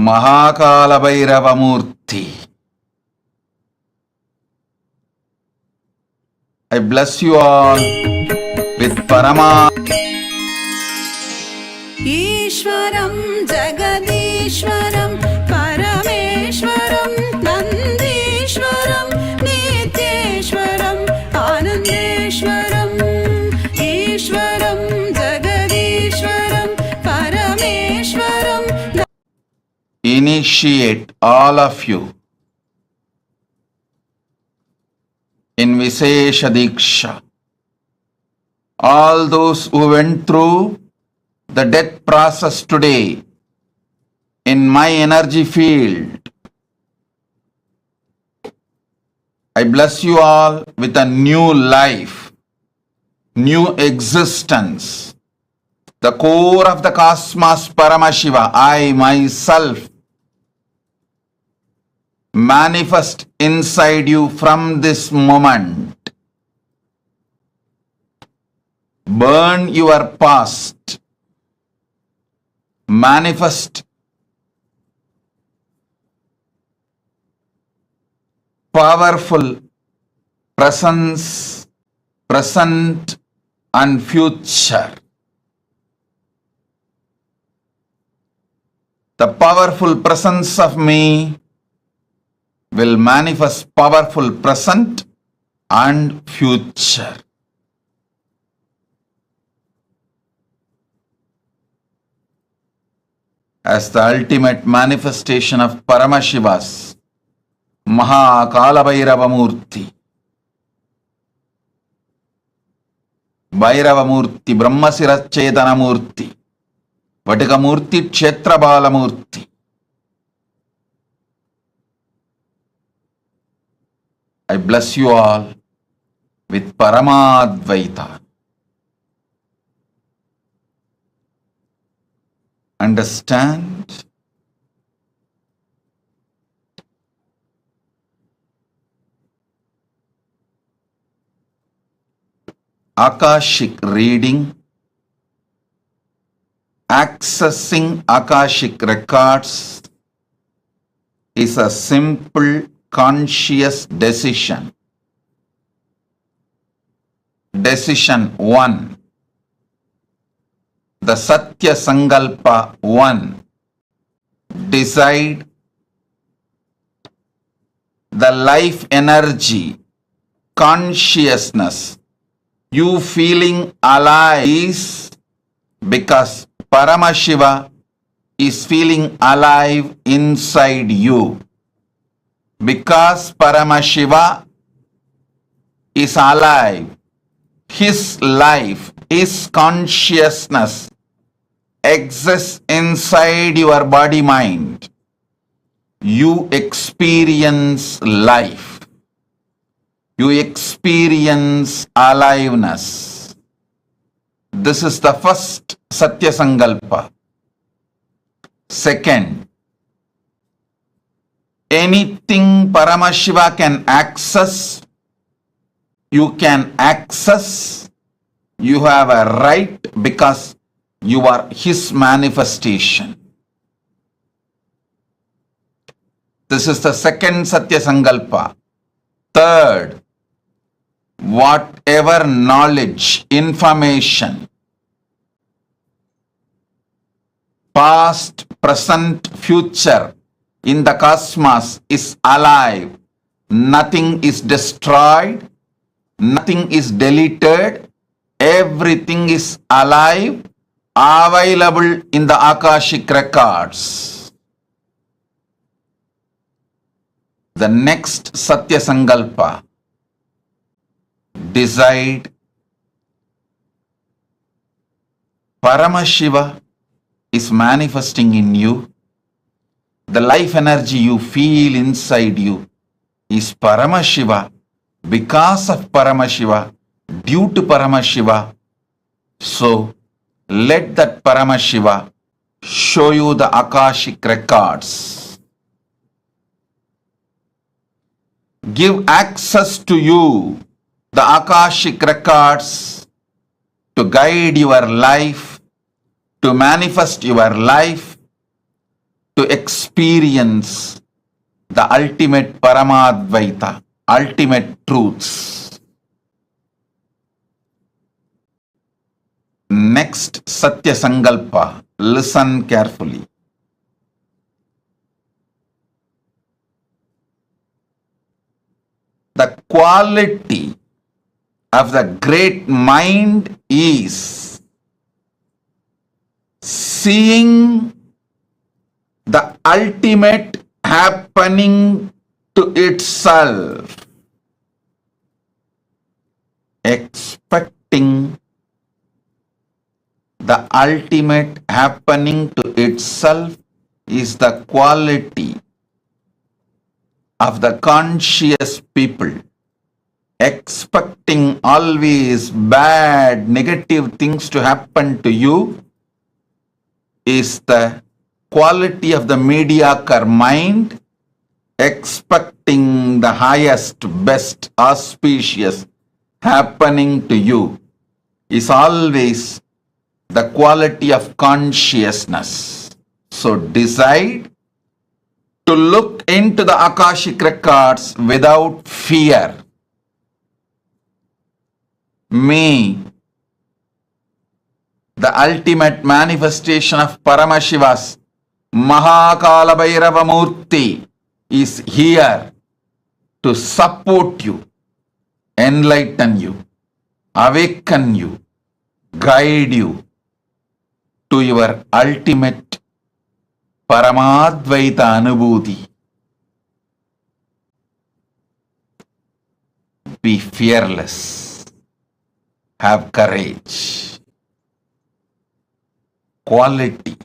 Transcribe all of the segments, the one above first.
Kalabhairava Murthy. I bless you all with Parama. Ishwaram Jagadishwaram Parameshwaram Nandishwaram Nityeshwaram Anandeshwaram Ishwaram Jagadishwaram Parameshwaram. Initiate all of you in Vishesha Diksha. All those who went through the death process today in my energy field, I bless you all with a new life, new existence. The core of the cosmos, Paramashiva, I myself manifest inside you from this moment. Burn your past. Manifest powerful presence, present and future. The powerful presence of me will manifest powerful present and future. As the ultimate manifestation of Paramashiva's Kalabhairava Murthy. Bhairava Murthy, Brahmasirachetana Murthy, Vatika Murthy, Kshetrabala Murthy. I bless you all with Paramadvaita. Understand? Akashic reading, accessing Akashic records is a simple conscious decision. Decision 1. The Satya Sankalpa 1. Decide the life energy, consciousness, you feeling alive is because Paramashiva is feeling alive inside you. Because Paramashiva is alive, his life, his consciousness exists inside your body mind. You experience life. You experience aliveness. This is the first Satya Sankalpa. Second, anything Paramashiva can access, you can access. You have a right because you are his manifestation. This is the second Satya Sankalpa. Third, whatever knowledge, information, past, present, future in the cosmos is alive. Nothing is destroyed. Nothing is deleted. Everything is alive, available in the Akashic records. The next Satya Sankalpa. Decide Paramashiva is manifesting in you. The life energy you feel inside you is Paramashiva. Because of Paramashiva, due to Paramashiva, so let that Paramashiva show you the Akashic records. Give access to you the Akashic records to guide your life, to manifest your life, to experience the ultimate Paramadvaita, ultimate truths. Next, Satya Sankalpa. Listen carefully. The quality of the great mind is seeing the ultimate happening to itself, expecting the ultimate happening to itself is the quality of the conscious people. Expecting always bad, negative things to happen to you is the quality of the mediocre mind. Expecting the highest, best, auspicious happening to you is always the quality of consciousness. So decide to look into the Akashic records without fear. May the ultimate manifestation of Paramashiva's Kalabhairava Murthy is here to support you, enlighten you, awaken you, guide you to your ultimate Paramadvaita Anubhuti. Be fearless. Have courage. Quality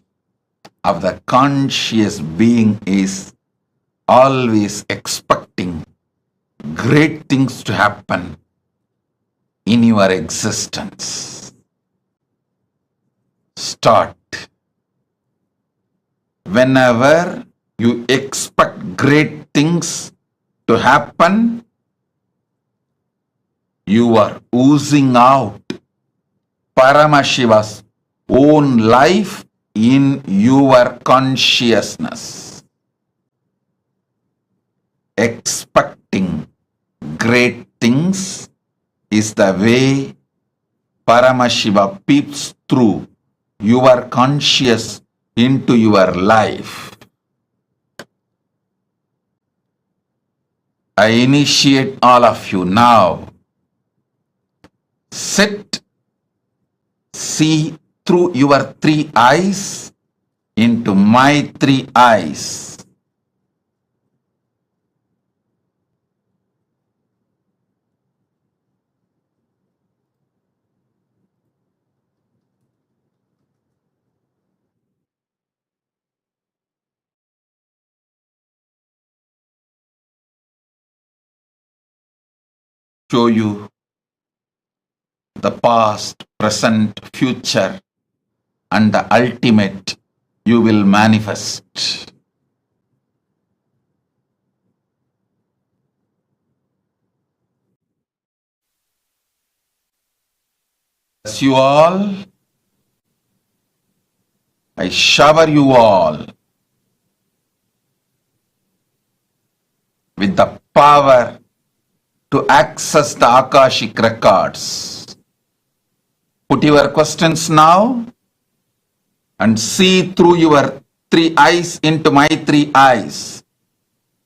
of the conscious being is always expecting great things to happen in your existence. Start. Whenever you expect great things to happen, you are oozing out Paramashiva's own life in your consciousness. Expecting great things is the way Paramashiva peeps through your conscious into your life. I initiate all of you now. Sit, see through your three eyes into my three eyes. Show you the past, present, future, and the ultimate you will manifest. Bless you all. I shower you all with the power to access the Akashic records. Put your questions now and see through your three eyes into my three eyes.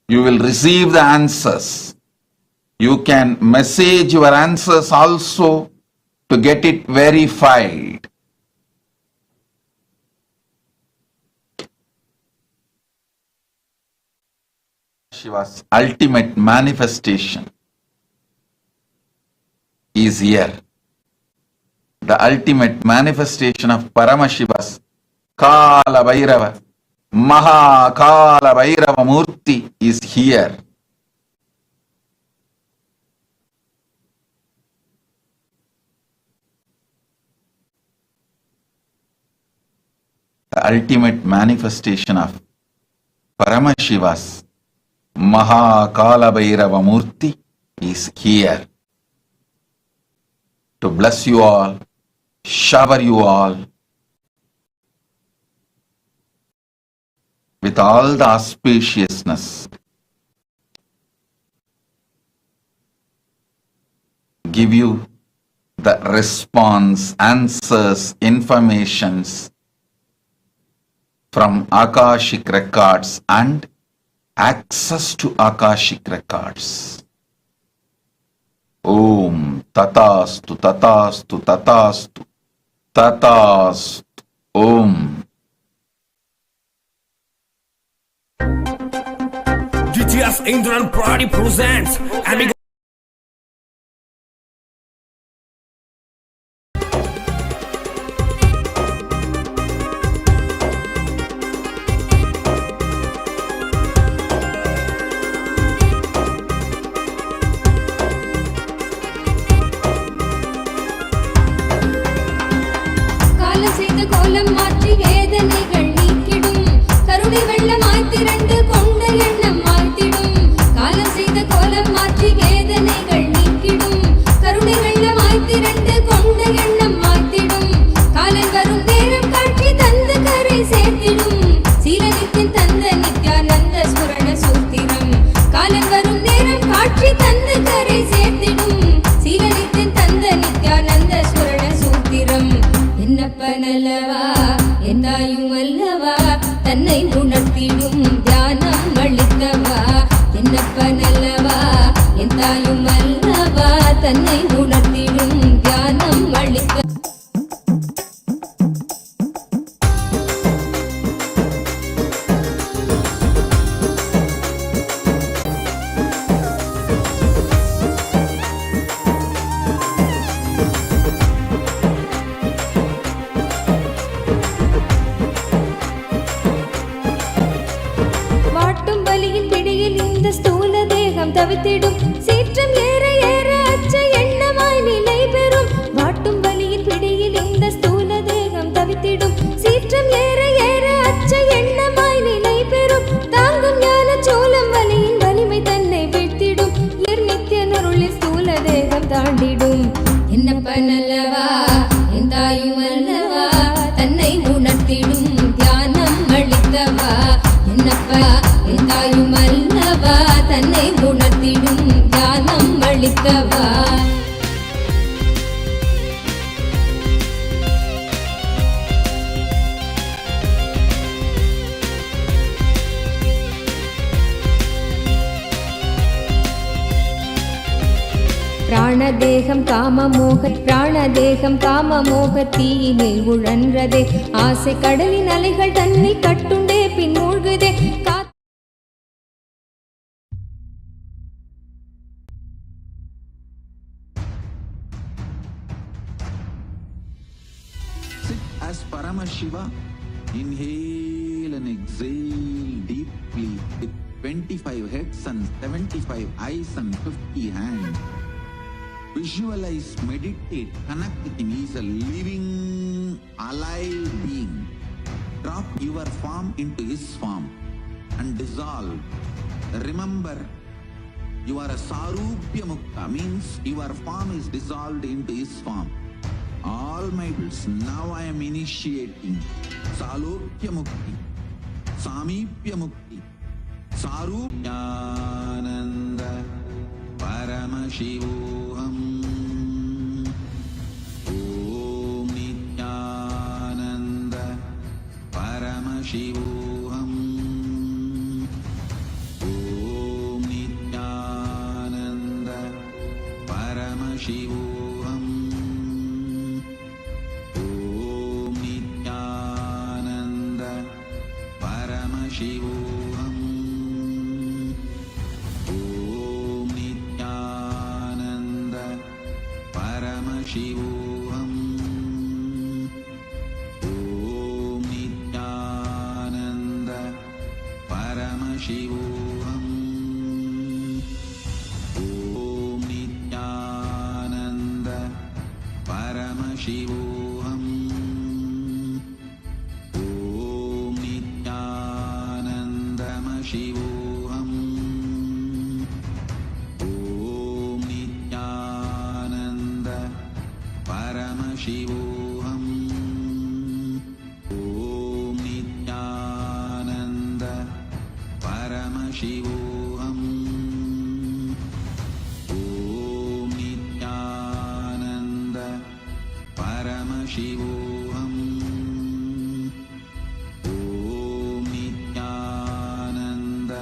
You will receive the answers. You can message your answers also to get it verified. Shiva's ultimate manifestation is here. The ultimate manifestation of Paramashiva's Kalabhairava, Kalabhairava Murthy is here. The ultimate manifestation of Paramashiva's Kalabhairava Murthy is here to bless you all, shower you all with all the auspiciousness. Give you the response, answers, informations from Akashic records and access to Akashic records. Om Tatastu Tatastu Tatastu Tatastu Om. GTS Indran Pradi presents Amiga. தவித்திடும் சீற்றம் ஏற ஏற அச்ச எண்ணமாய் நிலை பெறும் வாட்டும் வலியின் பிடியில் இந்த ஸ்தூல தேகம் தவித்திடும் சீற்றம் ஏற ஏற அச்ச எண்ணமாய் நிலை பெறும் தாங்கும் ஞான சோளம் வலியின் வலிமை தன்னை வீழ்த்திடும் நித்திய நருளில் ஸ்தூல தேகம் தாண்டிடும் என்னப்பனல்லவா எந்தாயும் அல்லவா தன்னை உணர்த்திடும் தியானம் அளித்தவா என்னப்பா எந்தாயும் அல்லவா தன்னை உணர்த்திடும் தியானம் அளித்தவா. பிராணதேகம் காமமோக தீயினில் உழன்றதே ஆசை கடலின் அலைகள் தன்னை கட்டுண்டே பின் மூழ்குதே Sit as Paramashiva. Inhale and exhale deeply with 25 heads and 75 eyes and 50 hands. Visualize, meditate, connect with him. He is a living, alive being. Drop your form into his form and dissolve. Remember, you are a Sarupya Mukta, means your form is dissolved into his form. All my bills, now I am initiating Salokya Mukti, Samipya Mukti, Sarupyananda Paramashivoham. Om Nityananda Paramashivoham. Om Nityananda Paramashivoham. Om Nityananda Paramashivoham. Om Nityananda Paramashivoham. Om Nityananda Paramashivoham. Om Nityananda Paramashivoham. Om Nityananda Shivoham. Om Nityananda Paramashivoham. Om Nityananda பரமசிவோகம். ஓம் நித்யானந்த பரமசிவோகம். ஓம் நித்யானந்த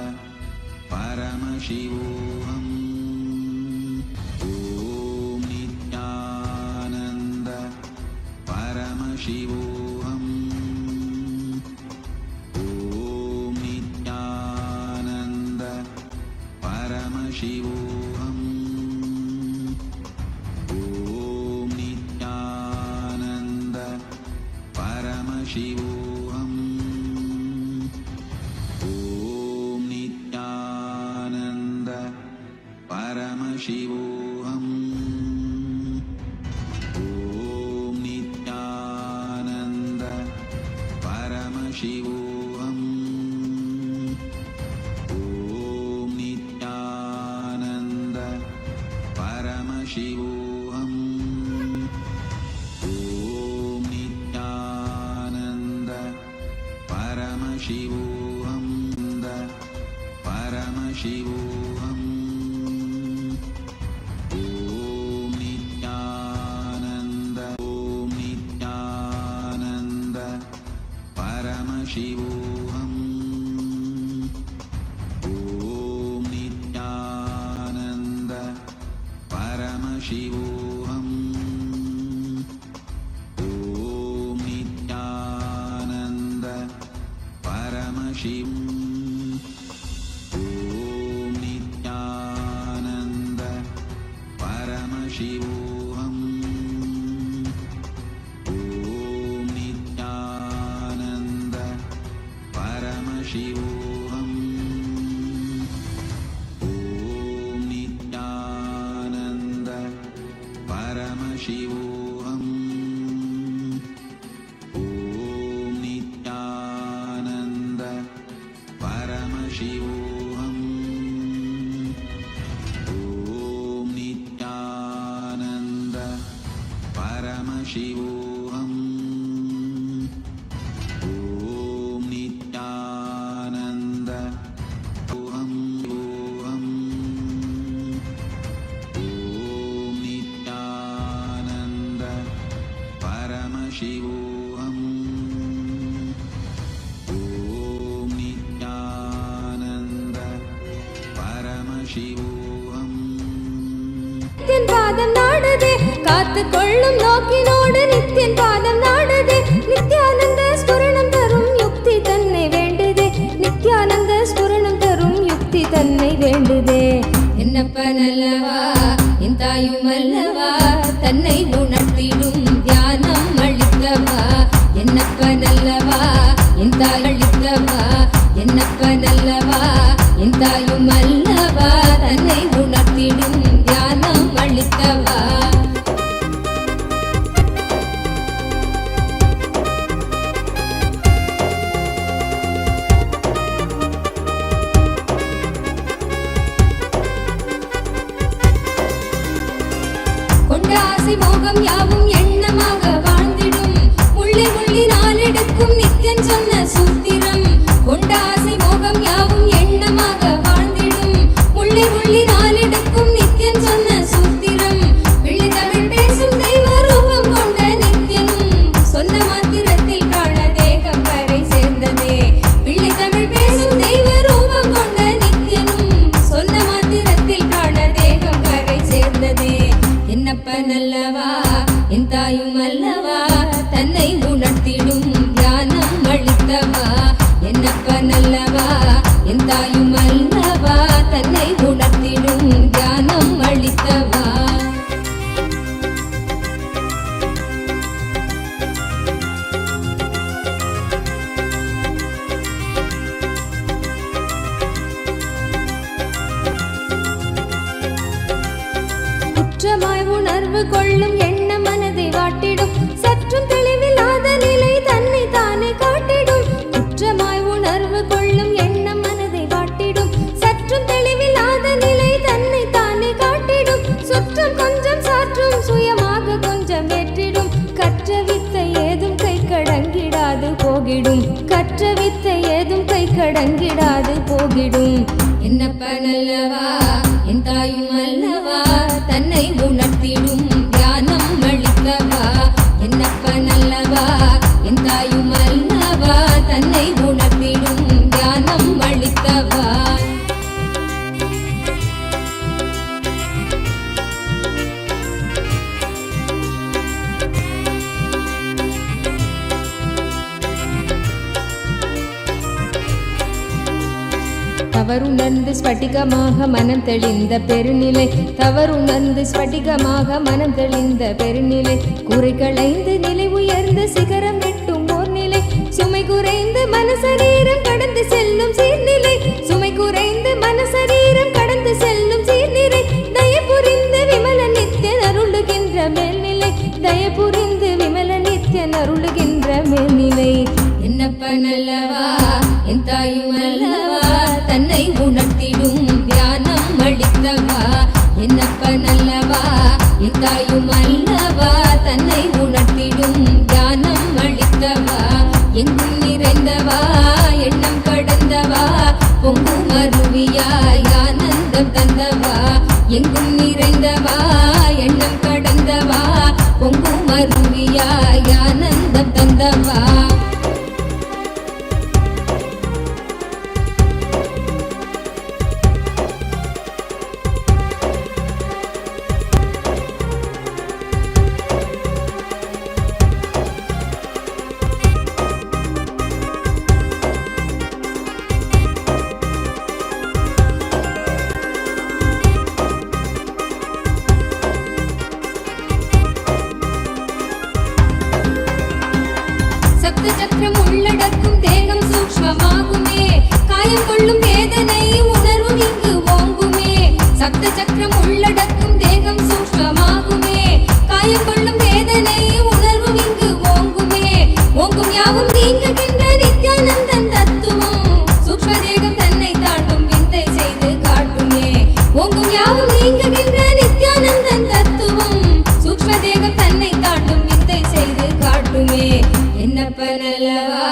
பரமசிவோகம். ஓம் நித்யானந்த பரமசிவோகம். ஓம் நித்யானந்த பரமசிவோகம். ஓம் நித்யானந்த பரமசிவோகம். ஓம் நித்யானந்த பரமசிவோகம். ஓம் நித்யானந்த பரமசிவோகம். ஓம் நித்யானந்த பரமசிவோகம். ஓம் நித்யானந்த பரமசிவோகம். பரமசிவோகம். ஓம் நித்யானந்த. ஓம் நித்யானந்த பரமசிவோகம். ஓம் நித்யானந்த பரமசிவோகம். ஓம் நித்யானந்த பரமசிவம். ஓம் நித்யானந்த பரமசிவோகம். ஓம் நித்யானந்த பரமசிவோகம். ஓம் நித்யானந்த பரமசிவோகம். ஓம் நித்யானந்த பரமசிவோகம். ஓம் நித்யானந்த பரமசிவோகம். ஓம் நித்யானந்த ஓம் ஓம். ஓம் நித்யானந்த பரமசிவோகம். ஓம் நித்யானந்த பரமசிவோகம். நித்தியன் பாதம் நாடுதே காத்து கொள்ளும் நோக்கினோடு நித்தியன் பாதம் நாடுதே நித்யானந்த ஸ்புரணம் தரும் யுக்தி தன்னை வேண்டுதே நித்யானந்த ஸ்புரணம் தரும் யுக்தி தன்னை வேண்டுதே என்னப்ப நல்லவா என் தாயும் அல்லவா தன்னை உணர்த்திடும் தியானம் அளித்தவா என்னப்ப நல்லவா என் தாய் அளித்தவா என்னப்ப நல்லவா என் தாயும் அல்லவா தன்னை உணர்த்திடும் தியானம் அளித்தவா. கொண்ட ஆசை மோகம் யாவும் எண்ணமாக வாழ்ந்திடும் உள்ளே உள்ளி நாளெடுக்கும் நித்தியன் சொன்ன சூத்திரம். கொண்ட ஆசை மோகம் யாவும் எண்ணமாக வாழ்ந்திடும் உள்ளே உள்ளி நாளெடுக்கும் நித்தியன் சொன்ன சூத்திரம். பிள்ளை தமிழ் பேசும் தெய்வ ரூபம் கொண்ட நித்தியனும் சொன்ன மாத்திரத்தில் காண தேகம் கரை சேர்ந்ததே. பிள்ளை தமிழ் பேசும் தெய்வ ரூபம் கொண்ட நித்தியனும் சொன்ன மாத்திரத்தில் காண தேகம் கரை சேர்ந்ததே. என்னப்ப நல்லவா என் தாயும் அல்லவா தன்னை உணர்த்திடும் தியானம் அளித்தவா என்னப்ப நல்லவா என் தாயும் அல்லவா தன்னை உணர்த்திடும் தியானம் அளித்தவா. குற்றமாய் உணர்வு கொள்ளும் எண்ண மனதை வாட்டிடும் சற்றும் தெளிவில்லாத நிலை தன்னை தானே காட்டிடும். குற்றமாய் உணர்வு கொள்ளும் எண்ண மனதை வாட்டிடும் சற்றும் தெளிவில்லாத நிலை தன்னை தானே காட்டிடும். சுற்றம் கொஞ்சம் சாற்றும் சுயமாக கொஞ்சம் வெற்றிடும் கற்ற வித்தை ஏதும் கை கடங்கிடாது போகி போகிடும். கற்ற வித்தை ஏதும் கை கடங்கிடாது போகிடும். என்னப்பன் அல்லவா என் தாயும் அல்லவா தன்னை உணர்த்திடும் தியானம் அளித்தவா. என்னப்பன் அல்லவா என் தாயும் அல்லவா தன்னை உணர்த்திடும் தியானம் அளித்தவா. தவறுணர்ந்து ஸ்படிகமாக மனம் தெளிந்த பெருநிலை. தவறுணர்ந்து ஸ்படிகமாக மனம் தெளிந்த பெருநிலை. குறை களைந்து நிலை உயர்ந்த சிகரம் எட்டும் ஓர் நிலை. சுமை குறைந்து மனசரீரம் கடந்து செல்லும் சீர்நிலை. சுமை குறைந்து மனசரீரம் கடந்து செல்லும் சீர்நிலை. தயபுரிந்து விமல நித்தியன் அருளுகின்ற மேல்நிலை. தயபுரிந்து விமல நித்தியன் அருளுகின்ற மேல்நிலை. என்னப்பன் அல்லவா என் தாயும் அல்லவா தன்னை உணர்த்திடும் தியானம் அளித்தவா. என்னப்பன் அல்லவா என் தாயும் அல்லவா தன்னை உணர்த்திடும் தியானம் அளித்தவா. எங்கும் நிறைந்தவா எண்ணம் கடந்தவா பொங்கும் அருவியாய் ஆனந்தம் தந்தவா. எங்கும் நிறைந்தவா எண்ணம் கடந்தவா பொங்கும் அருவியாய் ஆனந்தம் தந்தவா. சக்கரம் உள்ளடக்கும் தேகம் சூக்ஷ்மமாகுமே. காயம் கொள்ளும் வேதனை உணர்வும் இங்கு ஓங்குமே. சப்த சக்கரம் உள்ளடக்கும் தேகம் சூக்ஷ்மமாகுமே. காயம் கொள்ளும் வேதனை உணர்வும் இங்கு ஓங்குமே. ஓங்கும் யாவும் நீங்குகின்ற நித்யானந்தன் தத்துவம். சூக்ஷ்ம தேகம் தன்னை தாண்டும் வித்தை செய்து காட்டுமே. ஓங்கும் யாவும் நீங்குகின்ற நித்யானந்தன் தத்துவம். சூக்ஷ்ம தேகம் தன்னை தாண்டும் வித்தை செய்து காட்டுமே. என்னப்பன் அல்லவா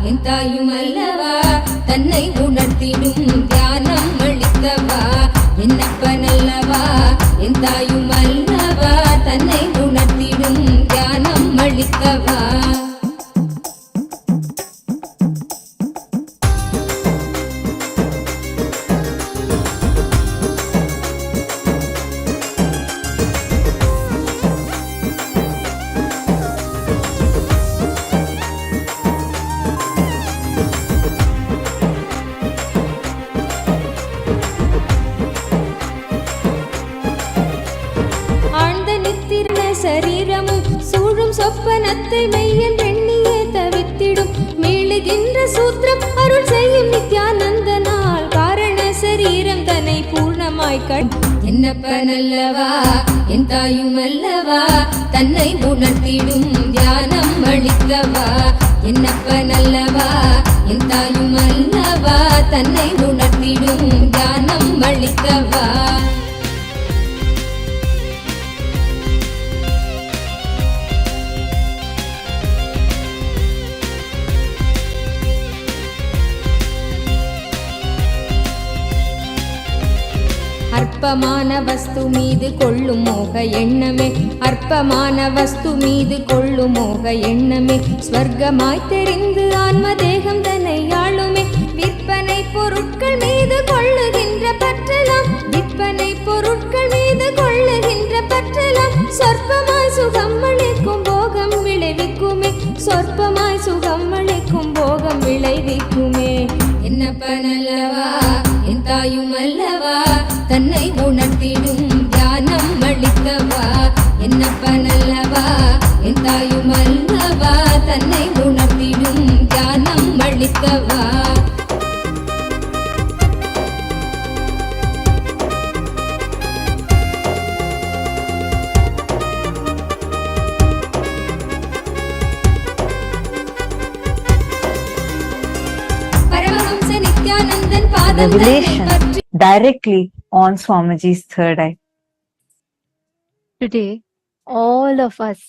என் தாயும் அல்லவா தன்னை உணர்த்திடும் தியானம் அளித்தவா. என்னப்பன் அல்லவா என் தாயும் அல்லவா தன்னை உணர்த்திடும் தியானம் அளித்தவா. சரீரமும் சூழும் சொப்பனத்தை மெய்யன் எண்ணியே தவித்திடும். மீளுகின்ற சூத்திரம் அருள் செய்யும் நித்யானந்தனால் காரண சரீரம் தன்னை பூர்ணமாய் கண். என்னப்பன் அல்லவா என் தாயும் அல்லவா தன்னை உணர்த்திடும் தியானம் அளித்தவா. என்னப்பன் அல்லவா என் தாயும் அல்லவா தன்னை உணர்த்திடும் தியானம் அளித்தவா. அற்பமான வஸ்து மீது கொள்ளும் மோக எண்ணமே. அற்பமான வஸ்து மீது கொள்ளும் மோக எண்ணமே. ஸ்வர்க்கமாய் தெரிந்து ஆன்ம தேகம் தன்னை ஆளுமே. விற்பனை பொருட்கள் மீது கொள்ளுகின்ற பற்றலாம். விற்பனை பொருட்கள் மீது கொள்ளுகின்ற பற்றலாம். சொற்பமாய் சுகம் அளிக்கும் போகம் விளைவிக்குமே. சொற்பமாய் சுகம் அளிக்கும் போகம் விளைவிக்குமே. என்னப்பன் அல்லவா என் தாயும் அல்லவா தன்னை உணர்த்திடும் தியானம் அளித்தவா. என்னப்பன் அல்லவா என் தாயும் அல்லவா தன்னை உணர்த்திடும் தியானம் அளித்தவா. Revelation directly on Swamiji's third eye. Today, all of us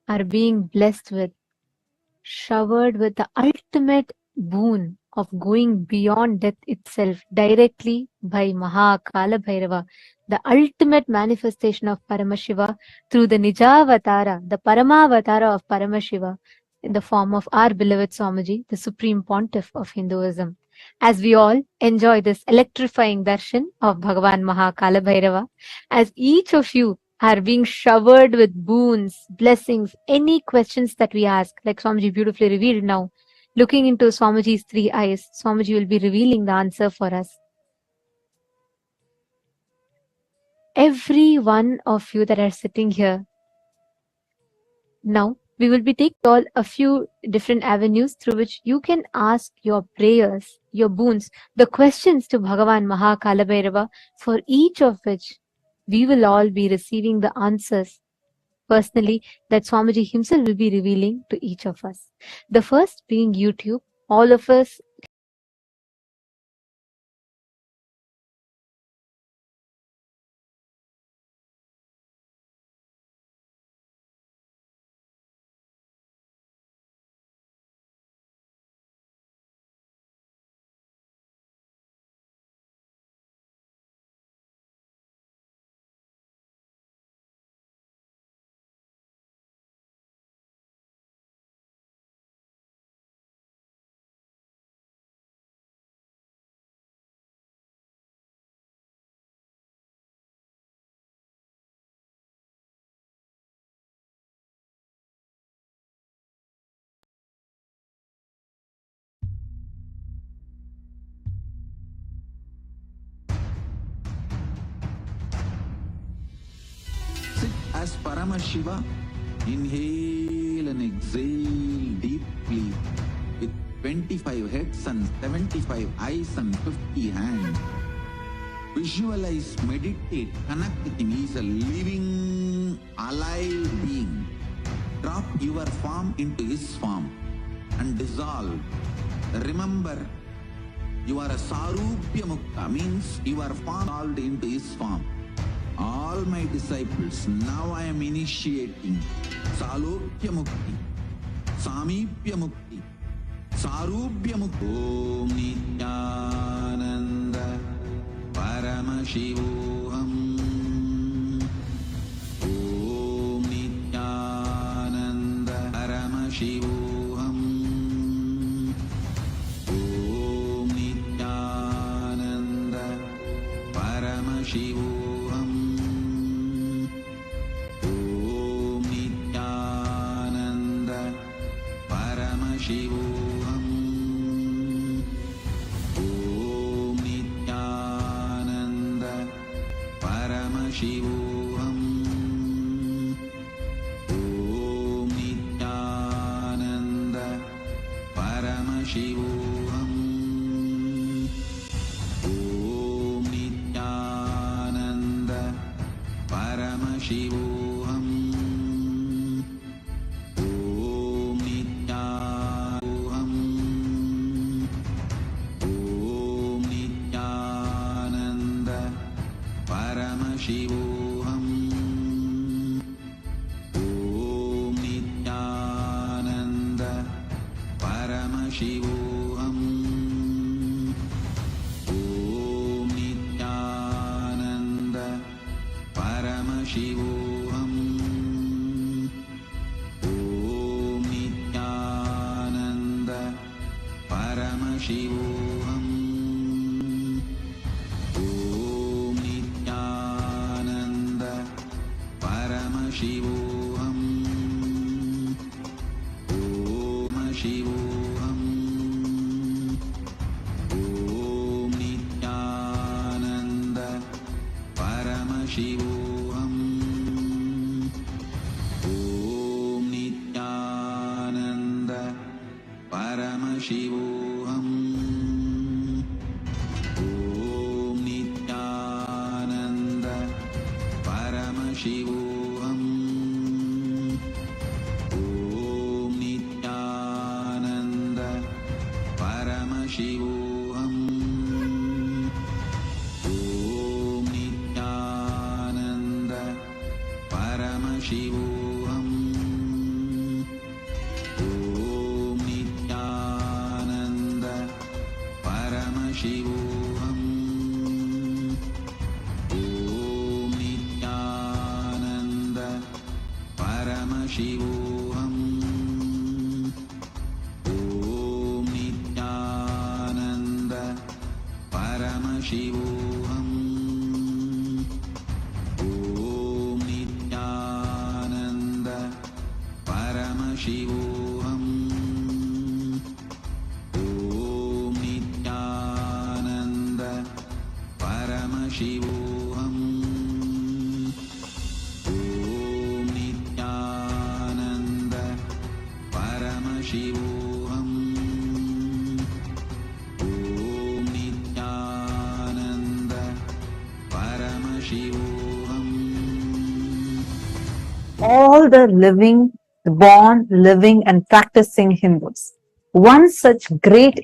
are being blessed with showered with the ultimate boon of going beyond death itself directly by Kalabhairava, the ultimate manifestation of Paramashiva through the Nijavatara, the Paramavatara of Paramashiva, in the form of our beloved Swamiji, the Supreme Pontiff of Hinduism. As we all enjoy this electrifying darshan of Bhagavan Kalabhairava, as each of you are being showered with boons, blessings, any questions that we ask, like Swamiji beautifully revealed now, looking into Swamiji's three eyes, Swamiji will be revealing the answer for us. Every one of you that are sitting here, now we will be taking all a few different avenues through which you can ask your prayers, your boons, the questions to Bhagavan Kalabhairava, for each of which we will all be receiving the answers personally that Swamiji himself will be revealing to each of us. The first being YouTube. All of us Sit as Paramashiva. Inhale and exhale deeply with 25 heads and 75 eyes and 50 hands. Visualize, meditate, connect with him. He is a living, alive being. Drop your form into his form and dissolve. Remember, you are a Sarupya Mukta, means you are formed into his form. All my disciples, now I am initiating Salokya Mukti, Samipya Mukti, Sarupya Mukti. Om Nityananda Paramashivoham. Om Nityananda Paramashivoham. Om Nityananda Paramashivoham. Shivoham. Om Nityananda Paramashivoham. Om Nityananda Paramashivoham. Om Nityananda Paramashivoham. Shivoham. Om Nityananda Paramashivoham. Om Nityananda Paramashivoham. Om Nityananda Paramashivoham. Shivoham. Om Shivoham. Om Nityananda Paramashivoham. Om Nityananda Paramashivoham. Om Nityananda Paramashivoham. Shivoham. Om Nityananda Paramashivoham. Om Shivoham. Om Nityananda Paramashivoham. Om Nityananda Paramashivoham. Om Nityananda Paramashivoham. Om Nityananda Paramashivoham. Om Nityananda Paramashivoham. Om Nityananda Paramashivoham. All the living, the born, living and practicing Hindus. One such great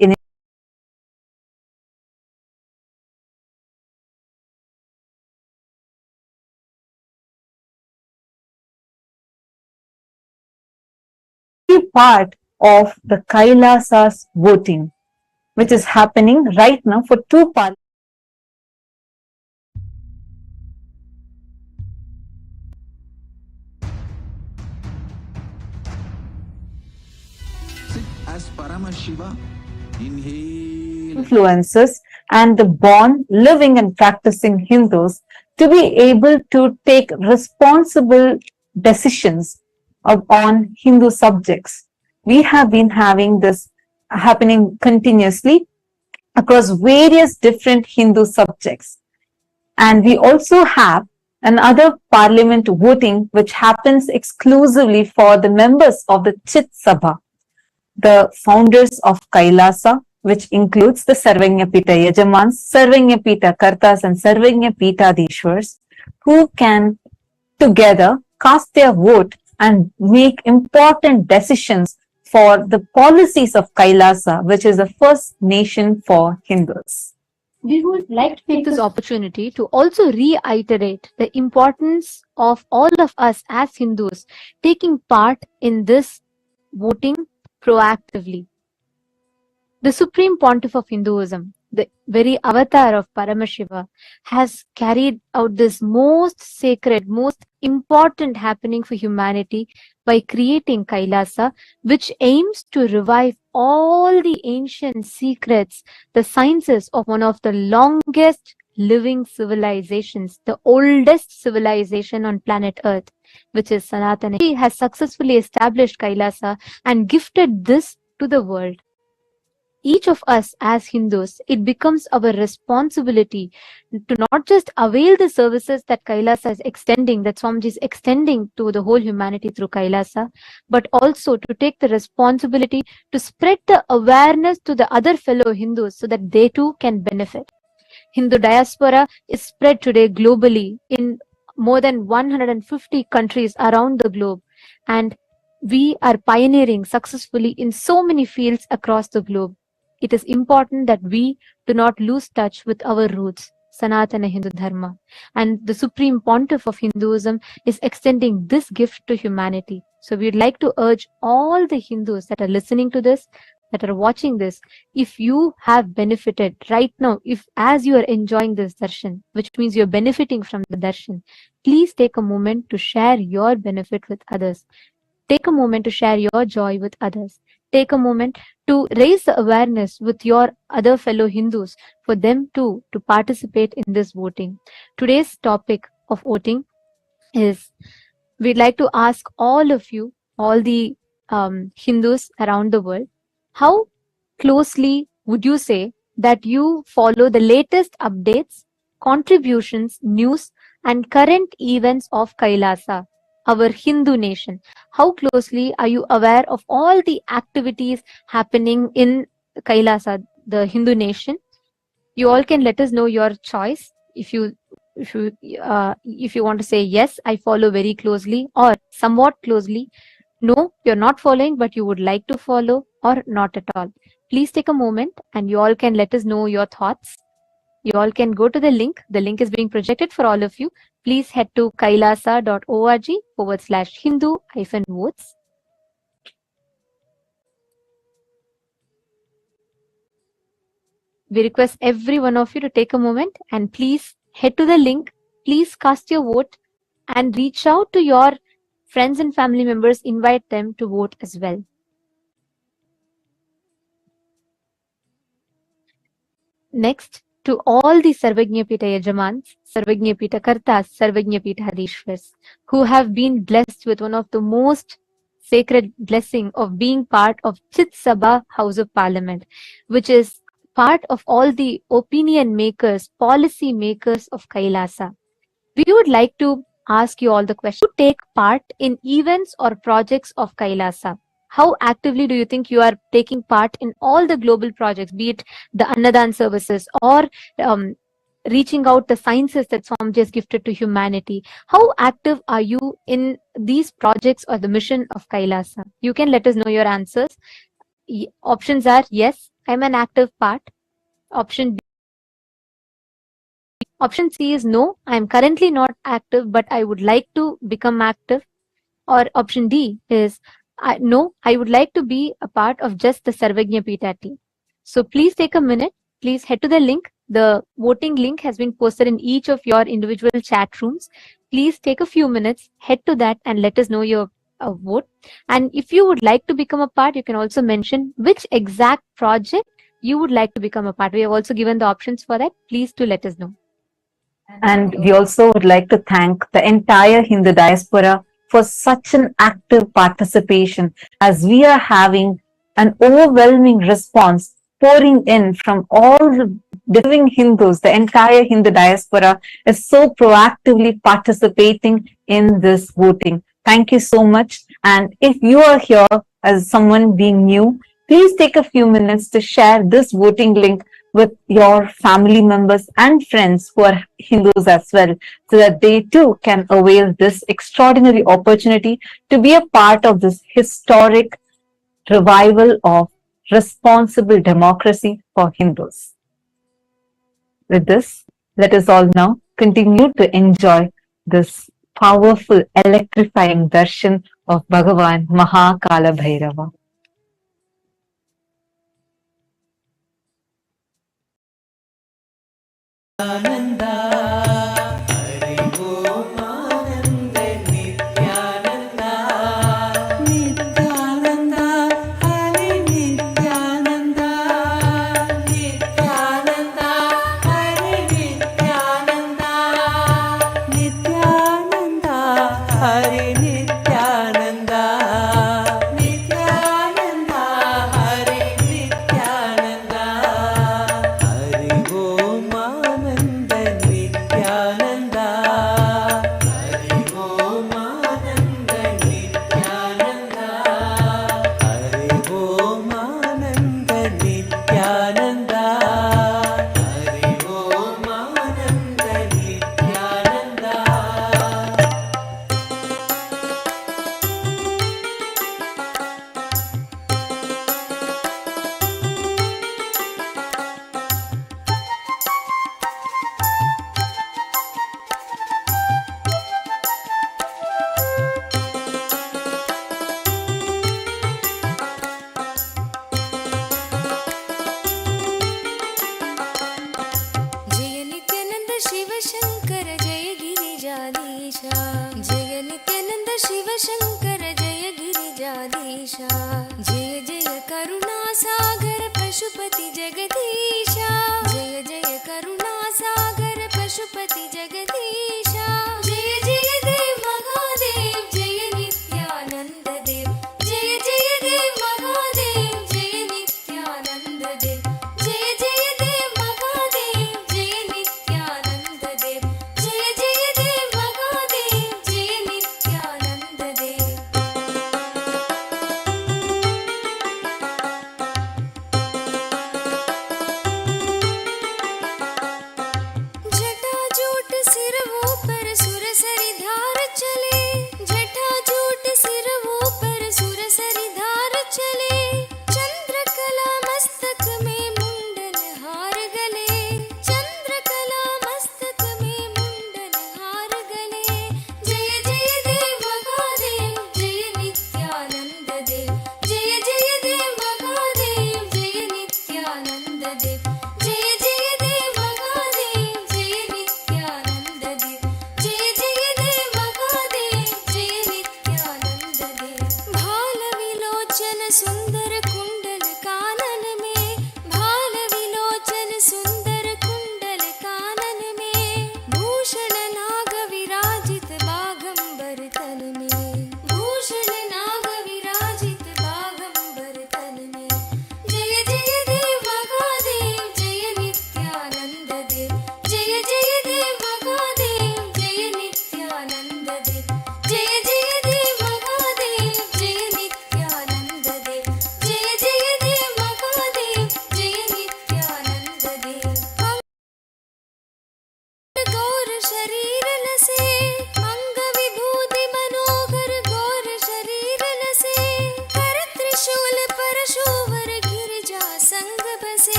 part of the Kailasa's voting, which is happening right now for two parts. Sit as Paramashiva. Inhale. Influences and the born, living and practicing Hindus to be able to take responsible decisions on Hindu subjects. We have been having this happening continuously across various different Hindu subjects. And we also have another parliament voting which happens exclusively for the members of the Chit Sabha, the founders of Kailasa, which includes the Sarvanyapita Yajamans, Sarvanyapita Kartas and Sarvanyapita Dishwars, who can together cast their vote and make important decisions for the policies of Kailasa, which is the first nation for Hindus. We would like to take this opportunity to also reiterate the importance of all of us as Hindus taking part in this voting proactively. The Supreme Pontiff of Hinduism, the very avatar of Paramashiva, has carried out this most sacred, most important happening for humanity by creating Kailasa, which aims to revive all the ancient secrets, the sciences of one of the longest living civilizations, the oldest civilization on planet Earth, which is Sanatana. He has successfully established Kailasa and gifted this to the world. Each of us as Hindus, it becomes our responsibility to not just avail the services that Kailasa is extending, that Swamiji is extending to the whole humanity through Kailasa, but also to take the responsibility to spread the awareness to the other fellow Hindus so that they too can benefit. Hindu diaspora is spread today globally in more than 150 countries around the globe, and we are pioneering successfully in so many fields across the globe. It is important that we do not lose touch with our roots, Sanatana Hindu Dharma. And the Supreme Pontiff of Hinduism is extending this gift to humanity. So we'd like to urge all the Hindus that are listening to this, that are watching this, if you have benefited right now, if as you are enjoying this darshan, which means you're benefiting from the darshan, please take a moment to share your benefit with others. Take a moment to share your joy with others. Take a moment to raise the awareness with your other fellow Hindus for them too to participate in this voting. Today's topic of voting is, we'd like to ask all of you, all the Hindus around the world, how closely would you say that you follow the latest updates, contributions, news and current events of Kailasa, our Hindu nation? How closely are you aware of all the activities happening in Kailasa, the Hindu nation? You all can let us know your choice. If you want to say yes, I follow very closely, or somewhat closely. No, you're not following, but you would like to follow, or not at all. Please take a moment and you all can let us know your thoughts. You all can go to the link. The link is being projected for all of you. Please head to kailasa.org/Hindu-votes. We request every one of you to take a moment and please head to the link. Please cast your vote and reach out to your friends and family members. Invite them to vote as well. Next, to all the Sarvajñapita Yajamans, Sarvajñapita Kartas, Sarvajñapita Hadishwars, who have been blessed with one of the most sacred blessing of being part of Chit Sabha House of Parliament, which is part of all the opinion makers, policy makers of Kailasa. We would like to ask you all the question. To take part in events or projects of Kailasa, how actively do you think you are taking part in all the global projects, be it the Annadan services or reaching out the sciences that Swamiji has gifted to humanity? How active are you in these projects or the mission of Kailasa? You can let us know your answers. Options are yes, I'm an active part. Option B. Option C is no, I am currently not active, but I would like to become active. Or option D is no, I would like to be a part of just the Sarvajñapita team. So please take a minute. Please head to the link. The voting link has been posted in each of your individual chat rooms. Please take a few minutes, head to that and let us know your vote. And if you would like to become a part, you can also mention which exact project you would like to become a part. We have also given the options for that. Please do let us know. And we also would like to thank the entire Hindu diaspora for such an active participation, as we are having an overwhelming response pouring in from all the living Hindus. The entire Hindu diaspora is so proactively participating in this voting. Thank you so much. And if you are here as someone being new, please take a few minutes to share this voting link with your family members and friends who are Hindus as well, so that they too can avail this extraordinary opportunity to be a part of this historic revival of responsible democracy for Hindus. With this, let us all now continue to enjoy this powerful, electrifying darshan of Bhagavan Kalabhairava.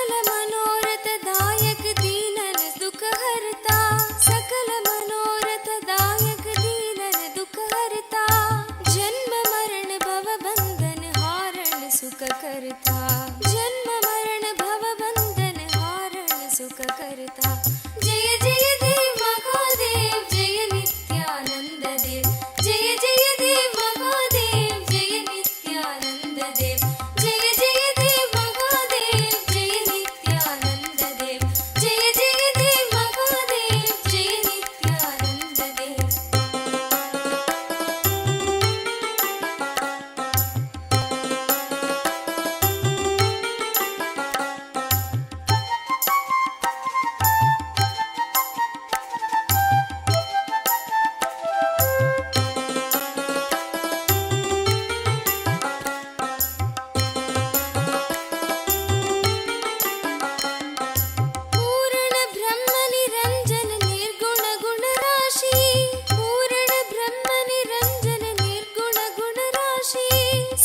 सकल मनोरथ दायक दीनन दुख हरता सकल मनोरथ दायक दीनन दुख हरता जन्म मरण भव बंधन हारण सुख करता जन्म मरण भव बंधन हारण सुख करता जय जय देव महादेव जय नित्यानंद देव जय जय देव महादेव जय नित्यानंद देव जय जय देव महादेव जय नित्यानंद देव जय जय देव महादेव जय नित्यानंद देव पूर्ण ब्रह्म निरंजन निर्गुण गुण राशि पूर्ण ब्रह्म निरंजन निर्गुण गुण राशि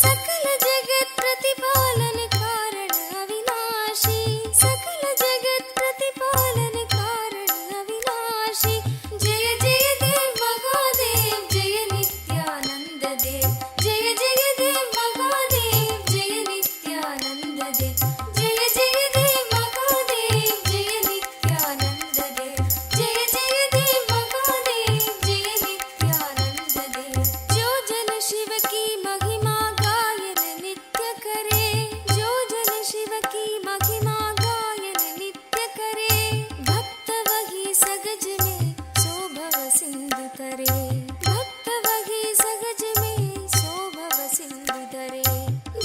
सकल जगत प्रतिपालन कारण अविनाशी सकल जगत प्रतिपालन कारण अविनाशी जय जय देव महादेव जय नित्यानंद देव जय जय देव महादेव जय नित्यानंद देव जय जय देव महादेव जय नित्यानंद देव जय जय देव महादेव जय नित्यानंद देव जो जन शिव की महिमा गायन नित्य करे जो जन शिव की महिमा गायन नित्य करे भक्त वही सगज में शोभव सिंधु तरे भक्त वही सगज में शोभव सिंधु तरे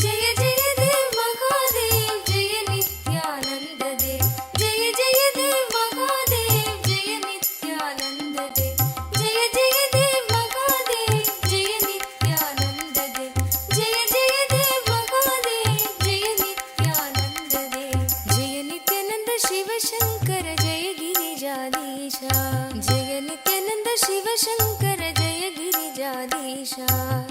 जय जय देव महादेव जय नित्यानंद देव जय जय देव महादेव जय नित्यानंद देव जय जय देव महादेव जय नित्यानंद देव जय जय देव महादेव जय नित्यानंद देव जय नित्यानंद शिव शंकर जय गिरिजाधीशा जय नित्यानंद शिव शंकर जय गिरिजाधीशा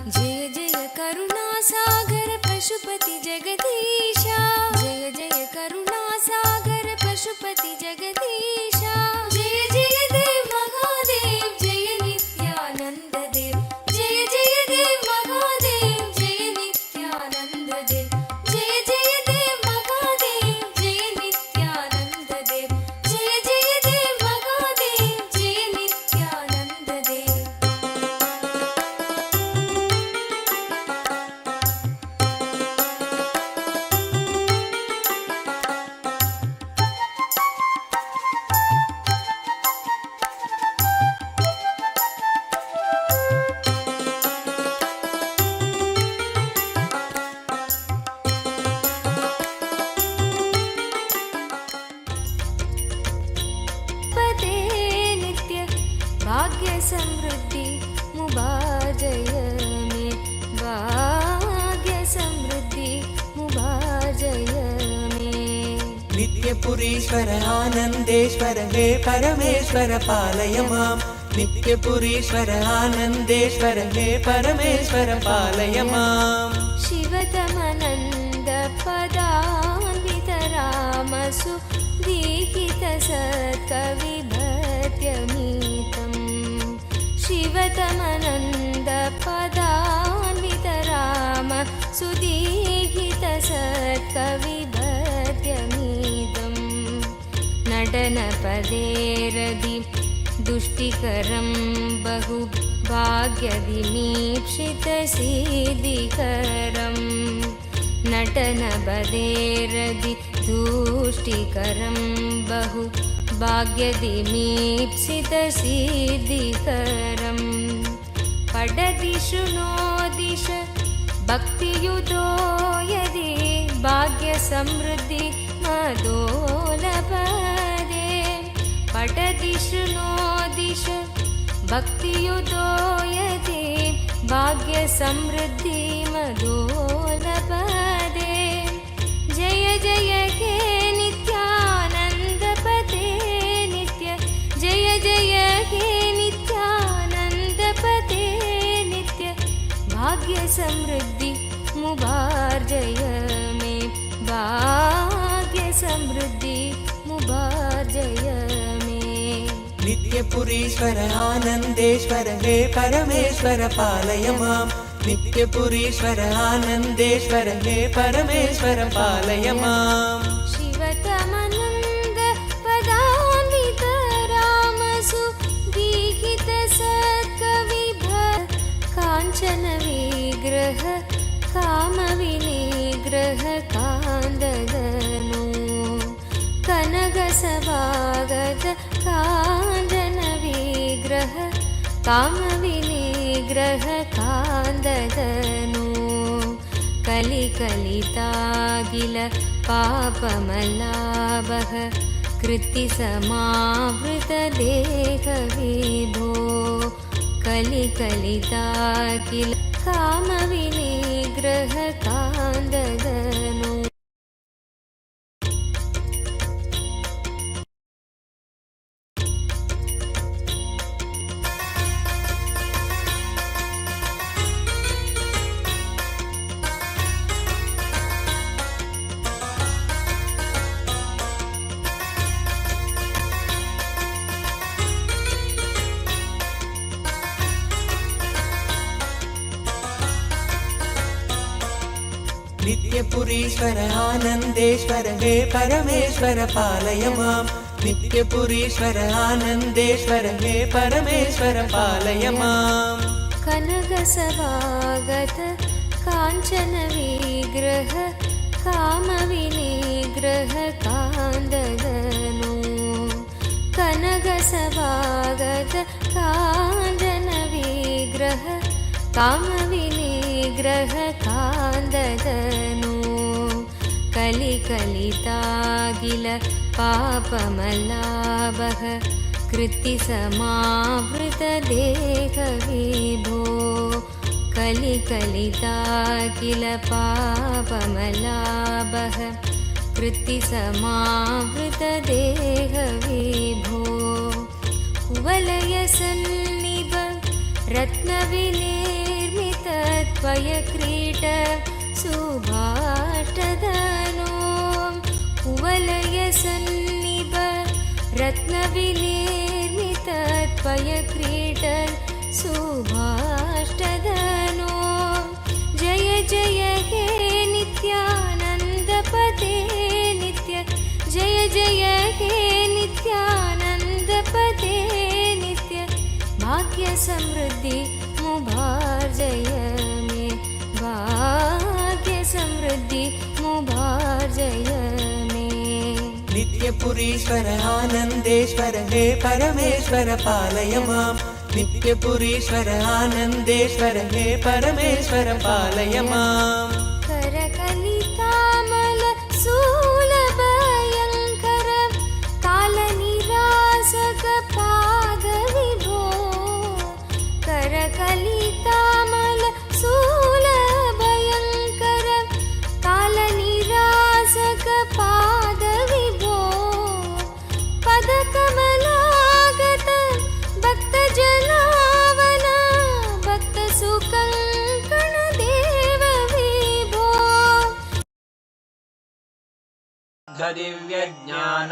जय जय करुणा सागर पशुपति जगदीशा जय जय करुणा सागर पशुपति जगदीशा जय जय देव महादेव जय नित्यानंद देव जय जय देव महादेव जय नित्यानंद देव जय जय देव महादेव जय नित्यानंद देव जय जय देव महादेव जय नित्यानंद देव पदे नित्य भाग्य समृद्धि मुबाजय में भाग्य समृद्धि मुबाजय में नित्यपुरीश्वर आनन्देश्वर हे परमेश्वर पालय माम् नित्यपुरीश्वर आनन्देश्वर हे परमेश्वर पालय माम् शिवतमनन्द पदान्वित रामसु दीहित सत्कविभत्यमीतम् शिवतमनन्द पदान्वित राम सुदीहित सत्कविभत्यमीतम् नटनपदे रदि दुष्टिकरं बहु भाग्यदिमीप्सितसिद्धिकरम् नटनपदेरदि दुष्टिकरं बहु भाग्यदिमीप्सितसिद्धिकरम् पडदिषु नो दिश भक्तियुतो यदि भाग्यसमृद्धि मदोलपदे पडदिषु नो दिश भक्तियुतो यदि भाग्यसमृद्धि मदोलपदे जय जय हे नित्यानन्दपदे नित्य जय जय हे नित्यानन्दपदे नित्य भाग्य समृद्धि मुबार्जय में भाग्य समृद्धि समृद्धि मुभार्जय मे। नित्यपुरीश्वर आनन्देश्वर हे परमेश्वर पालय माम्। नित्यपुरीश्वर आनन्देश्वर हे परमेश्वर पालय माम्। शिवतमनन्द पदान्वित रामसु दीहित सत्कविभ काञ्चन विग्रह कामविनिग्रह कान्ददनु कनकसभागत काञ्चन विग्रह कामविनिग्रह कान्ददनु कलिकलितागिल पापमलाभः कृत्तिसमावृत देहविभो कलिकलितागिल कामविनिग्रह कान्ददनु। नित्यपुरीश्वर आनन्देश्वर हे परमेश्वर पालय माम्। नित्यपुरीश्वर आनन्देश्वर हे परमेश्वर पालय माम्। कनकसभागत काञ्चन विग्रह कामविनिग्रह कान्ददनु कनकसभागत काञ्चन विग्रह कामविनिग्रह कान्ददनु कलिकलितागिल पापमलाभः कृत्तिसमावृत देहविभो कलिकलितागिल पापमलाभः कृत्तिसमावृत देहविभो कुवलयसन्निभ रत्नविनिर्मित त्वयक्रीट सुभाष्टधनो कुवलयसन्निभ रत्नविनिर्मित त्वयक्रीट सुभाष्टधनो जय जय हे नित्यानन्दपते नित्य जय जय हे नित्यानन्दपते नित्य भाग्य समृद्धि मुभार्जय मे भाग्य समृद्धि मुभार्जय मे। नित्यपुरीश्वर आनन्देश्वर हे परमेश्वर पालय माम्। नित्यपुरीश्वर आनन्देश्वर हे परमेश्वर पालय माम्। करकलितामल शूलभयङ्कर कालनिरासक पादविभो करकलितामल शूलभयङ्कर कालनिरासक पादविभो पदकमलागत भक्तजनावन भक्तसुकङ्कण देव विभो। दिव्यज्ञान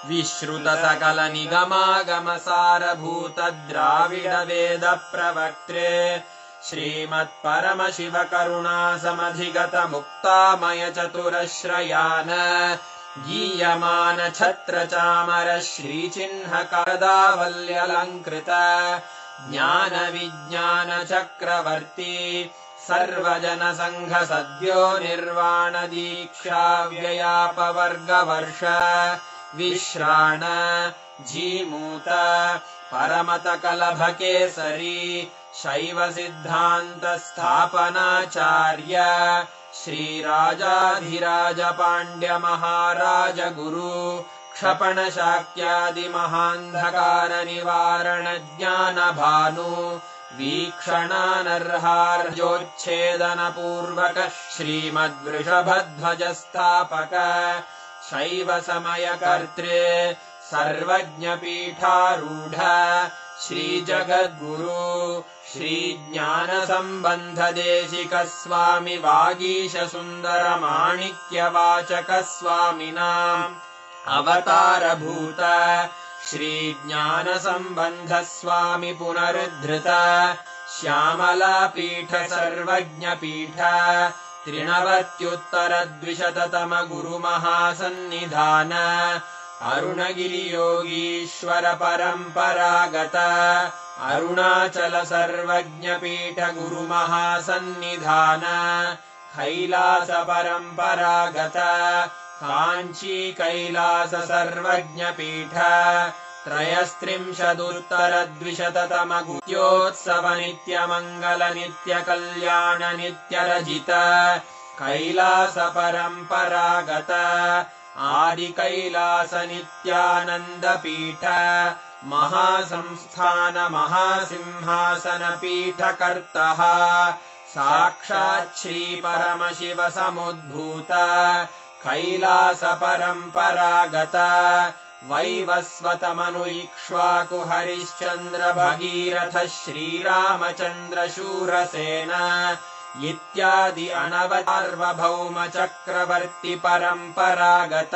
विश्रुत सकल निगमागम सारभूत द्राविड वेद प्रवक्त्रे श्रीमत्परम शिव करुणा समधिगत मुक्तामय चतुरश्रयान गीयमान छत्र चामर श्रीचिह्न कदावल्यलङ्कृत ज्ञान विज्ञान चक्रवर्ती सर्वजन संघ सद्यो निर्वाण दीक्षा व्ययापवर्गवर्ष विश्राण जीमूत परमत कलभ केसरी शैव सिद्धान्त स्थापनाचार्य श्रीराजाधिराज पाण्ड्य महाराज गुरु क्षपण शाक्यादि महान्धकार निवारण ज्ञान भानु वीक्षणानर्हार्जोच्छेदन पूर्वक श्रीमद्वृषभध्वज स्थापक शैव समय कर्त्रे सर्वज्ञ पीठारूढ श्रीजगद्गुरु श्रीज्ञानसम्बन्धदेशिकस्वामि वागीशसुन्दरमाणिक्यवाचकस्वामिनाम् अवतारभूत श्रीज्ञानसम्बन्धस्वामि पुनरुद्धृत श्यामलापीठ सर्वज्ञपीठ त्रिनवत्युत्तरद्विशततम गुरुमहासन्निधान अरुणगिरियोगीश्वर परम्परागत अरुणाचल सर्वज्ञपीठ गुरुमहासन्निधान कैलास परम्परागत काञ्ची कैलास सर्वज्ञपीठ त्रयस्त्रिंशदुत्तरद्विशततम गुत्योत्सव नित्यमङ्गल नित्यकल्याण नित्यरजित कैलास परम्परागत आदिकैलास नित्यानन्दपीठ महासंस्थान महासिंहासन पीठकर्तः साक्षात् श्री परमशिव समुद्भूत कैलास परम्परागत वैवस्वतमनु इक्ष्वाकु हरिश्चन्द्र भगीरथ श्रीरामचन्द्र शूरसेन इत्यादि अनवसार्वभौम चक्रवर्ति परम्परागत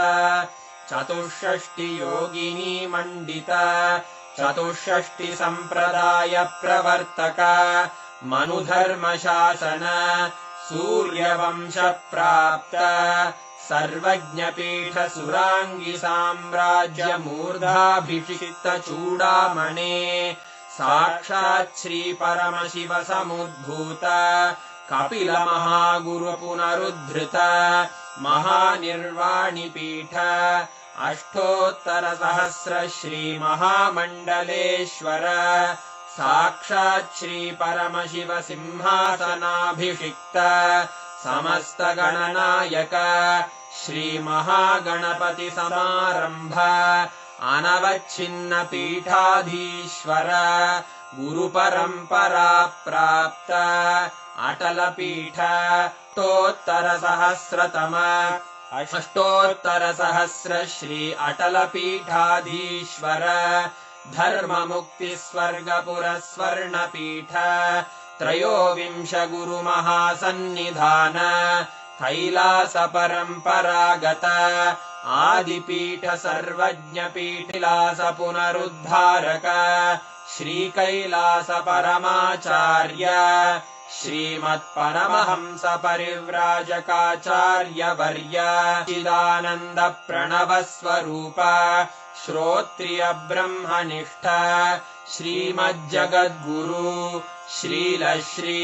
चतुष्षष्टि योगिनी मण्डित चतुष्षष्टि सम्प्रदाय प्रवर्तक मनुधर्मशासन सूर्यवंश प्राप्त सर्वज्ञपीठ सुराङ्गि साम्राज्य मूर्धाभिषिक्त चूडामणे साक्षात् श्री परमशिव समुद्भूत कपिल महागुरु पुनरुद्धृत महानिर्वाणिपीठ अष्टोत्तर सहस्र श्री महामण्डलेश्वर साक्षात् श्री परमशिव सिंहासनाभिषिक्त समस्त गणनायक श्री महागणपति समारंभ अनवच्छिन्न पीठाधीश्वर गुरुपरम्परा प्राप्त अटल पीठ अष्टोत्तर सहस्र श्री अटल पीठाधीश्वर धर्म मुक्ति स्वर्गपुर स्वर्ण पीठ त्रयोविंश गुरु महासन्निधान कैलास परम्परागत आदिपीठ सर्वज्ञ पीठिलास पुनरुद्धारक श्री कैलास परमाचार्य श्रीमत्परमहंस परिव्राजकाचार्य वर्य चिदानन्द प्रणव स्वरूप श्रोत्रिय ब्रह्मनिष्ठ श्रीमज्जगद्गुरु श्रील श्री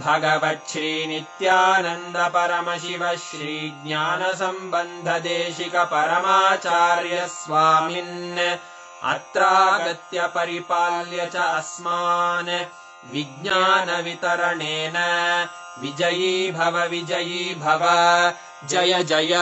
भगवच्छ्री नित्यानन्द परमशिव श्री ज्ञान सम्बन्ध देशिक परमाचार्य स्वामिन् अत्रागत्य परिपाल्य च अस्मान् विज्ञान वितरणेन विजयी भव जय जय।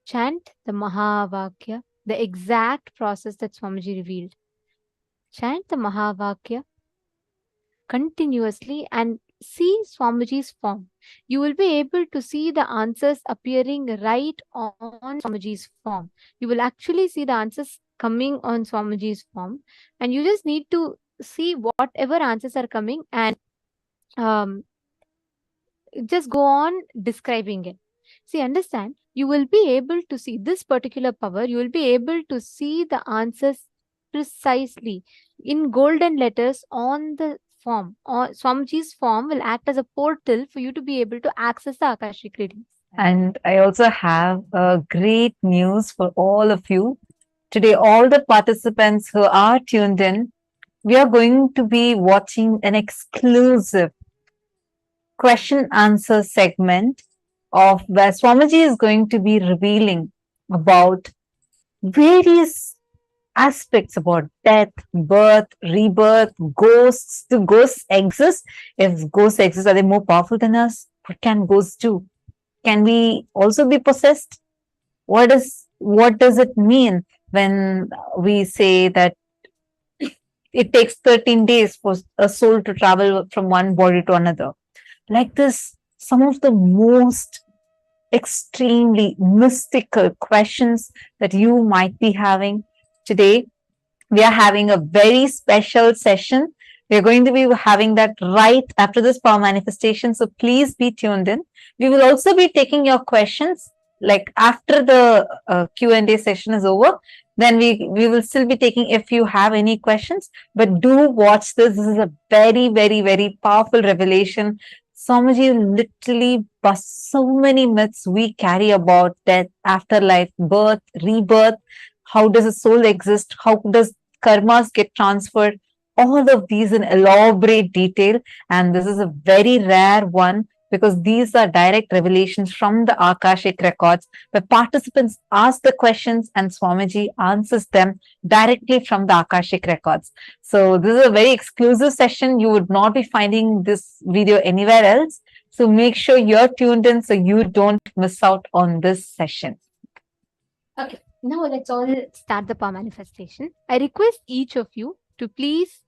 Chant the Mahavakya, the exact process that Swamiji revealed. Chant the Mahavakya continuously and see Swamiji's form. You will be able to see the answers appearing right on Swamiji's form. You will actually see the answers coming on Swamiji's form, and you just need to see whatever answers are coming and just go on describing it. See, understand, you will be able to see this particular power, you will be able to see the answers precisely in golden letters on the form. Or Swamiji's form will act as a portal for you to be able to access the Akashic readings. And I also have a great news for all of you. Today, all the participants who are tuned in, we are going to be watching an exclusive question answer segment of where Swamiji is going to be revealing about various aspects about death, birth, rebirth, ghosts. Do ghosts exist? If ghosts exist, are they more powerful than us? What can ghosts do? Can we also be possessed? What does it mean when we say that it takes 13 days for a soul to travel from one body to another? Like this, some of the most extremely mystical questions that you might be having today. We are having a very special session. We're going to be having that right after this power manifestation. So please be tuned in. We will also be taking your questions like after the Q&A session is over. Then we will still be taking if you have any questions. But do watch this. This is a very, very, very powerful revelation. Swamiji literally busts so many myths we carry about death, afterlife, birth, rebirth. How does a soul exist? How does karmas get transferred? All of these in elaborate detail. And this is a very rare one because these are direct revelations from the Akashic records where participants ask the questions and Swamiji answers them directly from the Akashic records. So this is a very exclusive session. You would not be finding this video anywhere else. So make sure you're tuned in so you don't miss out on this session. Okay, now let's all start the power manifestation. I request each of you to please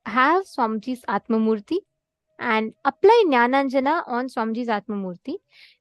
have Swamiji's Atma Murthy and apply Jnananjana on Swamiji's Atma Murthy.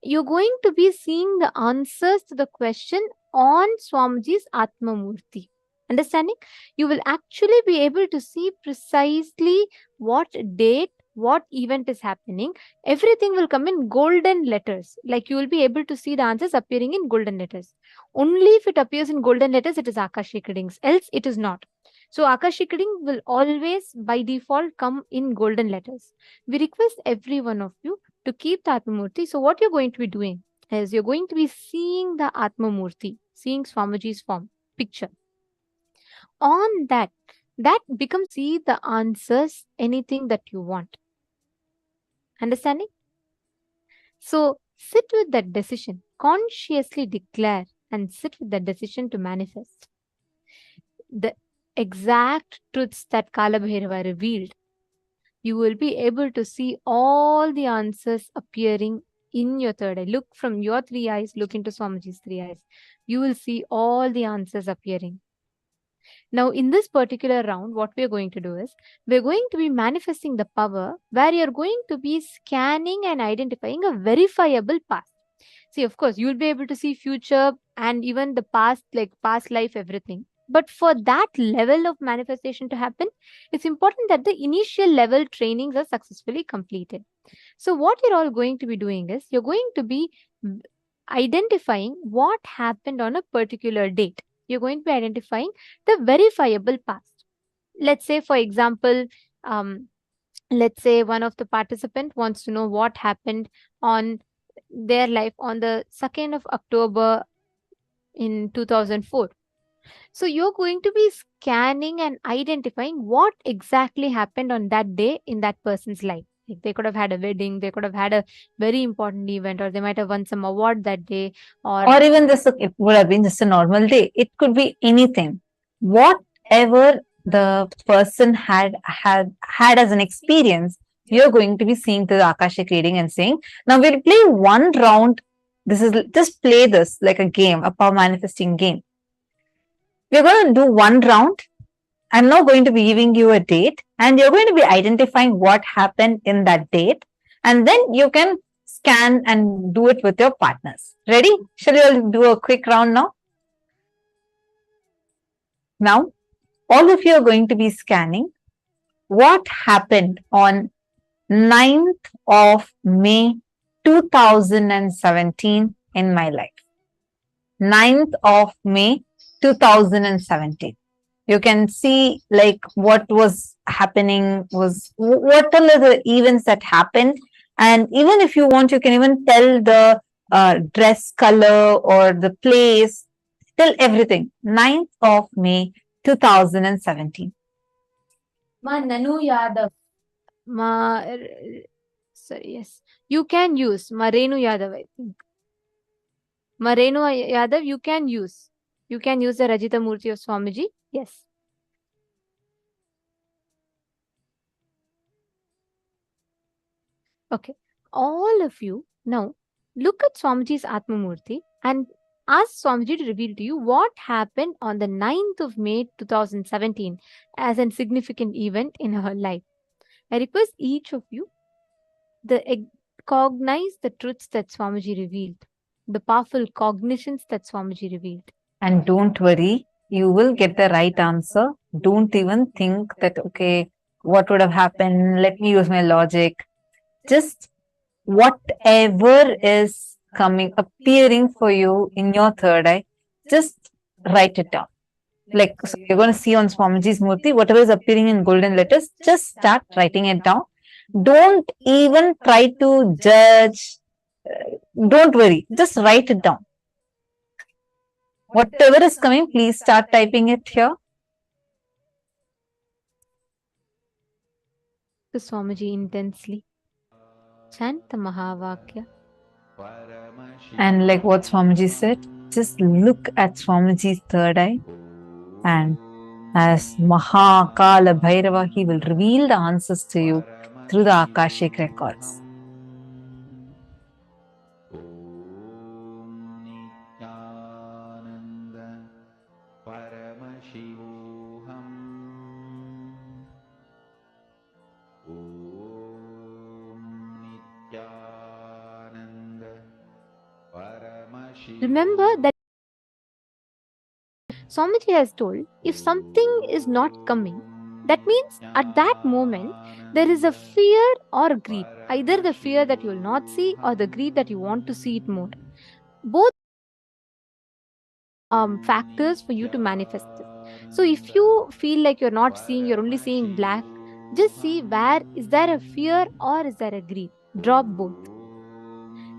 You're going to be seeing the answers to the question on Swamiji's Atma Murthy. Understanding? You will actually be able to see precisely what date, what event is happening. Everything will come in golden letters. Like you will be able to see the answers appearing in golden letters. Only if it appears in golden letters, it is Akashic readings. Else, it is not. So Akashic reading will always by default come in golden letters. We request every one of you to keep the Atma Murthy. So what you're going to be doing is you're going to be seeing the Atma Murthy, seeing Swamiji's form, picture. On that becomes see the answers, anything that you want. Understanding? So sit with that decision, consciously declare and sit with that decision to manifest. The exact truths that Kalabhairava revealed, you will be able to see all the answers appearing in your third eye. Look from your three eyes, look into Swamiji's three eyes. You will see all the answers appearing. Now, in this particular round, what we're going to do is, we're going to be manifesting the power where you're going to be scanning and identifying a verifiable past. See, of course, you'll be able to see future and even the past, like past life, everything. But for that level of manifestation to happen, it's important that the initial level trainings are successfully completed. So what you're all going to be doing is, you're going to be identifying what happened on a particular date. You're going to be identifying the verifiable past. Let's say, for example, let's say one of the participant wants to know what happened on their life on the 2nd of October in 2004. So you're going to be scanning and identifying what exactly happened on that day in that person's life. Like they could have had a wedding, they could have had a very important event, or they might have won some award that day, or even this, it would have been just a normal day. It could be anything. Whatever the person had as an experience, you're going to be seeing through the Akashic reading and saying, now we'll play one round. This is just play this like a game, a power manifesting game. We're going to do one round. I'm now going to be giving you a date and you're going to be identifying what happened in that date. And then you can scan and do it with your partners. Ready? Shall we all do a quick round now? Now, all of you are going to be scanning what happened on 9th of May 2017 in my life. 9th of May 2017. You can see like what was happening was what are the events that happened, and even if you want you can even tell the dress color or the place, tell everything. 9th of May 2017. Ma Nanu Yadav. Sorry, yes. You can use Marenu Yadav, I think. Marenu Yadav, you can use. You can use the Rajita Murthy of Swamiji. Yes. Okay. All of you now look at Swamiji's Atma Murthy and ask Swamiji to reveal to you what happened on the 9th of May 2017 as a significant event in her life. I request each of you to cognize the truths that Swamiji revealed, the powerful cognitions that Swamiji revealed. And don't worry, you will get the right answer. Don't even think that, okay, what would have happened? Let me use my logic. Just whatever is coming, appearing for you in your third eye, just write it down. Like, so you're going to see on Swamiji's Murthy, whatever is appearing in golden letters, just start writing it down. Don't even try to judge. Don't worry, just write it down. Whatever is coming, please start typing it here. To Swamiji intensely. Chant the Mahavakya. And like what Swamiji said, just look at Swamiji's third eye, and as Kalabhairava, he will reveal the answers to you through the Akashic records. Remember that Swamiji has told, if something is not coming, that means at that moment there is a fear or greed. Either the fear that you will not see or the greed that you want to see it more. Both factors for you to manifest it. So if you feel like you're not seeing, you're only seeing black, just see where is there a fear or is there a greed. Drop both.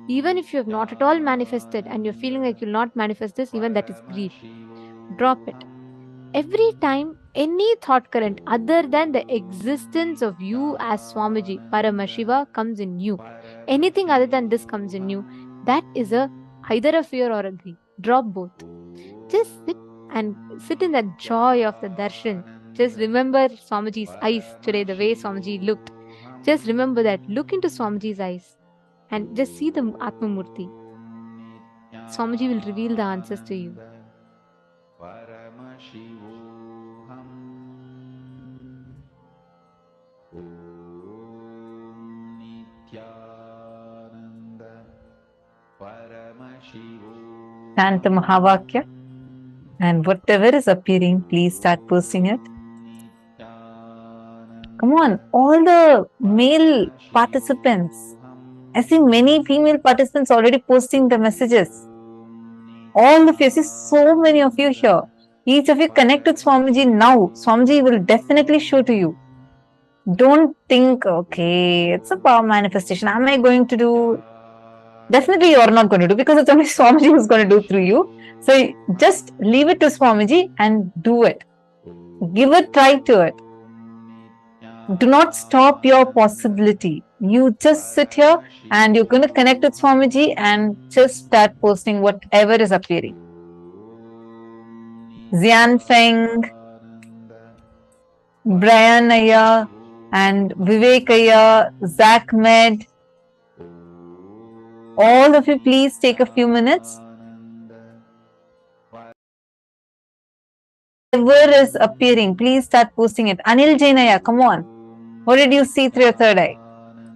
Even if you have not at all manifested and you're feeling like you'll not manifest this, even that is greed. Drop it. Every time any thought current other than the existence of you as Swamiji, Paramashiva, comes in you, anything other than this comes in you, that is either a fear or a greed. Drop both. Just sit in that joy of the darshan. Just remember Swamiji's eyes today, the way Swamiji looked. Just remember that. Look into Swamiji's eyes and just see the Atma Murthy. Swamiji will reveal the answers to you. Chant the Mahavakya, and whatever is appearing, please start posting it. Come on, all the male participants. I see many female participants already posting the messages. All of you, I see so many of you here. Each of you connect with Swamiji now. Swamiji will definitely show to you. Don't think, okay, it's a power manifestation. Am I going to do? Definitely you are not going to do, because it's only Swamiji who's going to do through you. So just leave it to Swamiji and do it. Give a try to it. Do not stop your possibility. You just sit here and you're going to connect with Swamiji and just start posting whatever is appearing. Xian Feng, Brian Aya, and Vivek Aya, Zach Med. All of you, please take a few minutes. Whatever is appearing, please start posting it. Anil Jainaya, come on. What did you see through your third eye?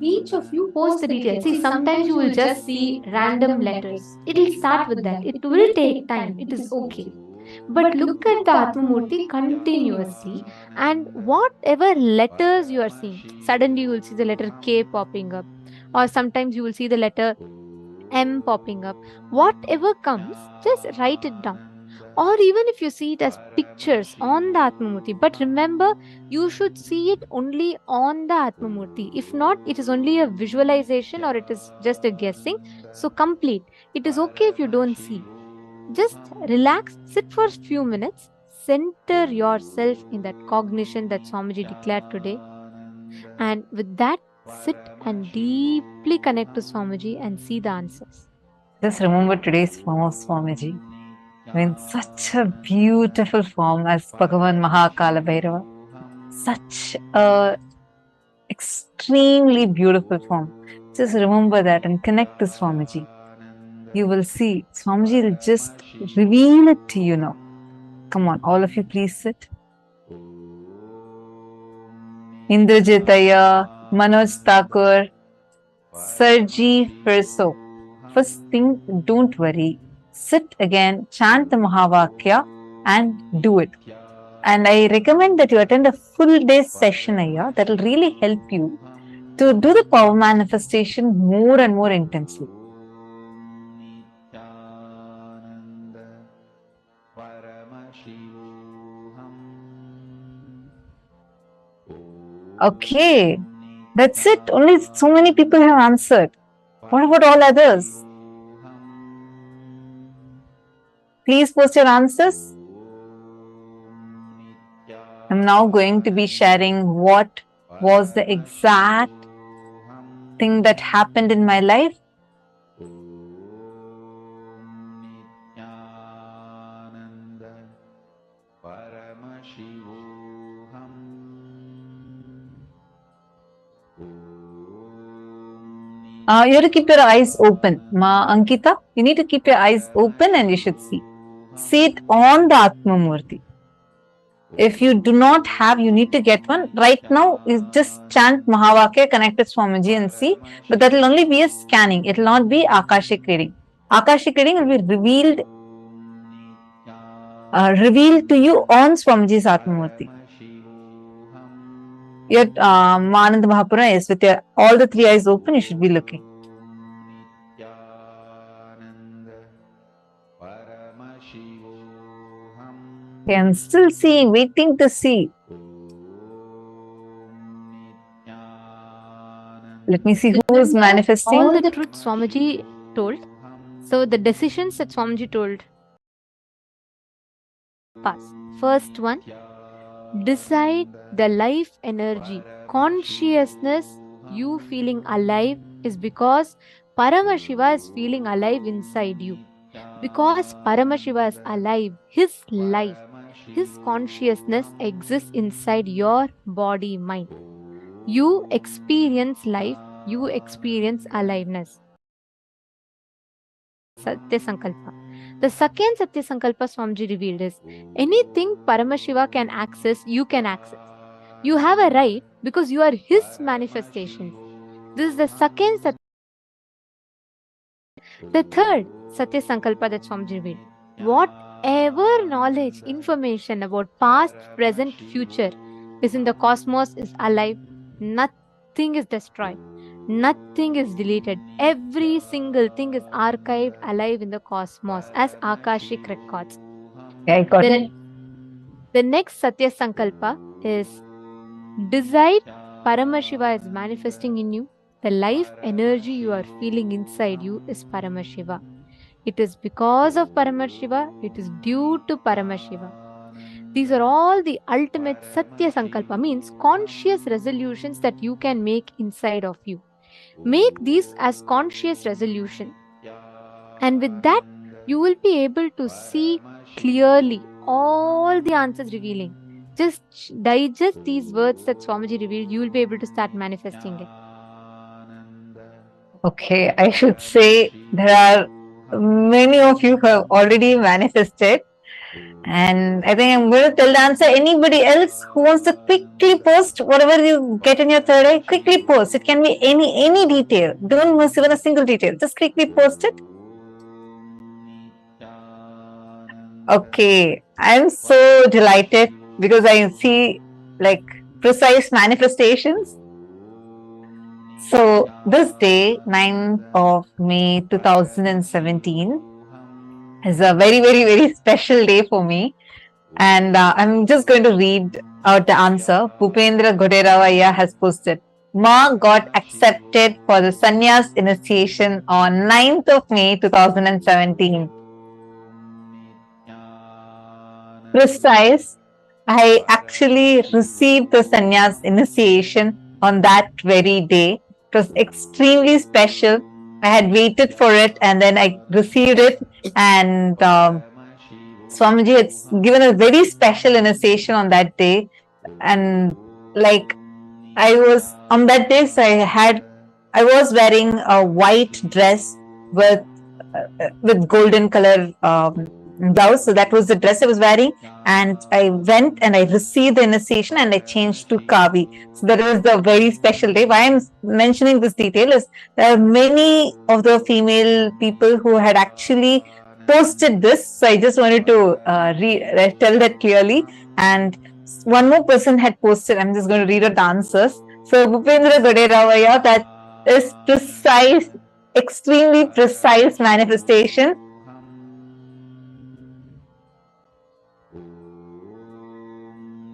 Each of you post the details. See, sometimes you will just see random letters. It will start with that. It will take time. It is okay. But look at the Atma Murthy continuously, and whatever letters you are seeing, suddenly you will see the letter K popping up, or sometimes you will see the letter M popping up. Whatever comes, just write it down. Or even if you see it as pictures on the Atmamurti, but remember, you should see it only on the Atmamurti. If not, it is only a visualization or it is just a guessing. So complete. It is okay if you don't see. Just relax, sit for a few minutes, center yourself in that cognition that Swamiji declared today. And with that, sit and deeply connect to Swamiji and see the answers. Just remember today's form of Swamiji. In such a beautiful form as Bhagavan Kalabhairava. Such a extremely beautiful form. Just remember that and connect to Swamiji. You will see Swamiji will just reveal it to you now. Come on, all of you, please sit. Indrajitaya, Manoj Thakur, Sarji Firso. First thing, don't worry. Sit again, chant the Mahavakya and do it. And I recommend that you attend a full day session here. That will really help you to do the power manifestation more and more intensely. Okay, that's it. Only so many people have answered. What about all others? Please post your answers. I'm now going to be sharing what was the exact thing that happened in my life. You have to keep your eyes open. Ma Ankita, you need to keep your eyes open and you should see. See it on the Atmamurti. If you do not have, you need to get one. Right now, you just chant Mahavakya, connect with Swamiji and see. But that will only be a scanning. It will not be Akashic reading. Akashic reading will be revealed to you on Swamiji's Atmamurti. Yet, Manand Mahapura is with your, all the three eyes open, you should be looking. Okay, I'm still seeing, waiting to see. Let me see who is manifesting. All the truth Swamiji told. So the decisions that Swamiji told. Pass. First one, decide the life energy. Consciousness, you feeling alive, is because Paramashiva is feeling alive inside you. Because Paramashiva is alive, his life, his consciousness exists inside your body, mind. You experience life, you experience aliveness. Satya Sankalpa. The second Satya Sankalpa Swamiji revealed is, anything Paramashiva can access, you can access. You have a right because you are his manifestation. This is the second Satya. The third Satya Sankalpa that Swamiji revealed. Whatever knowledge, information about past, present, future is in the cosmos is alive. Nothing is destroyed. Nothing is deleted. Every single thing is archived alive in the cosmos as Akashic records. Yeah, I got it. The next Satya Sankalpa is, decide Paramashiva is manifesting in you. The life energy you are feeling inside you is Paramashiva. It is because of Paramashiva. It is due to Paramashiva. These are all the ultimate Satya Sankalpa, means conscious resolutions that you can make inside of you. Make these as conscious resolution. And with that, you will be able to see clearly all the answers revealing. Just digest these words that Swamiji revealed, you will be able to start manifesting it. Okay, I should say there are many of you who have already manifested. And I think I'm going to tell the answer. Anybody else who wants to quickly post whatever you get in your third eye, quickly post. It can be any detail. Don't miss even a single detail. Just quickly post it. Okay, I'm so delighted because I see like precise manifestations. So this day, 9th of May 2017, is a very, very, very special day for me. And I'm just going to read out the answer. Bhupendra Goderavaya has posted. Ma got accepted for the sannyas initiation on 9th of May 2017. Precise. I actually received the sannyas initiation on that very day. It was extremely special. I had waited for it and then I received it, and Swamiji had given a very special initiation on that day. And like I was on that day, so I was wearing a white dress with golden color blouse. So that was the dress I was wearing, and I went and I received the initiation and I changed to Kavi. So that was the very special day. Why I'm mentioning this detail is there are many of the female people who had actually posted this. So I just wanted to tell that clearly. And one more person had posted. I'm just going to read out the answers. So Bhupendra Goderavaya, that is precise, extremely precise manifestation.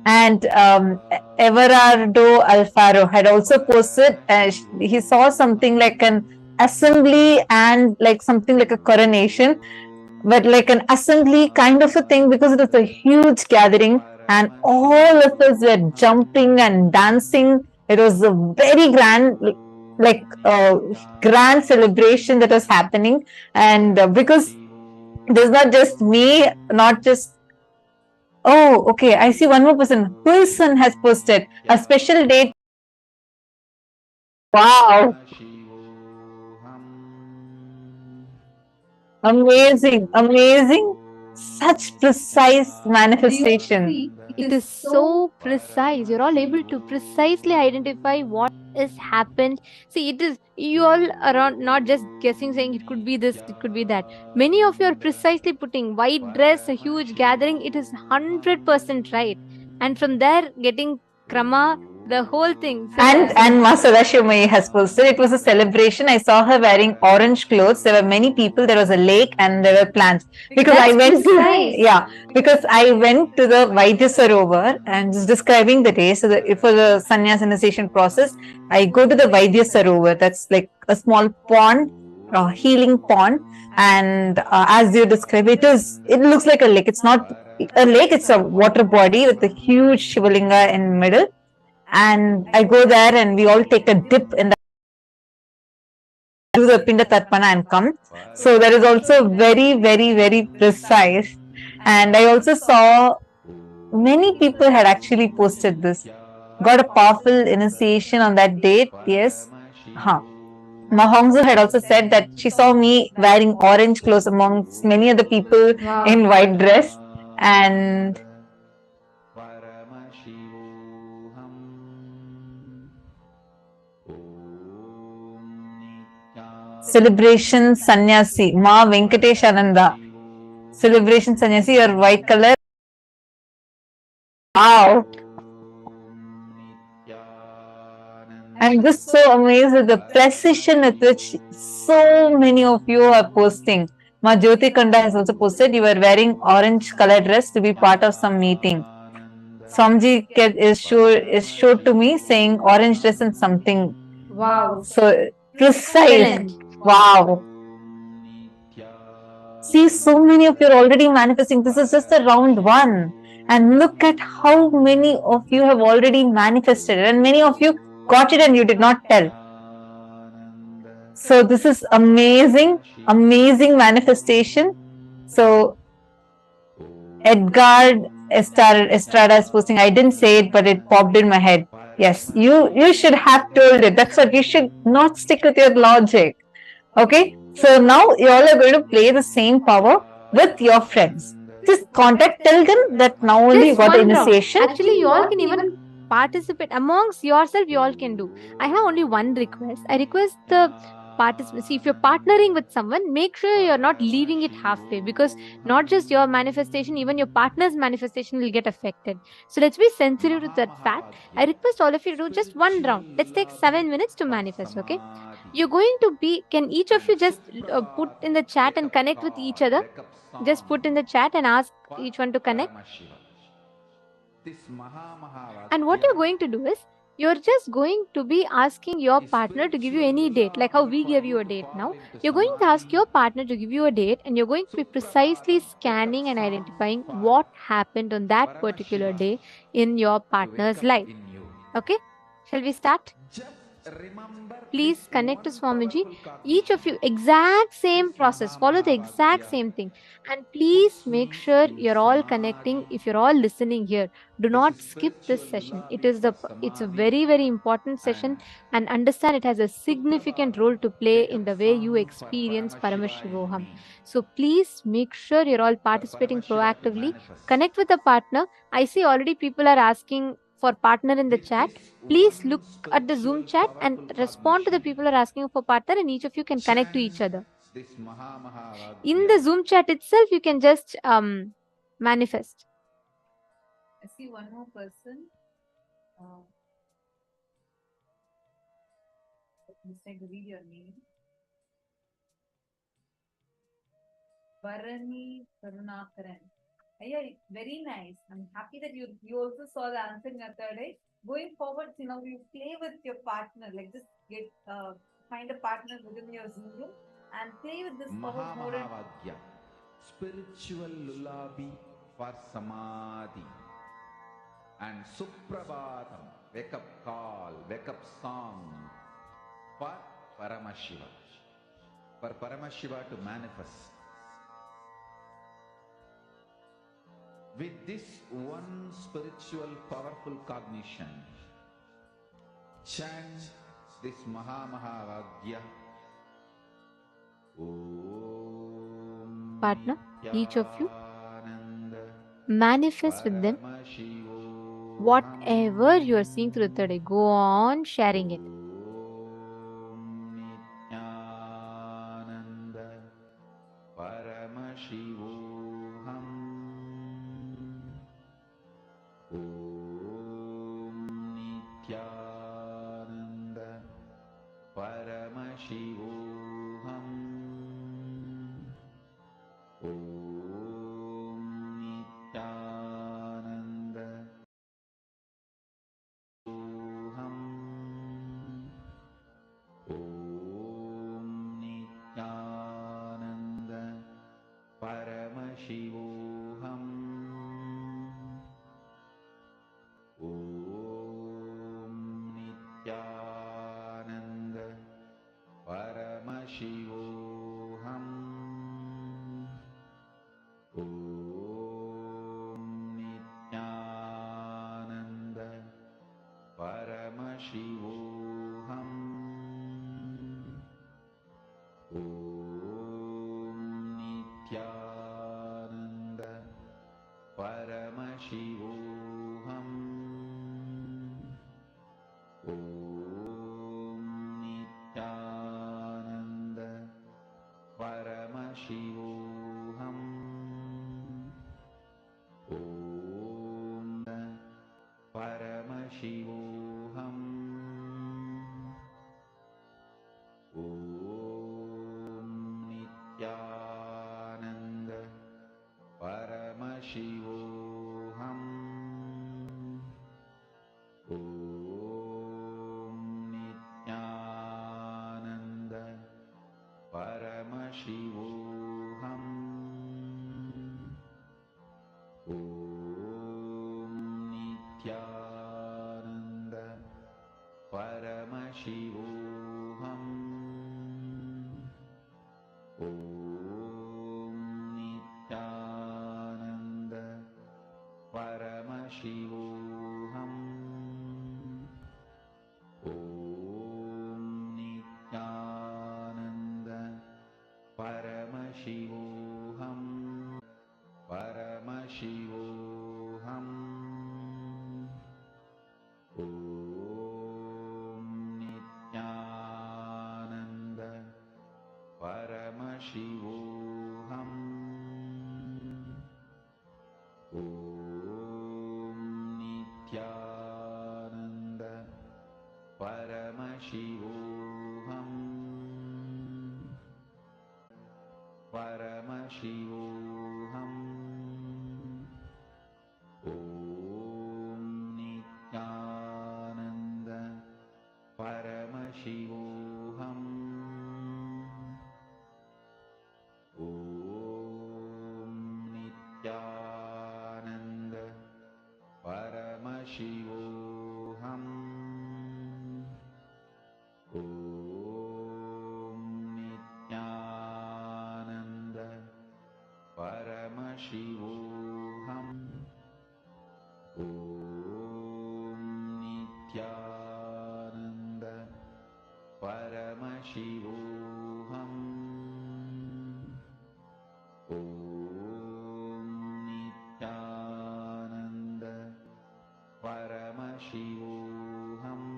And Everardo Alfaro had also posted, he saw something like an assembly and like something like a coronation, but like an assembly kind of a thing, because it was a huge gathering and all of us were jumping and dancing. It was a very grand, like grand celebration that was happening. And because there's not just me, not just oh, okay. I see one more person. Wilson has posted a special date. Wow. Amazing, amazing. Such precise manifestation. It is so precise. You're all able to precisely identify what has happened. See, it is, you all are not just guessing, saying it could be this, it could be that. Many of you are precisely putting white dress, a huge gathering. It is 100% right. And from there, getting krama, the whole thing. So And Ma Sadashivamai has posted, it was a celebration. I saw her wearing orange clothes. There were many people. There was a lake and there were plants. Because That's I went precise. because I went to the Vaidya Sarovar and just describing the day. So for the sannyas initiation process, I go to the Vaidya Sarovar. That's like a small pond, a healing pond. And as you describe, it looks like a lake. It's not a lake. It's a water body with a huge Shivalinga in the middle. And I go there and we all take a dip in the do the Pinda Tarpana and come. So that is also very, very, very precise. And I also saw many people had actually posted this. Got a powerful initiation on that date. Yes. Mahongzu had also said that she saw me wearing orange clothes amongst many other people in white dress. And celebration sannyasi, Ma Venkatesh Ananda. Celebration sannyasi, your white color. Wow. I'm just so amazed at the precision with which so many of you are posting. Ma Jyoti Kanda has also posted, you were wearing orange color dress to be part of some meeting. Swamiji is showed to me saying orange dress and something. Wow. So precise. Wow. See, so many of you are already manifesting. This is just a round one. And look at how many of you have already manifested. And many of you got it and you did not tell. So this is amazing, amazing manifestation. So Edgar Estrada is posting, I didn't say it, but it popped in my head. Yes, you should have told it. That's what you should not stick with your logic. Okay, so now you all are going to play the same power with your friends. Just contact, tell them that now only you got the initiation. Actually, you all can even participate amongst yourself. You all can do. I have only one request. I request the see, if you're partnering with someone, make sure you're not leaving it halfway, because not just your manifestation, even your partner's manifestation will get affected. So let's be sensitive to that fact. I request all of you to do just one round. Let's take 7 minutes to manifest, okay? You're going to be, can each of you just put in the chat and connect with each other? Just put in the chat and ask each one to connect. And what you're going to do is, you're just going to be asking your partner to give you any date, like how we give you a date now. You're going to ask your partner to give you a date, and you're going to be precisely scanning and identifying what happened on that particular day in your partner's life. Okay? Shall we start? Please connect to Swamiji. Each of you, exact same process. Follow the exact same thing. And please make sure you're all connecting. If you're all listening here, do not skip this session. It's a very, very important session, and understand it has a significant role to play in the way you experience Paramashivoham. So please make sure you're all participating proactively. Connect with a partner. I see already people are asking for partner in the chat. Please look at the Zoom chat and respond to the people who are asking for partner, and each of you can connect to each other. In the Zoom chat itself, you can just manifest. I see one more person. Let's take the read your name. Varani Karunakaran. Yeah, very nice. I'm happy that you also saw the answer in your third eye. Going forward, you play with your partner, like just get find a partner within your Zoom room and play with this more and Mahamahavadyam, spiritual lullaby for Samadhi, and Suprabhatam, wake up call, wake up song for Paramashiva, for Paramashiva to manifest. With this one spiritual powerful cognition, chant this Mahamahavadyam. Partner, each of you manifest with them whatever you are seeing through the third eye. Go on sharing it. परमशिवोऽहम् ॐ नित्यानन्द परमशिवोऽहम् परमशिवोऽहम् ॐ नित्यानन्द परमशिवोऽहम् ॐ नित्यानन्द परमशिवोऽहम् ॐ नित्यानन्द परमशिवोऽहम् ॐ नित्यानन्द परमशिवोऽहम् ॐ नित्यानन्द परमशिवोऽहम्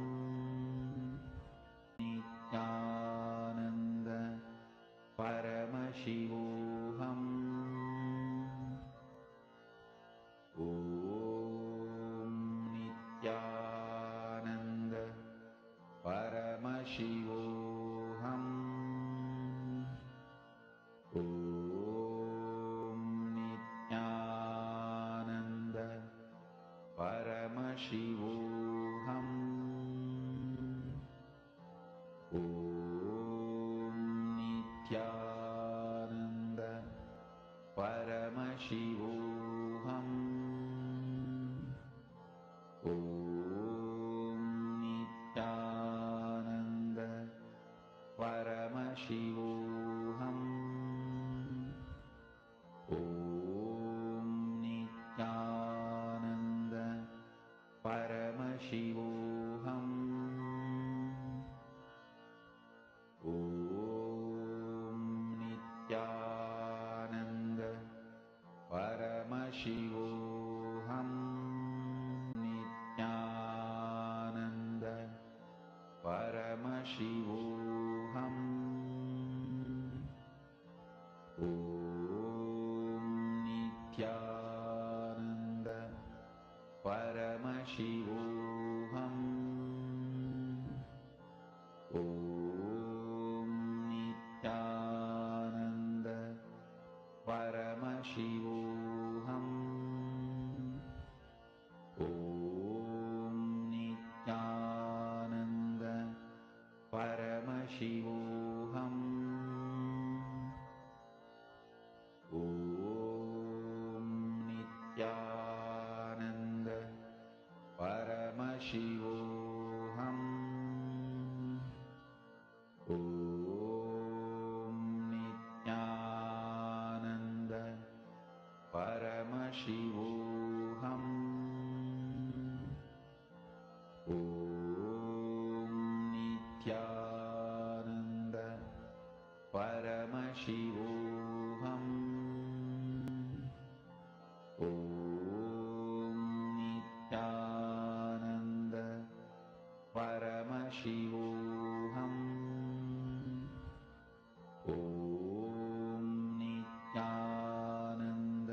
नित्यानन्द परमशिवोऽहम् ॐ नित्यानन्द परमशिवोऽहम् ॐ नित्यानन्द परमशिवोऽहम् ॐ नित्यानन्द परमशिवोऽहम् ॐ नित्यानन्द परमशिवोऽहम् ॐ नित्यानन्द परमशिवोऽहम् ॐ नित्यानन्द परमशिवोऽहम् नित्यानन्द परमशिवोऽहम् ॐ नित्यानन्द परमशिवोऽहम् ॐ नित्यानन्द परमशिवोऽहम् ॐ नित्यानन्द परमशिवोऽहम् ॐ नित्यानन्द परमशिवोऽहम् ॐ नित्यानन्द परमशिवोऽहम् ॐ नित्यानन्द परमशिवोऽहम् ॐ नित्यानन्द परमशिवोऽहम् ॐ नित्यानन्द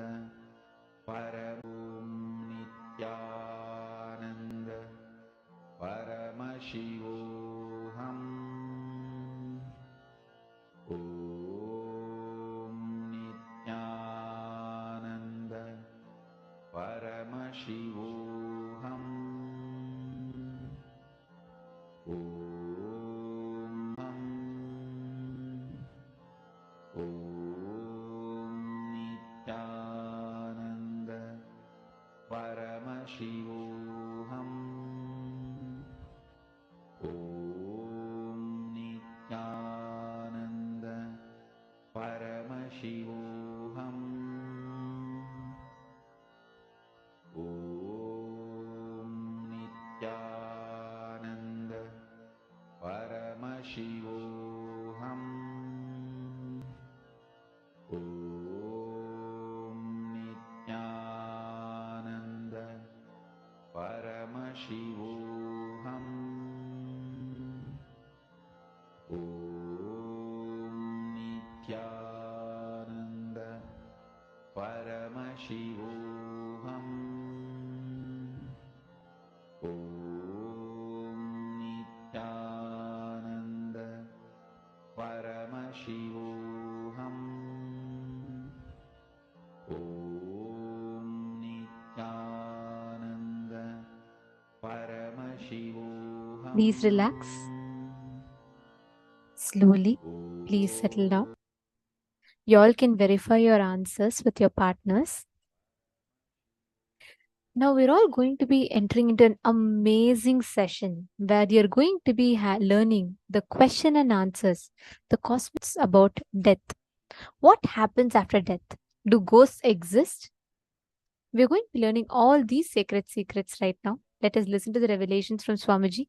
नित्यानन्द परमशिवोऽहम् ॐ नित्यानन्द परमशिवोऽहम् ॐ नित्यानन्द परमशिवोऽहम् ॐ नित्यानन्द परमशिवोऽहम् ॐ नित्यानन्द परमशिवोऽहम् ॐ नित्यानन्द परमशिवोऽहम् ॐ परमशिवोऽहम् ॐ नित्यानन्द परमशिवोऽहम् ॐ नित्यानन्द परमशिवोऽहम् Please relax. Slowly, please settle down. You all can verify your answers with your partners. Now we're all going to be entering into an amazing session where you're going to be learning the question and answers, the cosmos about death. What happens after death? Do ghosts exist? We're going to be learning all these sacred secrets right now. Let us listen to the revelations from Swamiji.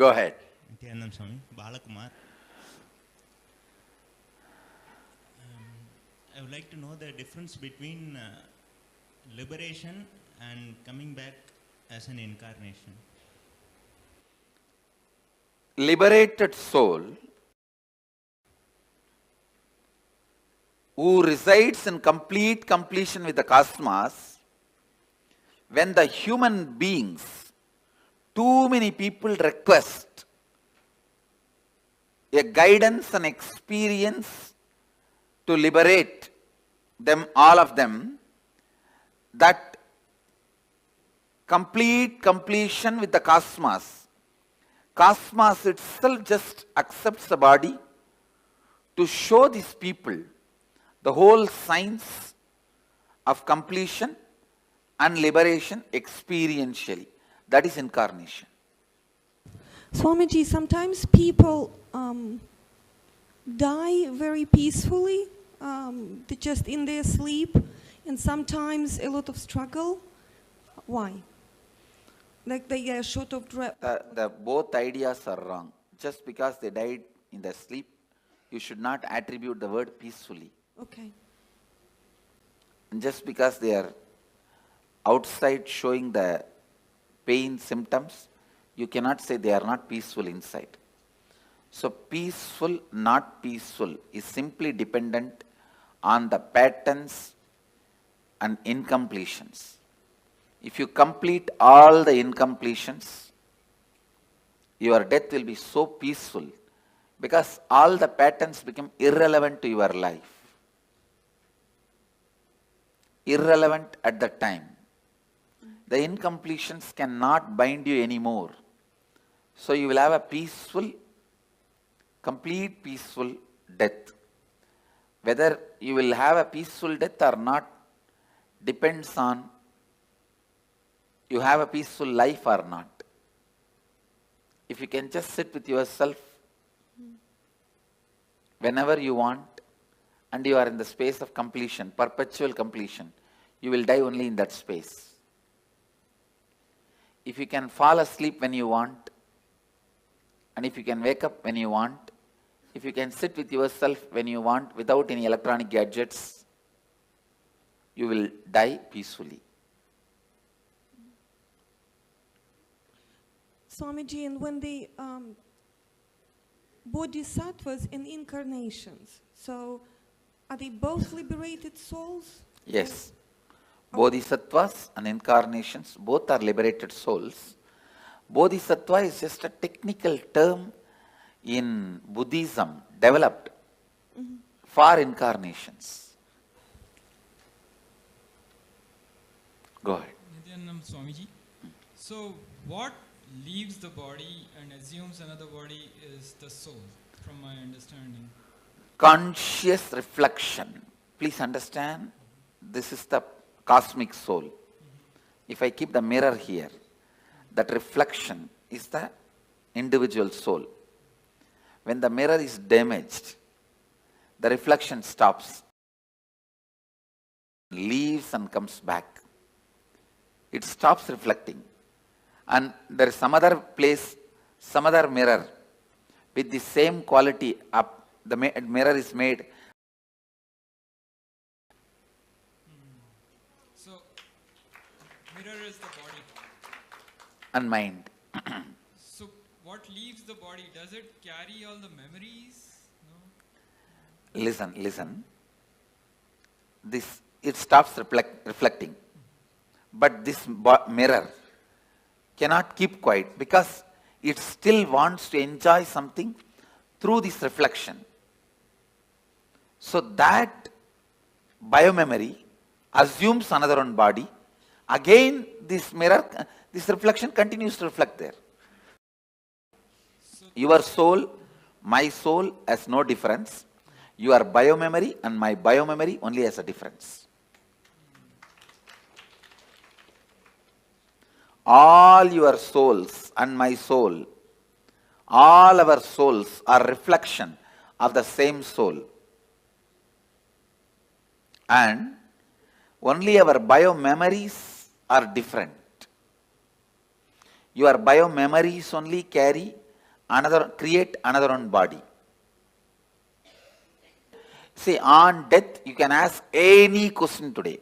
Go ahead. Nityanand Swami, Balakumar. I would like to know the difference between liberation and coming back as an incarnation. Liberated soul who resides in complete completion with the cosmos, when the human beings, too many people request a guidance and experience to liberate them, all of them, that complete completion with the cosmos, cosmos itself just accepts the body to show these people the whole science of completion and liberation experientially. That is incarnation. Swamiji, sometimes people die very peacefully, just in their sleep, and sometimes a lot of struggle. Why? Like they get short of breath. The both ideas are wrong. Just because they died in their sleep, you should not attribute the word peacefully. Okay. And just because they are outside showing the pain symptoms, you cannot say they are not peaceful inside. So peaceful, not peaceful is simply dependent on the patterns and incompletions. If you complete all the incompletions, your death will be so peaceful because all the patterns become irrelevant to your life. Irrelevant at the time. The incompletions cannot bind you anymore. So you will have a peaceful, complete peaceful death. Whether you will have a peaceful death or not depends on you have a peaceful life or not. If you can just sit with yourself whenever you want and you are in the space of completion, perpetual completion, you will die only in that space. If you can fall asleep when you want, and if you can wake up when you want, if you can sit with yourself when you want without any electronic gadgets, you will die peacefully. Swamiji, and when the bodhisattvas in incarnations, so are they both liberated souls? Yes. Bodhisattvas and incarnations, both are liberated souls. Bodhisattva is just a technical term in Buddhism developed for incarnations. Go ahead. Nityanand Swamiji. So what leaves the body and assumes another body is the soul, from my understanding. Conscious reflection. Please understand, this is the cosmic soul. If I keep the mirror here, that reflection is the individual soul. When the mirror is damaged, the reflection stops, leaves and comes back. It stops reflecting. And there is some other place, some other mirror with the same quality up. The mirror is made. So, mirror is the body. And mind. So, what leaves the body? Does it carry all the memories? No? Listen. It stops reflecting. But this mirror cannot keep quiet because it still wants to enjoy something through this reflection. So that biomemory assumes another one body. Again, this mirror, this reflection continues to reflect there. Your soul, my soul has no difference. Your biomemory and my biomemory only has a difference. All your souls and my soul, all our souls are reflection of the same soul. And only our biomemories are different. Your biomemories only carry create another one body. See, on death, you can ask any question today.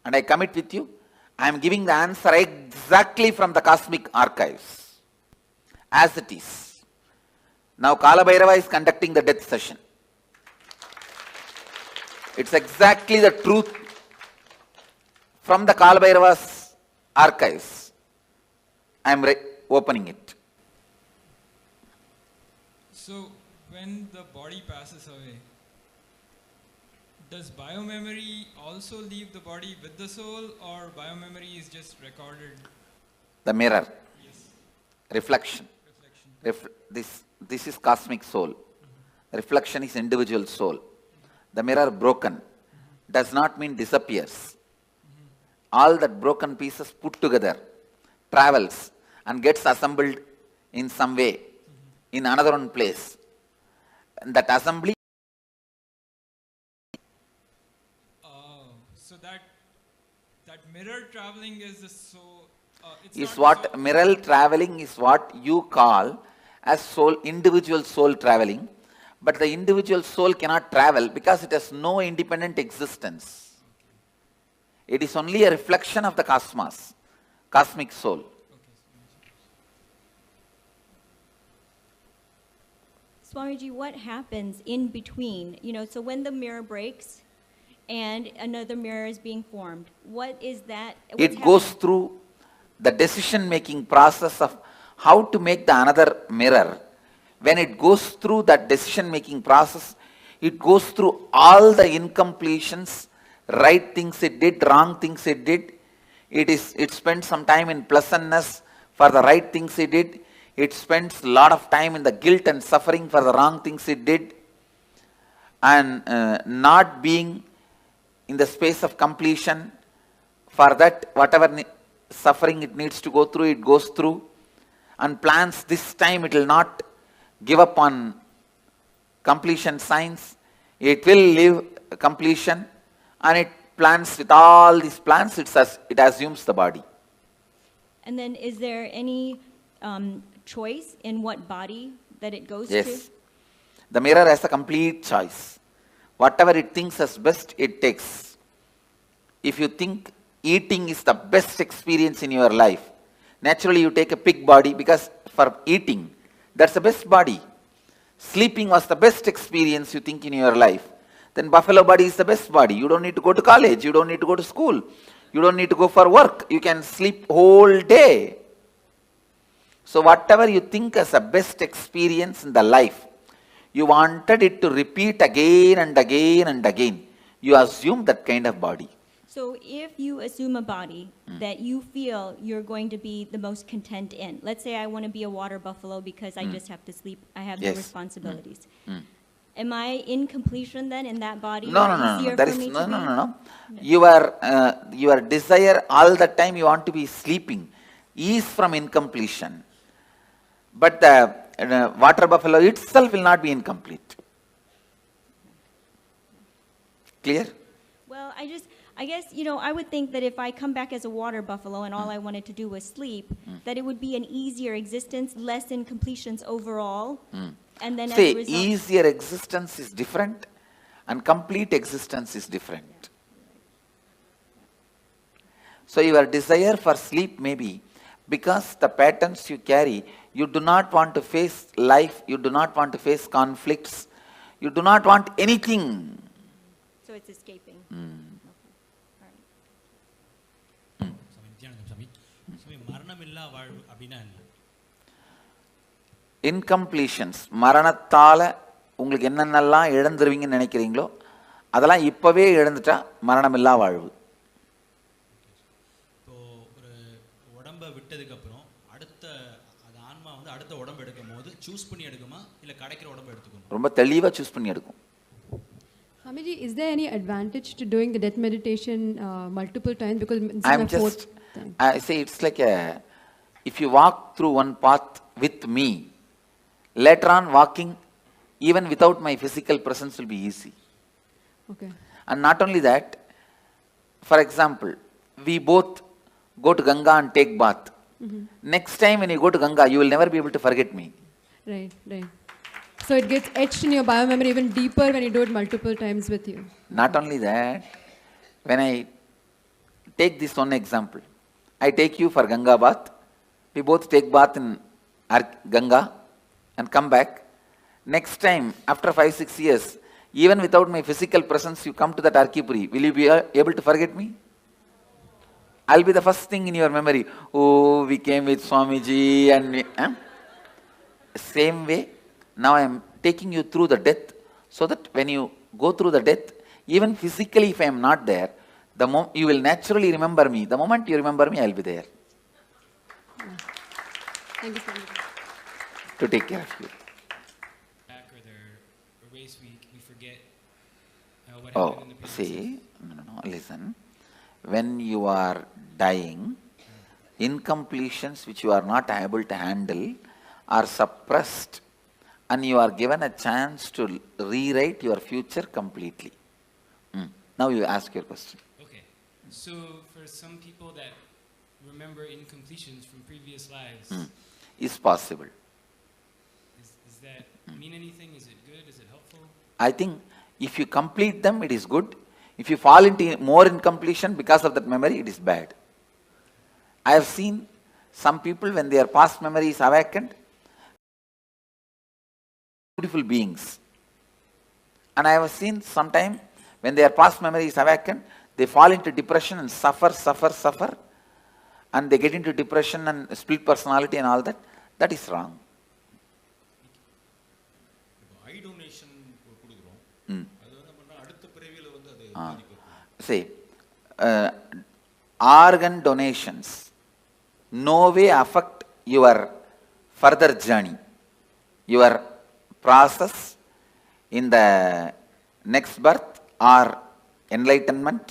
And I commit with you, I am giving the answer exactly from the cosmic archives, as it is. Now Kalabhairava is conducting the death session. It's exactly the truth from the Kalabhairava's archives. I am opening it. So, when the body passes away, does biomemory also leave the body with the soul, or biomemory is just recorded? The mirror. Yes. Reflection. This is cosmic soul. Reflection is individual soul. The mirror broken does not mean disappears. All that broken pieces put together travels and gets assembled in some way in another one place. And that assembly so that mirror traveling is the soul. is what mirror traveling is what you call as soul, individual soul traveling. But the individual soul cannot travel because it has no independent existence. It is only a reflection of the cosmos, cosmic soul. Swamiji, what happens in between? So when the mirror breaks and another mirror is being formed, what is that? It goes through the decision-making process of how to make the another mirror. When it goes through that decision-making process, it goes through all the incompletions, right things it did, wrong things it did. It spends some time in pleasantness for the right things it did. It spends a lot of time in the guilt and suffering for the wrong things it did. And not being in the space of completion, for that whatever suffering it needs to go through, it goes through. And plans this time it will not give up on completion signs. It will live completion, and it plans with all these plans, it assumes the body. And then is there any choice in what body that it goes to? Yes. The mirror has a complete choice. Whatever it thinks as best, it takes. If you think eating is the best experience in your life, naturally you take a pig body because for eating, that's the best body. Sleeping was the best experience you think in your life. Then buffalo body is the best body. You don't need to go to college. You don't need to go to school. You don't need to go for work. You can sleep whole day. So whatever you think as a best experience in the life, you wanted it to repeat again and again and again. You assume that kind of body. So if you assume a body that you feel you're going to be the most content in, let's say I want to be a water buffalo because I just have to sleep, I have no responsibilities. Am I in completion then in that body? No. There is no. Your desire all the time you want to be sleeping is from incompletion. But the water buffalo itself will not be incomplete. Clear? Well, I guess, I would think that if I come back as a water buffalo and all I wanted to do was sleep, that it would be an easier existence, less incompletions overall. And then as a result, easier existence is different and complete existence is different. So your desire for sleep may be because the patterns you carry, you do not want to face life, you do not want to face conflicts, you do not want anything. So it's escaping. Incompletions, மரணத்தால உங்களுக்கு என்னென்னலாம் இழந்துருவீங்கன்னு நினைக்கிறீங்களோ அதெல்லாம் இப்பவே இழந்துட்டா மரணமில்லா வாழ்வு. இப்போ ஒரு உடம்பை விட்டதுக்கு அப்புறம் அடுத்த அது ஆன்மா வந்து அடுத்த உடம்பு எடுக்கும்போது சூஸ் பண்ணி எடுக்குமா இல்ல கிடைக்கிற உடம்பை எடுத்துக்குமா? ரொம்ப தெளிவா சூஸ் பண்ணி எடுக்கும். Hamiji, is there any advantage to doing the death meditation multiple times? Because I'm just, I say it's like if you walk through one path with me, later on walking even without my physical presence will be easy. Okay. And not only that, for example, we both go to Ganga and take bath. Next time when you go to Ganga, you will never be able to forget me. Right, right. So it gets etched in your biomemory even deeper when you do it multiple times with you. Not only that, when I take this one example, I take you for Ganga bath, we both take bath in Ganga and come back. Next time, after 5-6 years, even without my physical presence, you come to that Arkipuri, will you be able to forget me? I'll be the first thing in your memory. Oh, we came with Swamiji and we, Same way, now I am taking you through the death, so that when you go through the death, even physically if I am not there, you will naturally remember me. The moment you remember me, I will be there. Thank you so much. To take care of you. Back or the race week, we forget what Oh, happened in the previous see, no, listen. When you are dying, incompletions which you are not able to handle are suppressed, and you are given a chance to rewrite your future completely. Now you ask your question. Okay. So for some people that remember incompletions from previous lives, Is possible. Does that mean anything? Is it good? Is it helpful? I think if you complete them, it is good. If you fall into more incompletion because of that memory, it is bad. I have seen some people, when their past memory is awakened, beautiful beings. And I have seen sometime when their past memory is awakened, they fall into depression and suffer, and they get into depression and split personality and all that. That is wrong. eye donation கொடுக்குறோம் அது என்ன பண்ணா அடுத்த பிறவியில வந்து அது பாதிக்கும். See, organ donations no way affect your further journey, your process in the next birth or enlightenment.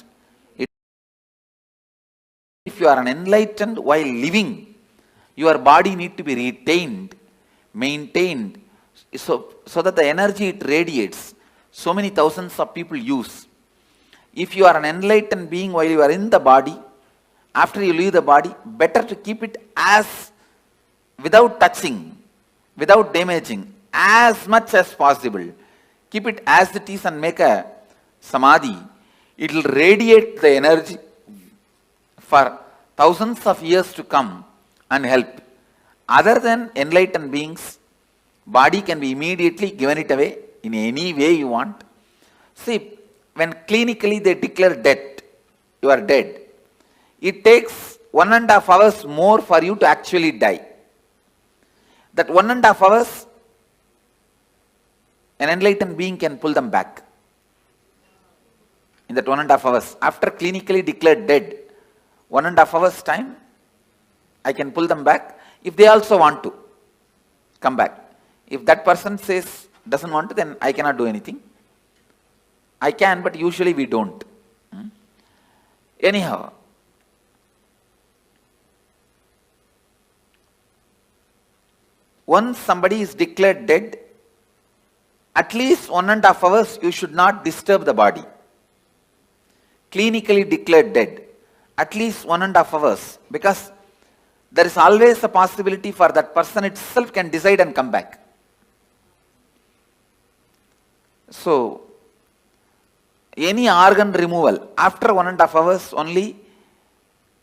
If you are an enlightened while living, your body need to be retained, maintained, so that the energy it radiates, so many thousands of people use. If you are an enlightened being while you are in the body, after you leave the body, better to keep it as, without touching, without damaging, as much as possible. Keep it as it is and make a samadhi. It will radiate the energy for thousands of years to come and help. Other than enlightened beings, body can be immediately given it away in any way you want. See, when clinically they declare death, you are dead, it takes 1.5 hours more for you to actually die. That 1.5 hours, an enlightened being can pull them back. In that 1.5 hours, after clinically declared dead, 1.5 hours time, I can pull them back if they also want to come back. If that person says doesn't want to, then I cannot do anything. I can, but usually we don't. Anyhow, once somebody is declared dead, at least 1.5 hours you should not disturb the body. Clinically declared dead, at least 1.5 hours, because there is always a possibility for that person itself can decide and come back. So, any organ removal after 1.5 hours only,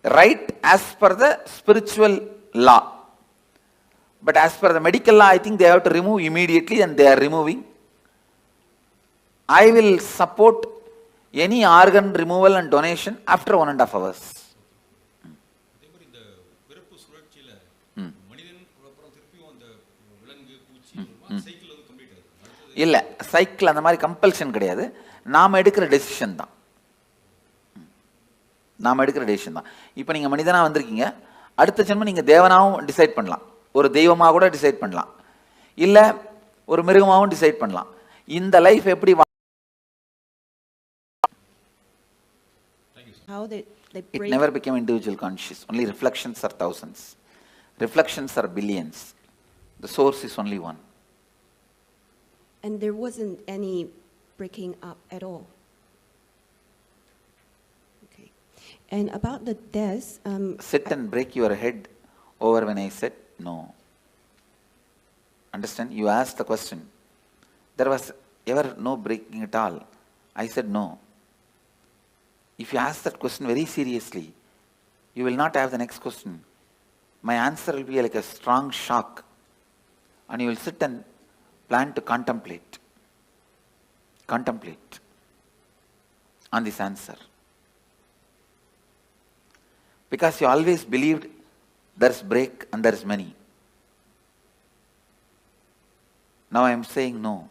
right as per the spiritual law. But as per the medical law, I think they have to remove immediately, and they are removing. I will support any organ removal and donation after 1.5 hours. அதே மாதிரி இந்த பிறப்பு சுழற்சியில மனிதன் அப்புறம் திருப்பியும் அந்த விலங்கு பூச்சி சைக்கிள் வந்து கம்ப்ளீட் ஆகுது. இல்ல, சைக்கிள் அந்த மாதிரி கம்பல்ஷன் கிடையாது. நாம எடுக்கிற டெசிஷன் தான். நாம எடுக்கிற டெசிஷன் தான். இப்போ நீங்க மனிதனா வந்திருக்கீங்க, அடுத்த ஜென்மம் நீங்க தேவனாவும் டிசைட் பண்ணலாம், ஒரு தெய்வமாக கூட டிசைட் பண்ணலாம், இல்ல ஒரு மிருகமாகவும் டிசைட் பண்ணலாம். இந்த லைஃப் எப்படி how they break. It never became individual conscious. Only reflections are thousands. Reflections are billions. The source is only one. And there wasn't any breaking up at all. Okay. And about the death, sit and break your head over when I said no. Understand? You asked the question. There was ever no breaking at all? I said no. If you ask that question very seriously, you will not have the next question. My answer will be like a strong shock, and you will sit and plan to contemplate on this answer. Because you always believed there's break and there's many. Now I am saying no.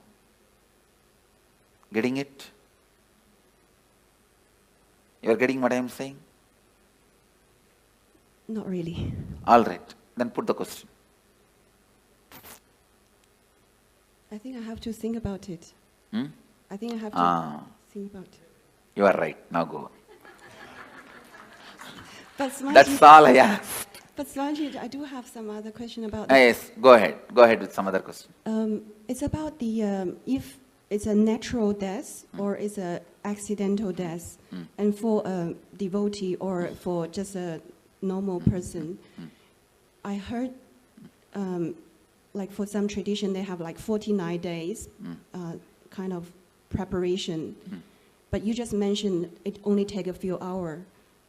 Getting it? You are getting what I am saying? Not really. All right. Then put the question. I think I have to think about it. I think I have to think about it. You are right. Now go. But Swamiji, That's all I asked. But Swamiji, I do have some other question about that. Yes, go ahead. Go ahead with some other question. It's about the if it's a natural death or it's a accidental death, and for a devotee or for just a normal person, I heard like for some tradition they have like 49 days kind of preparation, but you just mentioned it only take a few hours.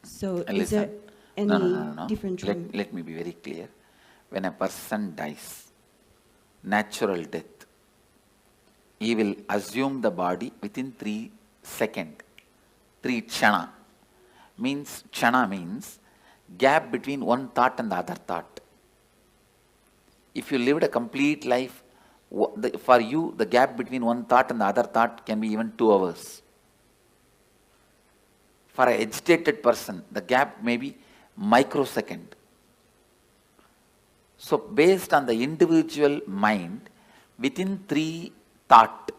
So is there any different trend? Let me be very clear. When a person dies, natural death, he will assume the body within 3 seconds. 3 chana. Chana means gap between one thought and the other thought. If you lived a complete life, for you the gap between one thought and the other thought can be even 2 hours. For an agitated person, the gap may be microsecond. So based on the individual mind, within 3 thought,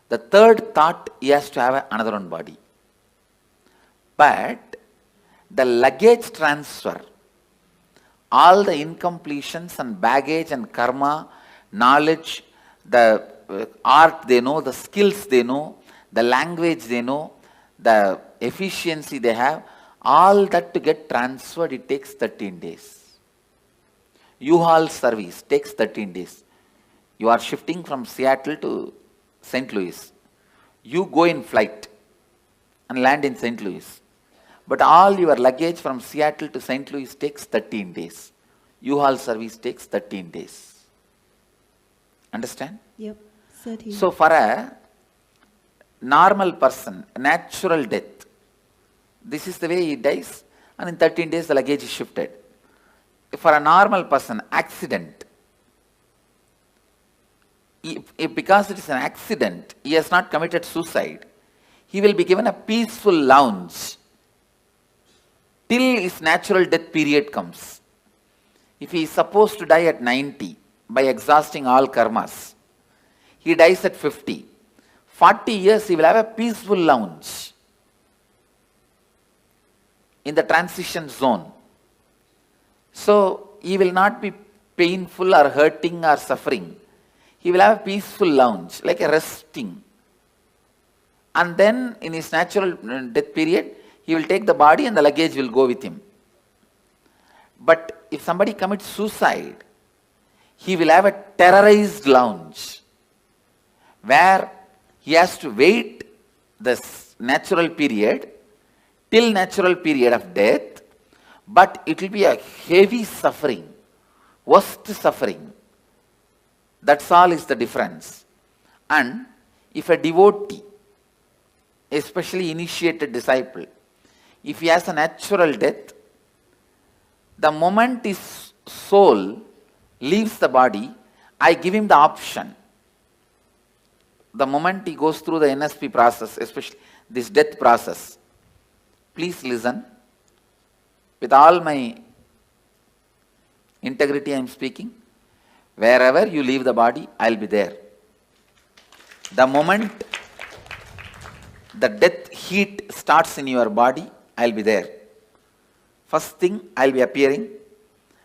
the 3rd thought he has to have another one body. But the luggage transfer, all the incompletions and baggage and karma, knowledge, the art they know, the skills they know, the language they know, the efficiency they have, all that to get transferred, it takes 13 days. U-Haul service takes 13 days. You are shifting from Seattle to St. Louis. You go in flight and land in St. Louis. But all your luggage from Seattle to St. Louis takes 13 days. U-Haul service takes 13 days. Understand? Yep, 13. So for a normal person, natural death, this is the way he dies, and in 13 days the luggage is shifted. For a normal person, accident, because it is an accident, he has not committed suicide, he will be given a peaceful lounge till his natural death period comes. If he is supposed to die at 90 by exhausting all karmas, he dies at 50. 40 years he will have a peaceful lounge in the transition zone. So he will not be painful or hurting or suffering. He will have a peaceful lounge, like a resting. And then in his natural death period, he will take the body and the luggage will go with him. But if somebody commits suicide, he will have a terrorized lounge where he has to wait this natural period till natural period of death, but it will be a heavy suffering, worst suffering. That's all is the difference. And if a devotee, especially initiated disciple, if he has a natural death, the moment his soul leaves the body, I give him the option. The moment he goes through the NSP process, especially this death process, please listen. With all my integrity I am speaking. Wherever you leave the body, I will be there. The moment the death heat starts in your body, I will be there. First thing, I will be appearing,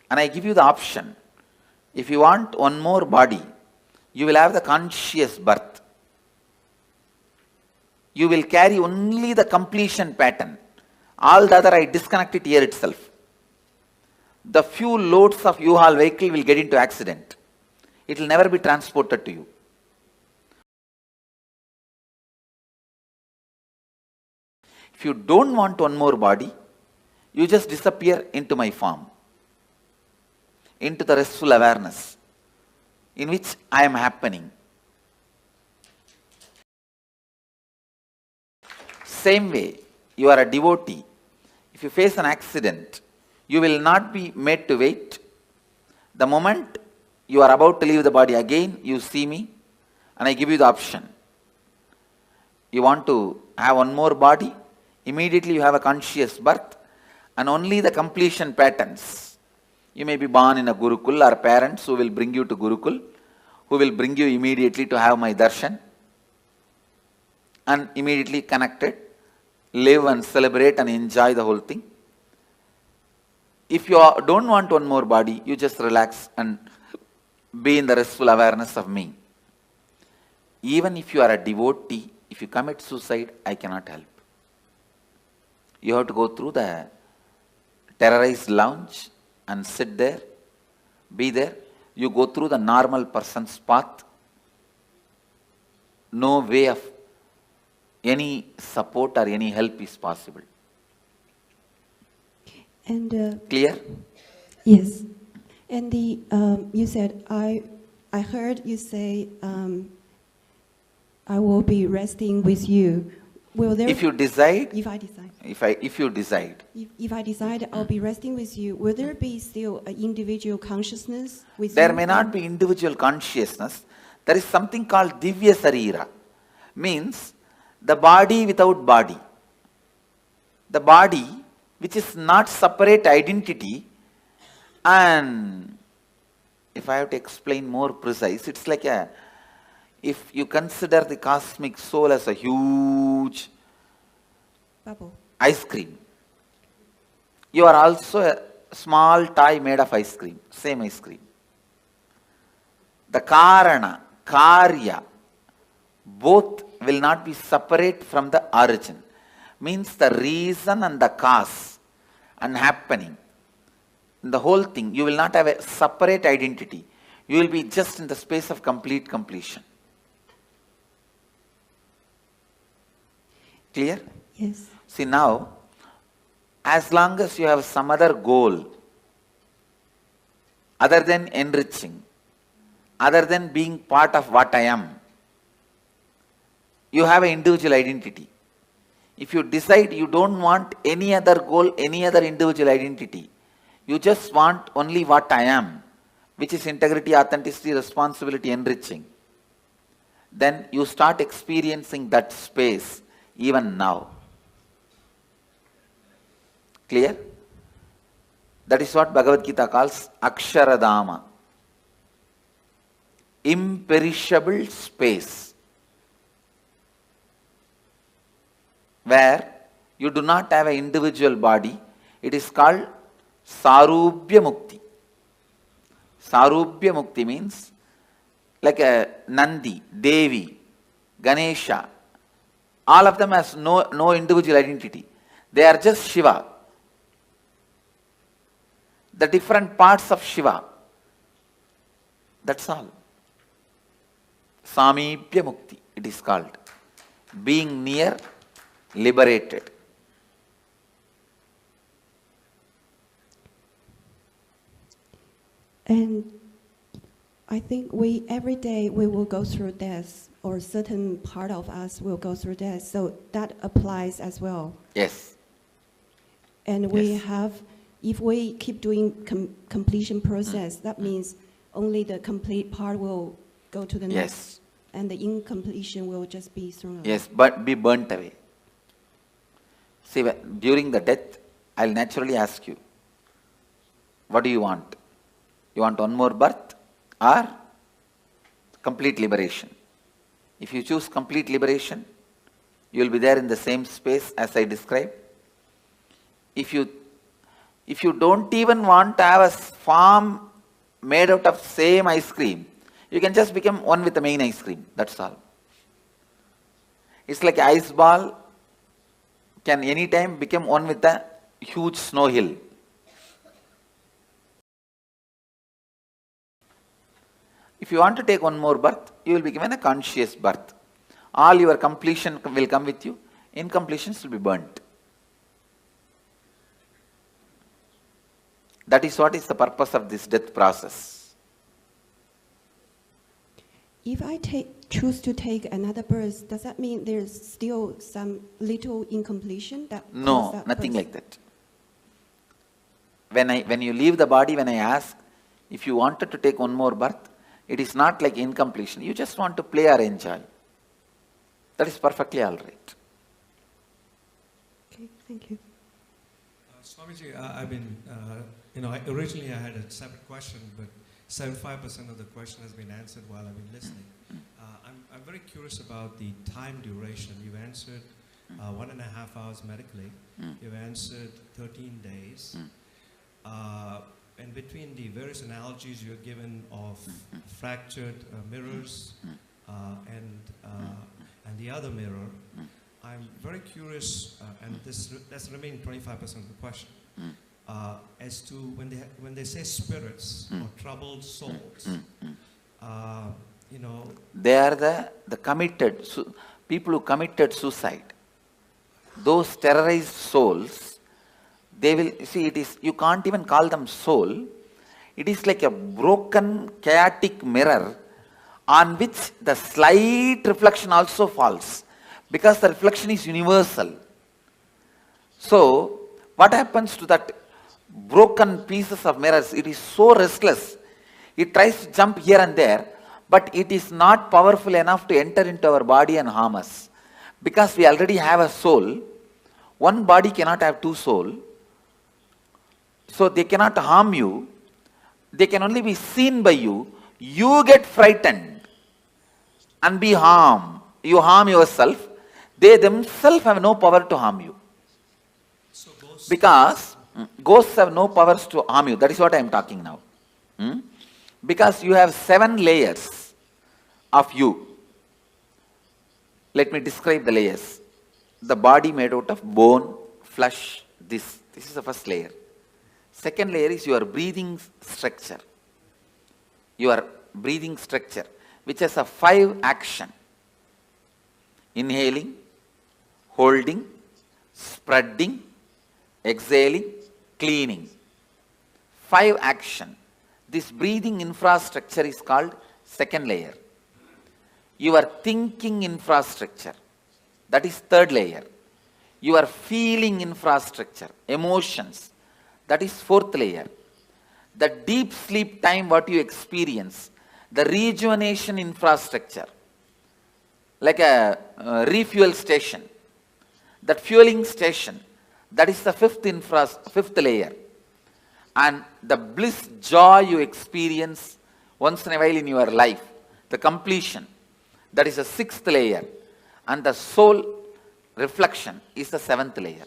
and I give you the option. If you want one more body, you will have the conscious birth. You will carry only the completion pattern. All the other I disconnect it here itself. The few loads of U-Haul vehicle will get into accident. It will never be transported to you. If you don't want one more body, you just disappear into my form, into the restful awareness in which I am happening. Same way, you are a devotee. If you face an accident, you will not be made to wait. The moment you are about to leave the body again, you see me and I give you the option. You want to have one more body, immediately you have a conscious birth and only the completion patterns. You may be born in a Gurukul or parents who will bring you to Gurukul, who will bring you immediately to have my darshan and immediately connected, live and celebrate and enjoy the whole thing. If you don't want one more body, you just relax and be in the restful awareness of me. Even if you are a devotee, if you commit suicide, I cannot help. You have to go through the terrorized lounge and sit there, be there. You go through the normal person's path. No way of any support or any help is possible. And clear? Yes. And you said, I heard you say, I will be resting with you. Will there? If you decide. If I decide. If you decide. If I decide I'll be resting with you, will there be still an individual consciousness with you? There may not be individual consciousness. There is something called Divya Sarira. Means the body without body. The body which is not separate identity, and if I have to explain more precise, it's like if you consider the cosmic soul as a huge bubble, ice cream, you are also a small toy made of ice cream, same ice cream. The Karana, Karya, both will not be separate from the origin. Means the reason and the cause and happening. In the whole thing, you will not have a separate identity. You will be just in the space of complete completion. Clear? Yes. See now, as long as you have some other goal, other than enriching, other than being part of what I am, you have an individual identity. If you decide you don't want any other goal, any other individual identity, you just want only what I am, which is integrity, authenticity, responsibility, enriching, then you start experiencing that space even now. Clear? That is what Bhagavad Gita calls Aksharadama. Imperishable space, where you do not have an individual body. It is called Sarubhya Mukti. Sarubhya Mukti means like a Nandi, Devi, Ganesha. All of them has no individual identity. They are just Shiva. The different parts of Shiva. That's all. Samibhya Mukti, it is called. Being near, liberated. And I think every day we will go through death, or certain part of us will go through death. So that applies as well. Yes. And if we keep doing completion process, that means only the complete part will go to the next. Yes. And the incompletion will just be thrown away. Yes, but be burnt away. See, during the death, I'll naturally ask you, what do you want? You want one more birth or complete liberation? If you choose complete liberation, you will be there in the same space as I described. If you don't even want to have a form made out of same ice cream, you can just become one with the main ice cream. That's all. It's like ice ball can anytime become one with the huge snow hill. If you want to take one more birth, you will be given a conscious birth. All your completion will come with you. Incompletions will be burnt. That is what is the purpose of this death process. If I choose to take another birth, does that mean there's still some little incompletion? No, nothing like that. When you leave the body, when I ask, if you wanted to take one more birth, it is not like incompletion. You just want to play or enjoy. That is perfectly all right. Okay, thank you. Swamiji, I've been, originally I had a separate question, but 75% of the question has been answered while I've been listening. I'm very curious about the time duration. You've answered 1.5 hours medically. You've answered 13 days. And between the various analogies you've given of fractured mirrors and the other mirror, I'm very curious, and that's the remaining 25% of the question, as to when they say spirits or troubled souls, they are the committed, people who committed suicide. Those terrorized souls, they will, see, you can't even call them soul. It is like a broken, chaotic mirror on which the slight reflection also falls, because the reflection is universal. So, what happens to that broken pieces of mirrors? It is so restless. It tries to jump here and there, but it is not powerful enough to enter into our body and harm us. Because we already have a soul. One body cannot have two souls. So they cannot harm you. They can only be seen by you. You get frightened and be harmed. You harm yourself. They themselves have no power to harm you. Because ghosts have no powers to harm you. That is what I am talking now. Because you have 7 layers of you. Let me describe the layers. The body made out of bone, flesh, this is the first layer. Second layer is your breathing structure. Your breathing structure, which has a 5 action. Inhaling, holding, spreading, exhaling, cleaning. 5 action. This breathing infrastructure is called second layer. Your thinking infrastructure, that is third layer. Your feeling infrastructure, emotions, that is fourth layer. The deep sleep time what you experience, the rejuvenation infrastructure, like a refuel station, that fueling station, that is the fifth layer. And the bliss, joy you experience once in a while in your life, the completion, that is the 6th layer. And the soul reflection is the 7th layer.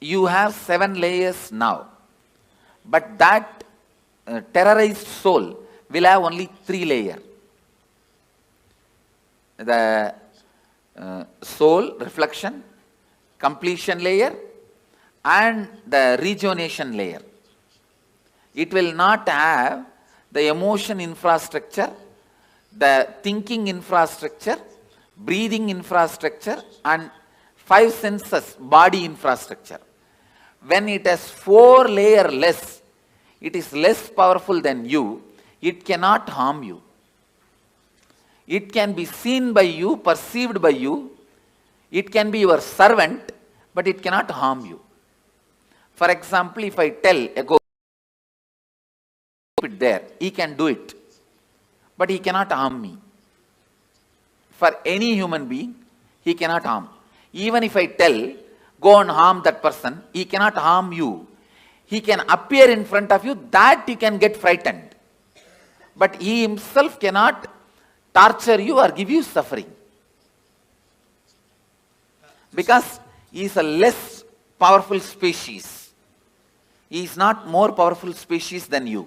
You have 7 layers now. But that terrorized soul will have only 3 layers. The soul reflection, completion layer, and the rejuvenation layer. It will not have the emotion infrastructure, the thinking infrastructure, breathing infrastructure, and 5 senses, body infrastructure. When it has 4 layers less, it is less powerful than you, it cannot harm you. It can be seen by you, perceived by you, it can be your servant, but it cannot harm you. For example, if I tell a ghost, it there, he can do it, but he cannot harm me. For any human being, he cannot harm. Even if I tell, go and harm that person, he cannot harm you. He can appear in front of you, that you can get frightened. But he himself cannot torture you or give you suffering. Because he is a less powerful species. He is not more powerful species than you.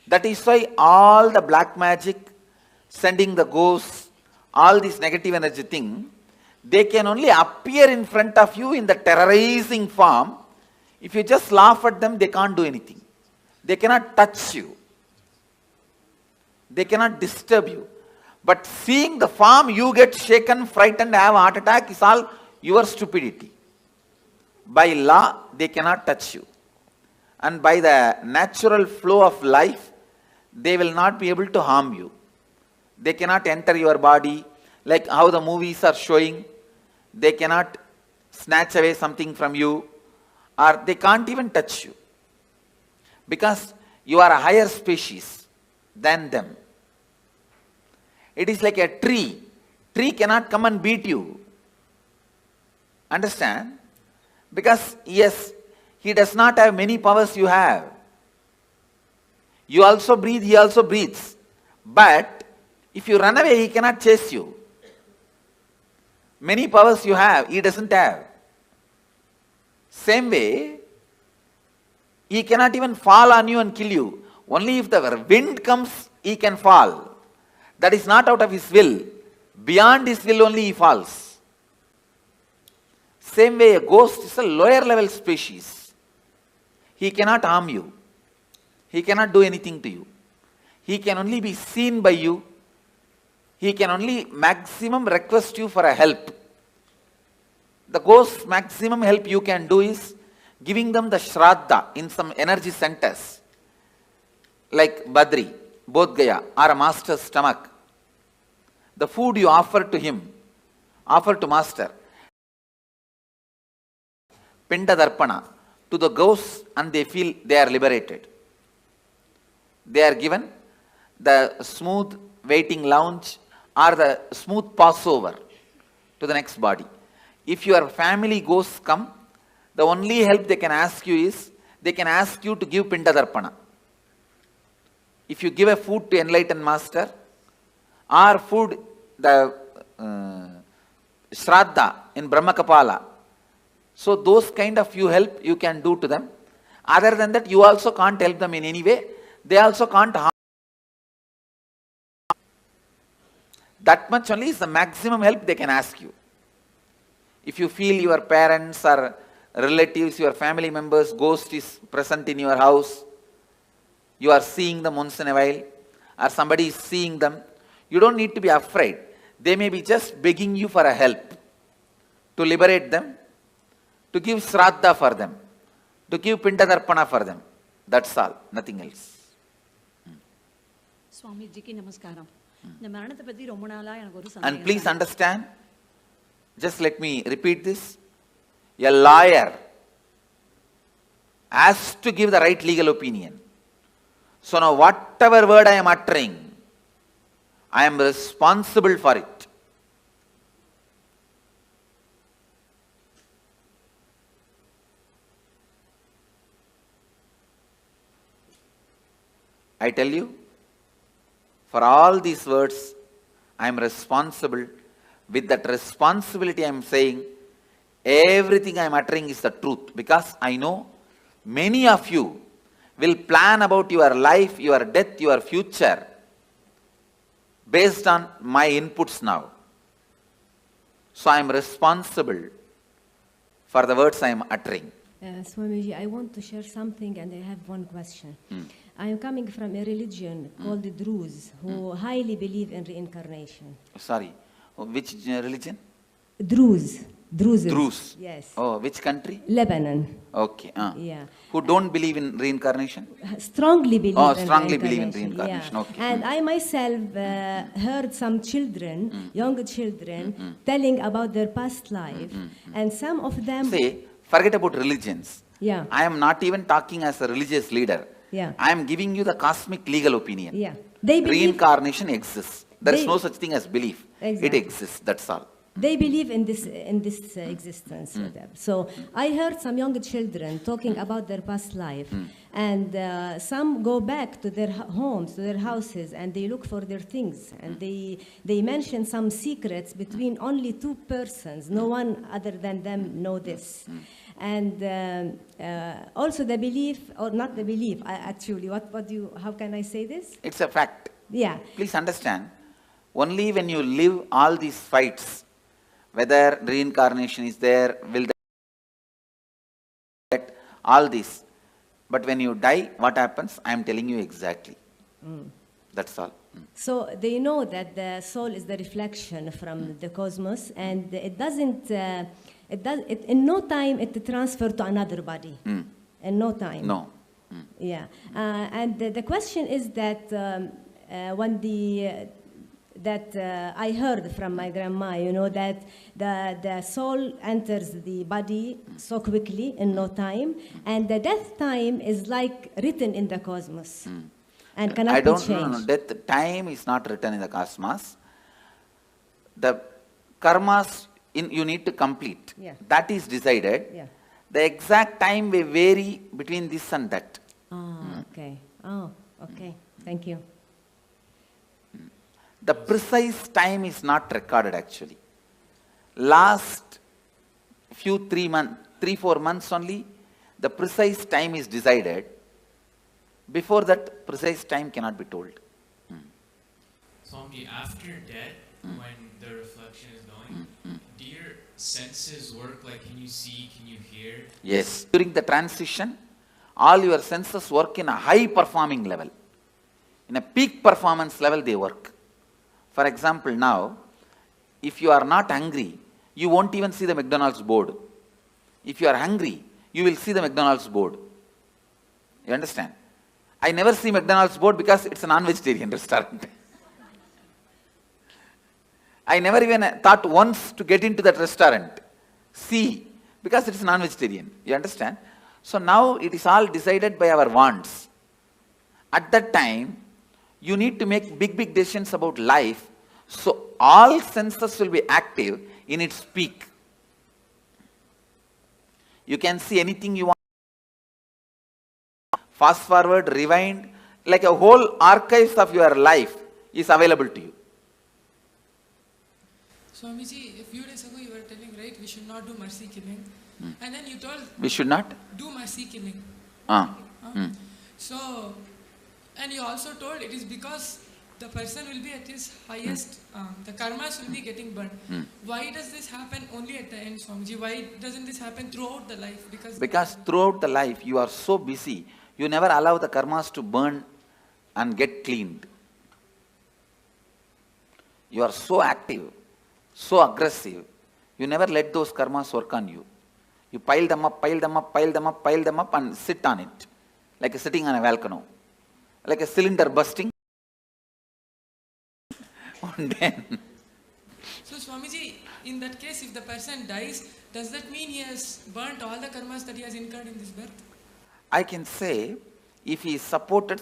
That is why all the black magic, sending the ghosts, all this negative energy thing, they can only appear in front of you in the terrorizing form. If you just laugh at them, they can't do anything. They cannot touch you. They cannot disturb you. But seeing the form, you get shaken, frightened, have a heart attack is all your stupidity. By law, they cannot touch you. And by the natural flow of life, they will not be able to harm you. They cannot enter your body, like how the movies are showing. They cannot snatch away something from you, or they can't even touch you. Because you are a higher species than them. It is like a tree. Tree cannot come and beat you. Understand? Because yes, he does not have many powers you have. You also breathe, he also breathes. But if you run away, he cannot chase you. Many powers you have, he doesn't have. Same way, he cannot even fall on you and kill you. Only if the wind comes, he can fall. That is not out of his will. Beyond his will only he falls. Same way, a ghost is a lower level species. He cannot harm you. He cannot do anything to you. He can only be seen by you. He can only maximum request you for a help. The ghost's maximum help you can do is giving them the shraddha in some energy centers, like Badri, Bodh Gaya, or a master's stomach. The food you offer to him, offer to master, Pinda Darpana, to the ghosts, and they feel they are liberated. They are given the smooth waiting lounge or the smooth passover to the next body. If your family ghosts come, the only help they can ask you is, they can ask you to give Pinda Darpana. If you give a food to enlightened master, or food, the Shraddha in Brahmakapala, so those kind of you help you can do to them. Other than that, you also can't help them in any way. They also can't harm. That much only is the maximum help they can ask you. If you feel your parents or relatives, your family members, ghost is present in your house, you are seeing them once in a while, or somebody is seeing them, you don't need to be afraid. They may be just begging you for a help, to liberate them, to give Shraddha for them, to give Pinda Darpana for them. That's all, nothing else. Swamiji namaskaram. And please understand, just let me repeat this. A lawyer has to give the right legal opinion. So now whatever word I am uttering, I am responsible for it. I tell you, for all these words, I am responsible. With that responsibility I am saying, everything I am uttering is the truth. Because I know many of you will plan about your life, your death, your future based on my inputs now. So I am responsible for the words I am uttering. Swamiji, I want to share something and I have one question. I am coming from a religion called the Druze, who highly believe in reincarnation. Sorry, which religion? Druze. Druze. Yes. Oh, which country? Lebanon. Okay. Yeah. Who don't believe in reincarnation? Strongly believe in strongly believe in reincarnation. Yeah. Okay. And I myself heard some children, young children, telling about their past life. And some of them... Say, forget about religions. Yeah. I am not even talking as a religious leader. Yeah. I am giving you the cosmic legal opinion. Yeah. They believe, reincarnation exists. There is no such thing as belief. Exactly. It exists. That's all. They believe in this existence. So I heard some young children talking about their past life, and some go back to their homes, to their houses, and they look for their things, and they mention some secrets between only two persons. No one other than them know this. And also the belief, or not the belief, actually, how can I say this? It's a fact. Yeah. Please understand, only when you live all these fights, whether reincarnation is there, will that, all this. But when you die, what happens? I am telling you exactly. That's all. So they know that the soul is the reflection from the cosmos, and it doesn't, in no time it transfer to another body. In no time. No. Yeah. And the question is that when I heard from my grandma, you know, that the soul enters the body so quickly in no time, and the death time is like written in the cosmos. And cannot be changed. No, death time is not written in the cosmos. The karmas you need to complete. Yeah. That is decided. Yeah. The exact time may vary between this and that. Okay. Oh, okay. Thank you. The precise time is not recorded actually. Last 3-4 months only, the precise time is decided. Before that, precise time cannot be told. Swamiji, after death, when the reflection is going, do your senses work? Like, can you see, can you hear? Yes. During the transition, all your senses work in a high performing level. In a peak performance level, they work. For example, now, if you are not hungry, you won't even see the McDonald's board. If you are hungry, you will see the McDonald's board. You understand? I never see McDonald's board because it's a non-vegetarian restaurant. I never even thought once to get into that restaurant. See, because it's non-vegetarian. You understand? So now it is all decided by our wants. At that time, you need to make big decisions about life. So all senses will be active in its peak. You can see anything you want. Fast forward, rewind, like a whole archives of your life is available to you. Swamiji, a few days ago you were telling, right, we should not do mercy killing. And then you told... We should not? Do mercy killing. So, and you also told it is because the person will be at his highest, the karmas will be getting burned. Why does this happen only at the end, Swamiji? Why doesn't this happen throughout the life? Because throughout the life you are so busy, you never allow the karmas to burn and get cleaned. You are so active, so aggressive, you never let those karmas work on you. You pile them up, pile them up, pile them up, pile them up and sit on it. Like sitting on a volcano. Like a cylinder bursting. And then... So Swamiji, in that case, if the person dies, does that mean he has burnt all the karmas that he has incurred in this birth? I can say, if he is supported,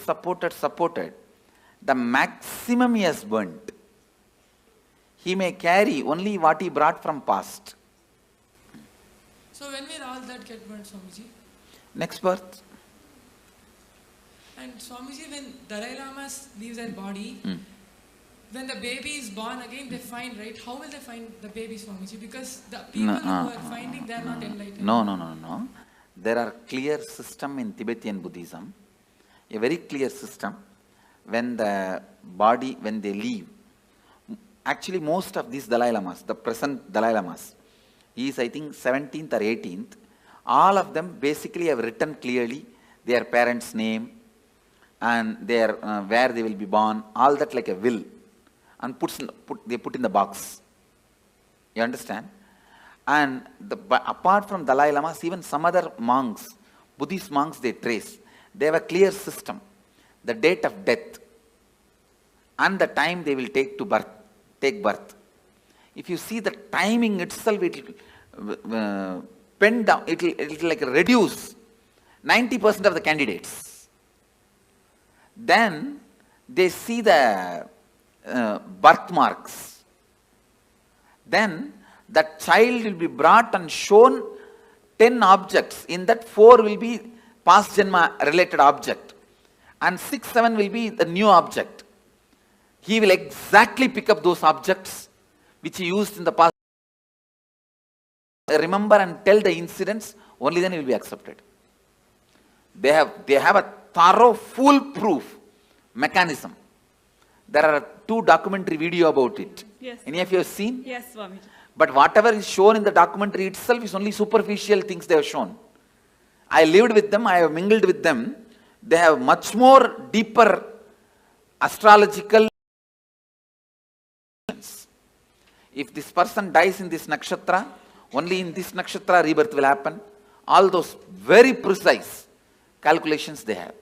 the maximum he has burnt. He may carry only what he brought from past. So when will all that get burnt, Swamiji? Next birth. And Swamiji, when Dalai Lama leaves their body, when the baby is born again, they find, right? How will they find the baby, Swamiji? Because the people who are finding, they are not enlightened. No. There are clear system in Tibetan Buddhism, a very clear system. When the body, when they leave, actually most of these Dalai Lamas, the present Dalai Lamas, he is I think 17th or 18th, all of them basically have written clearly their parents' name and their where they will be born, all that like a will, and they put in the box. You understand? And apart from Dalai Lamas, even some other monks, Buddhist monks, they trace. They have a clear system. The date of death and the time they will take birth. If you see the timing itself, it will pen down, it will like reduce 90% of the candidates. Then they see the birthmarks. Then that child will be brought and shown 10 objects. In that 4 will be past janma related object and 6, 7 will be the new object. He will exactly pick up those objects which he used in the past. Remember and tell the incidents, only then he will be accepted. They have a thorough, foolproof mechanism. There are 2 documentary video about it. Yes. Any of you have seen? Yes, Swamiji. But whatever is shown in the documentary itself is only superficial things they have shown. I lived with them, I have mingled with them. They have much more deeper astrological If this person dies in this nakshatra, only in this nakshatra rebirth will happen. All those very precise calculations they have.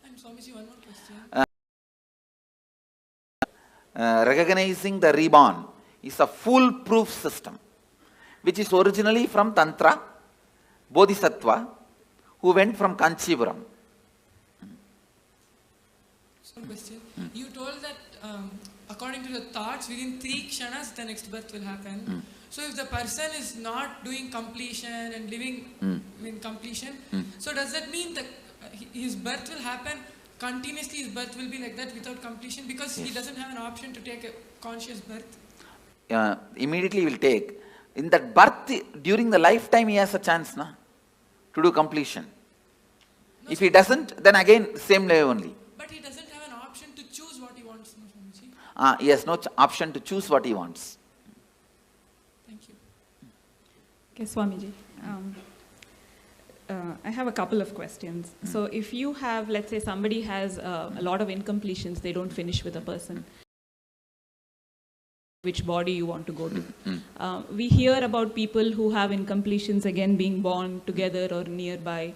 And Swamiji, one more question. Recognizing the reborn is a foolproof system, which is originally from Tantra, Bodhisattva, who went from Kanchipuram. One question. You told that according to the thoughts, within 3 kshanas, the next birth will happen. So if the person is not doing completion and living in completion, so does that mean that his birth will happen continuously? His birth will be like that without completion because he doesn't have an option to take a conscious birth? Immediately will take. In that birth, during the lifetime, he has a chance to do completion. No, if he doesn't, then again, same way only. But he doesn't have an option to choose what he wants, no, Swamiji? He has no option to choose what he wants. Thank you. Okay, Swamiji. I have a couple of questions. So if you have, let's say somebody has a lot of incompletions, they don't finish with a person, which body you want to go to. We hear about people who have incompletions again being born together or nearby.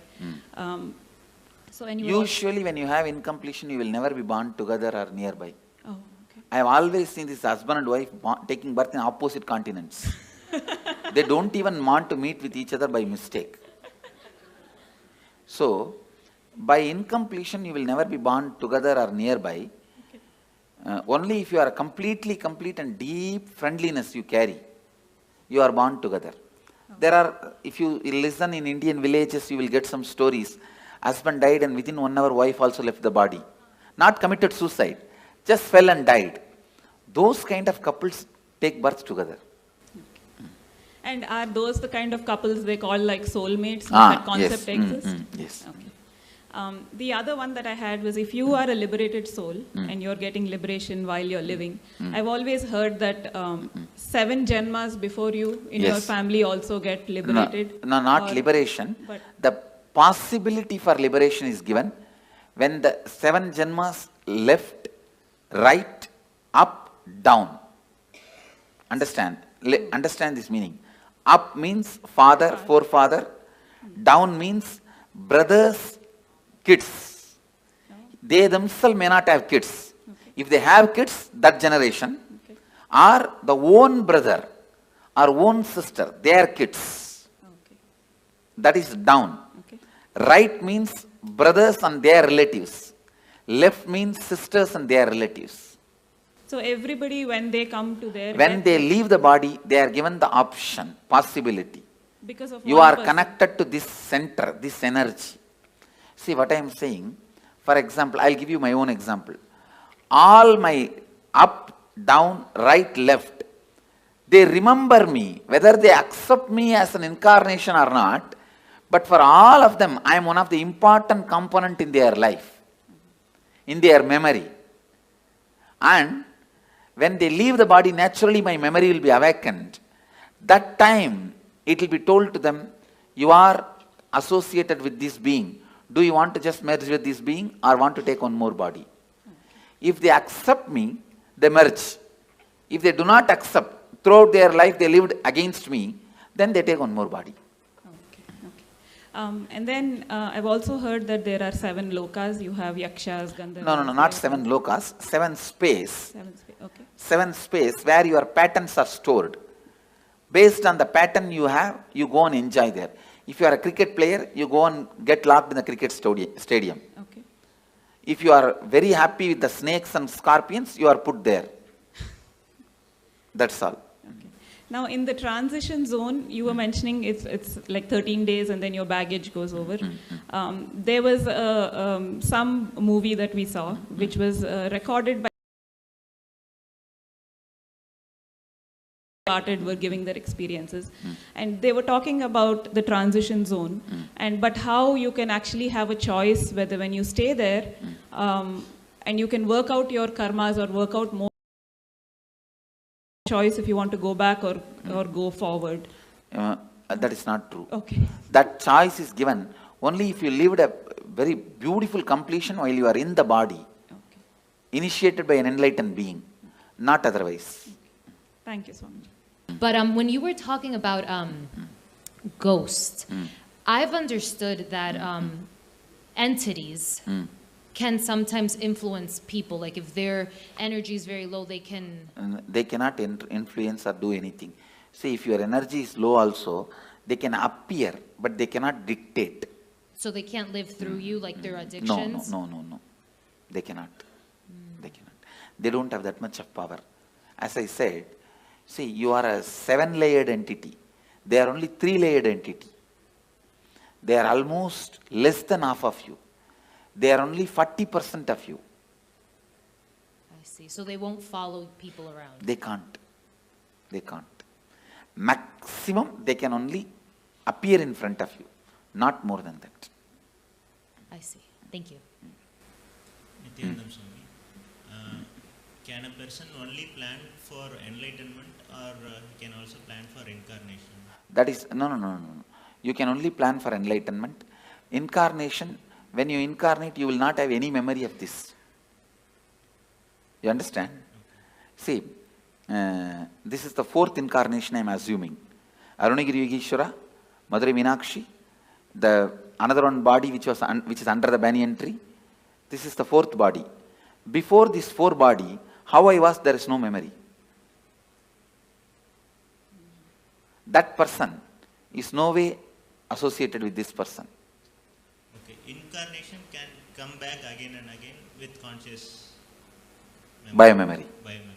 So anyway, usually when you have incompletion, you will never be born together or nearby. Oh, okay. I have always seen this husband and wife taking birth in opposite continents. They don't even want to meet with each other by mistake. So, by incompletion, you will never be born together or nearby. Only if you are completely complete and deep friendliness you carry, you are born together. There are, if you listen in Indian villages, you will get some stories. Husband died and within 1 hour, wife also left the body. Not committed suicide, just fell and died. Those kind of couples take birth together. and are those the kind of couples they call like soulmates? That concept exists? Yes. Okay. The other one that I had was if you are a liberated soul and you're getting liberation while you're living, I've always heard that 7 janmas before you in your family also get liberated. No, not liberation. The possibility for liberation is given when the 7 janmas left, right, up, down. Understand? Understand this meaning. Up means father, forefather. Down means brothers, kids. They themselves may not have kids. If they have kids, that generation, or the own brother or own sister, their kids. That is down. Right means brothers and their relatives. Left means sisters and their relatives. So everybody, when they come to their when they leave the body, they are given the option, possibility. Because of you are connected to this center, this energy. See what I am saying? For example, I'll give you my own example. All my up, down, right, left, they remember me, whether they accept me as an incarnation or not, but for all of them, I am one of the important component in their life, in their memory. And when they leave the body, naturally my memory will be awakened. That time, it will be told to them, you are associated with this being. Do you want to just merge with this being or want to take one more body? If they accept me, they merge. If they do not accept, throughout their life they lived against me, then they take one more body. And then I've also heard that there are 7 lokas. You have yakshas, gandharvas. No, not 7 lokas, 7 space. 7 space, okay. 7 space where your patterns are stored. Based on the pattern you have, you go and enjoy there. If you are a cricket player, you go and get locked in the cricket stadium. Okay. If you are very happy with the snakes and scorpions, you are put there. That's all. Now, in the transition zone, you were mentioning it's like 13 days and then your baggage goes over. There was some movie that we saw, which was recorded by were giving their experiences, and they were talking about the transition zone, but how you can actually have a choice whether when you stay there, and you can work out your karmas or work out more choice if you want to go back or go forward. That is not true. Okay. That choice is given only if you lived a very beautiful completion while you are in the body, initiated by an enlightened being, not otherwise. Thank you so much. But when you were talking about ghosts, I've understood that entities can sometimes influence people. Like if their energy is very low, they can... They cannot influence or do anything. See, if your energy is low also, they can appear, but they cannot dictate. So they can't live through you like their addictions? No. They cannot. They cannot. They don't have that much of power. As I said, see, you are a 7-layered entity. They are only 3-layered entity. They are almost less than half of you. They are only 40% of you. I see. So they won't follow people around? They can't. They can't. Maximum, they can only appear in front of you. Not more than that. I see. Thank you. Nityanandam Swami, can a person only plan for enlightenment or he can also plan for incarnation? That is, no. You can only plan for enlightenment. Incarnation, when you incarnate, you will not have any memory of this. You understand? See, this is the 4th incarnation I am assuming. Arunagiri Yogeshwara, Madurai Meenakshi, the another one body which is under the banyan tree. This is the 4th body. Before this 4 body, how I was, there is no memory. That person is no way associated with this person. Okay, incarnation can come back again and again with conscious memory. By memory. By memory.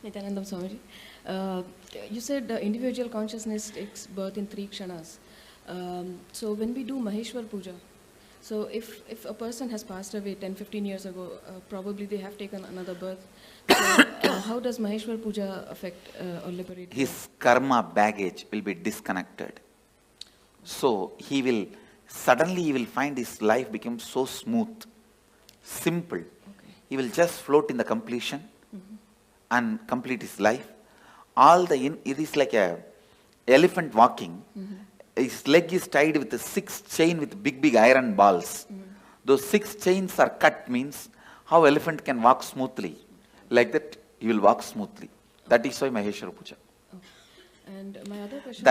Nityanandam Swamiji, you said individual consciousness takes birth in 3 kshanas. So when we do Maheshwar Puja, so if a person has passed away 10-15 years ago, probably they have taken another birth. So how does Maheshwar Puja affect or liberate His karma baggage will be disconnected. So he will find his life become so smooth, simple. He will just float in the completion and complete his life. It is like a elephant walking. His leg is tied with a 6 chain with big iron balls. Those 6 chains are cut, means how elephant can walk smoothly. Like that, he will walk smoothly. That is why Maheshwara Puja. And my other question...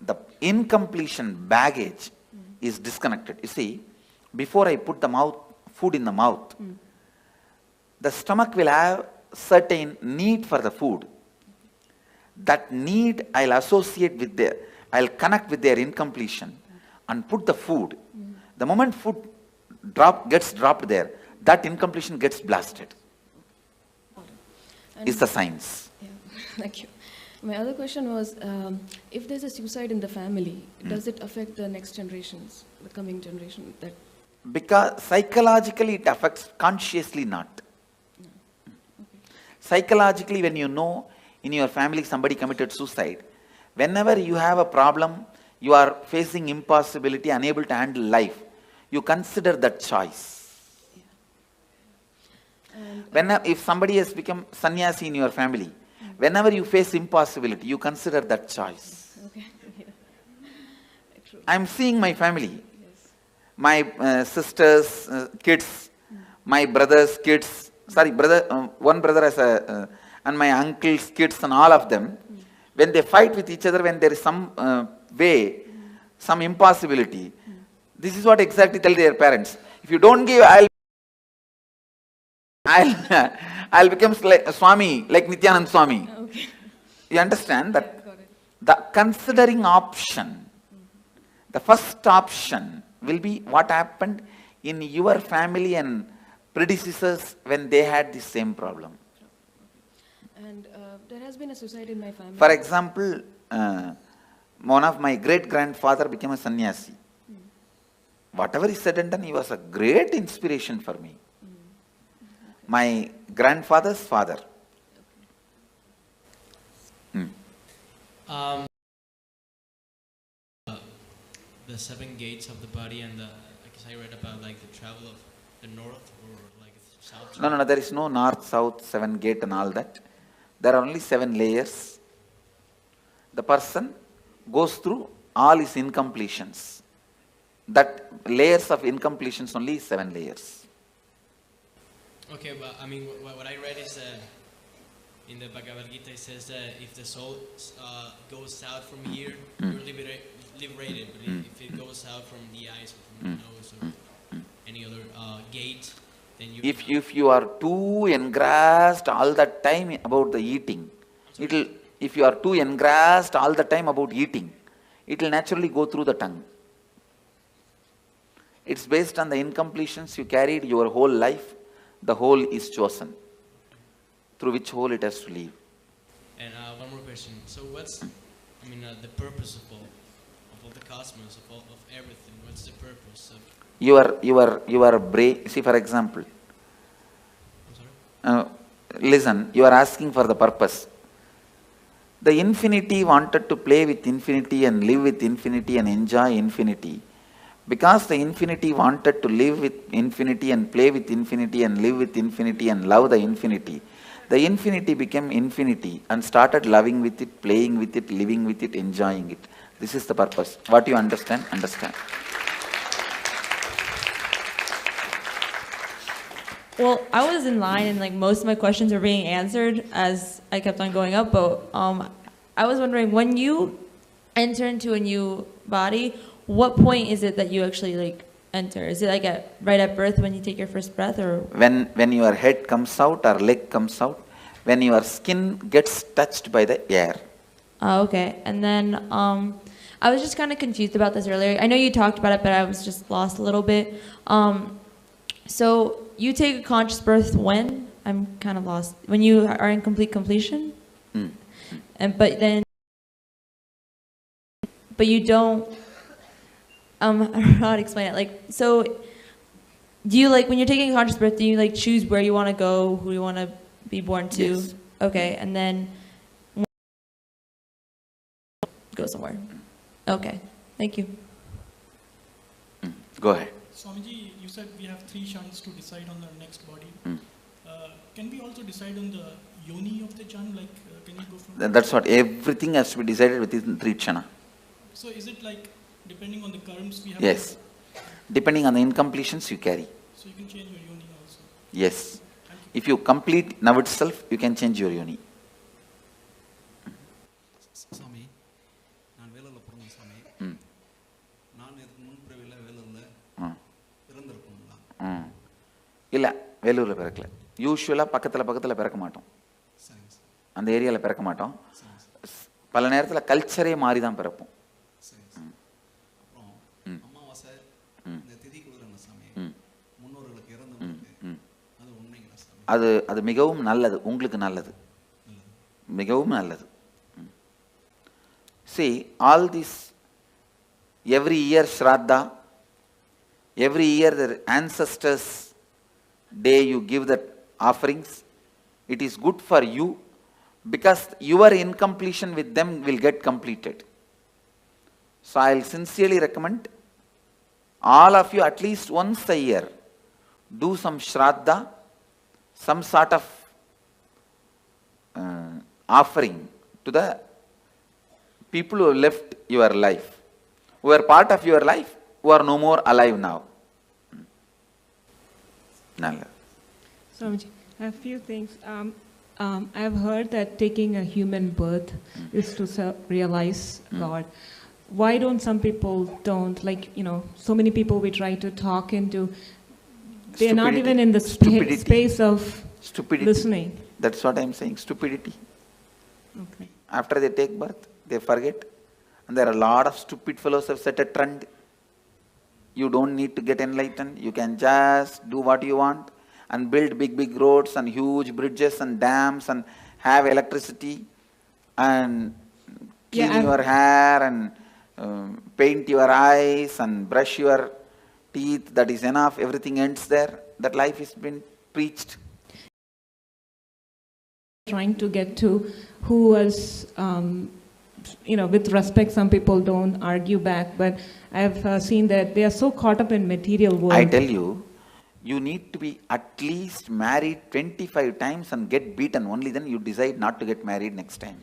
The incompletion baggage is disconnected. You see, before I put the food in the mouth, the stomach will have certain need for the food. That need I'll associate with I'll connect with their incompletion and put the food. The moment food gets dropped there, that incompletion gets blasted. Is the science. Yeah, thank you. My other question was, if there's a suicide in the family, does it affect the next generations, the coming generation? Because psychologically it affects, consciously not. Psychologically, when you know in your family somebody committed suicide, whenever you have a problem, you are facing impossibility, unable to handle life, you consider that choice. If somebody has become sannyasi in your family, whenever you face impossibility, you consider that choice. Okay. I am seeing my family, my sisters' kids, my brother's kids, one brother has and my uncle's kids and all of them, when they fight with each other, when there is some way, some impossibility, this is what exactly tell their parents. If you don't give, I'll become Swami, like Nityanand Swami. Okay. You understand that? The considering option, the first option will be what happened in your family and predecessors when they had the same problem. And there has been a suicide in my family. For example, one of my great-grandfather became a sannyasi. Whatever he said and done, he was a great inspiration for me. My grandfather's father. The 7 gates of the body and I guess I read about like the travel of the north or like south. No, there is no north, south, 7 gate and all that. There are only 7 layers. The person goes through all his incompletions. That layers of incompletions only is 7 layers. Okay, but I mean, what I read is in the Bhagavad Gita, it says that if the soul goes out from here, you're liberated. But if it goes out from the eyes or from the nose or any other gate, then you. If you are too engrossed all the time about the eating, if you are too engrossed all the time about eating, it will naturally go through the tongue. It's based on the incompletions you carried your whole life. The whole is chosen. Through which hole it has to leave. And one more question. So what's, I mean, the purpose of all the cosmos, of everything? What's the purpose of? Your brain. See, for example. Listen, you are asking for the purpose. The infinity wanted to play with infinity and live with infinity and enjoy infinity. Because the infinity wanted to live with infinity and play with infinity and live with infinity and love the infinity became infinity and started loving with it, playing with it, living with it, enjoying it. This is the purpose. What you understand, understand. Well, I was in line and like most of my questions were being answered as I kept on going up, but I was wondering, when you enter into a new body, what point is it that you actually like enter? Is it like right at birth when you take your first breath, or when your head comes out or leg comes out, when your skin gets touched by the air? Okay. And then I was just kind of confused about this earlier. I know you talked about it, but I was just lost a little bit. So you take a conscious birth when? I'm kind of lost. When you are in complete completion? But you don't. I don't know how to explain it. Like, so do you, like, when you're taking a conscious birth, do you like choose where you want to go, who you want to be born to? Yes. Okay, and then go somewhere. Okay, thank you. Go ahead. Swamiji, you said we have 3 kshanas to decide on the next body. Can we also decide on the yoni of the jan? Like, can you go from? That's what, everything has to be decided within 3 kshana. So is it like depending on the karms we have? Yes. Depending on the incompletions you carry. So you can change your yoni also? Yes. If you complete now itself, you can change your yoni. Swami, நான் வேலூர்ல பிறந்தேன் சாமி. நான் இதுக்கு முன்பிறவில வேலூர்ல பிறந்திருப்போங்களா? இல்லை, வேலூரில் பிறக்கல. யூஸ்வலாக பக்கத்தில் பிறக்க மாட்டோம். அந்த ஏரியாவில் பிறக்க மாட்டோம். பல நேரத்தில் கல்ச்சரே மாறி தான் பிறப்போம். அமாவாசை இந்த திதி குதிரை சாமி முன்னோர்களுக்கு இறந்தவங்களுக்கு அது உண்மைங்களா சாமி? அது மிகவும் நல்லது, உங்களுக்கு நல்லது, மிகவும் நல்லது. See, all this, every year Shraddha, every year the ancestors' day you give the offerings, it is good for you because your incompletion with them will get completed. So I will sincerely recommend all of you at least once a year do some Shraddha, some sort of offering to the people who have left your life, who are part of your life, who are no more alive now. Nalla. Swamiji, I have a few things. I've heard that taking a human birth is to realize God. Why don't some people don't, like, so many people we try to talk into, they're not even in the space of listening. That's what I'm saying, stupidity. Okay. After they take birth, they forget. And there are a lot of stupid fellows who have set a trend. You don't need to get enlightened. You can just do what you want and build big roads and huge bridges and dams and have electricity and clean your hair and paint your eyes and brush your teeth. That is enough. Everything ends there. That life has been preached. Trying to get to who was, with respect, some people don't argue back, but I've seen that they are so caught up in material world. I tell you, you need to be at least married 25 times and get beaten. Only then you decide not to get married next time.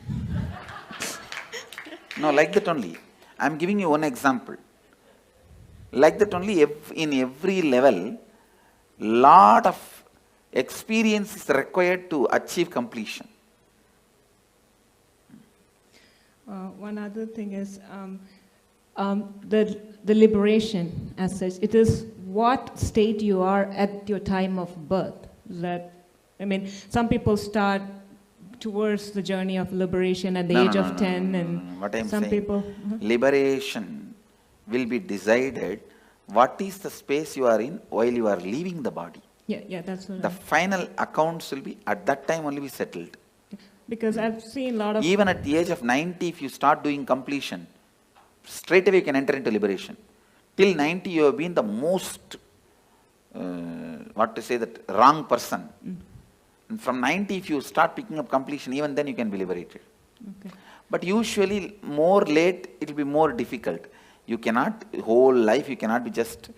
No, like that only. I'm giving you one example. Like that only, in every level, lot of Experience is required to achieve completion. One other thing is the liberation as such. It is what state you are at your time of birth. Some people start towards the journey of liberation at the age of 10, and what I'm some saying, people. Liberation will be decided what is the space you are in while you are leaving the body. Yeah, that's what. The final accounts will be at that time only be settled. Because I've seen a lot of. Even at the age of 90, if you start doing completion, straight away you can enter into liberation. Till 90, you have been the most, wrong person. And from 90, if you start picking up completion, even then you can be liberated. Okay. But usually, more late, it will be more difficult. You cannot, whole life, you cannot be just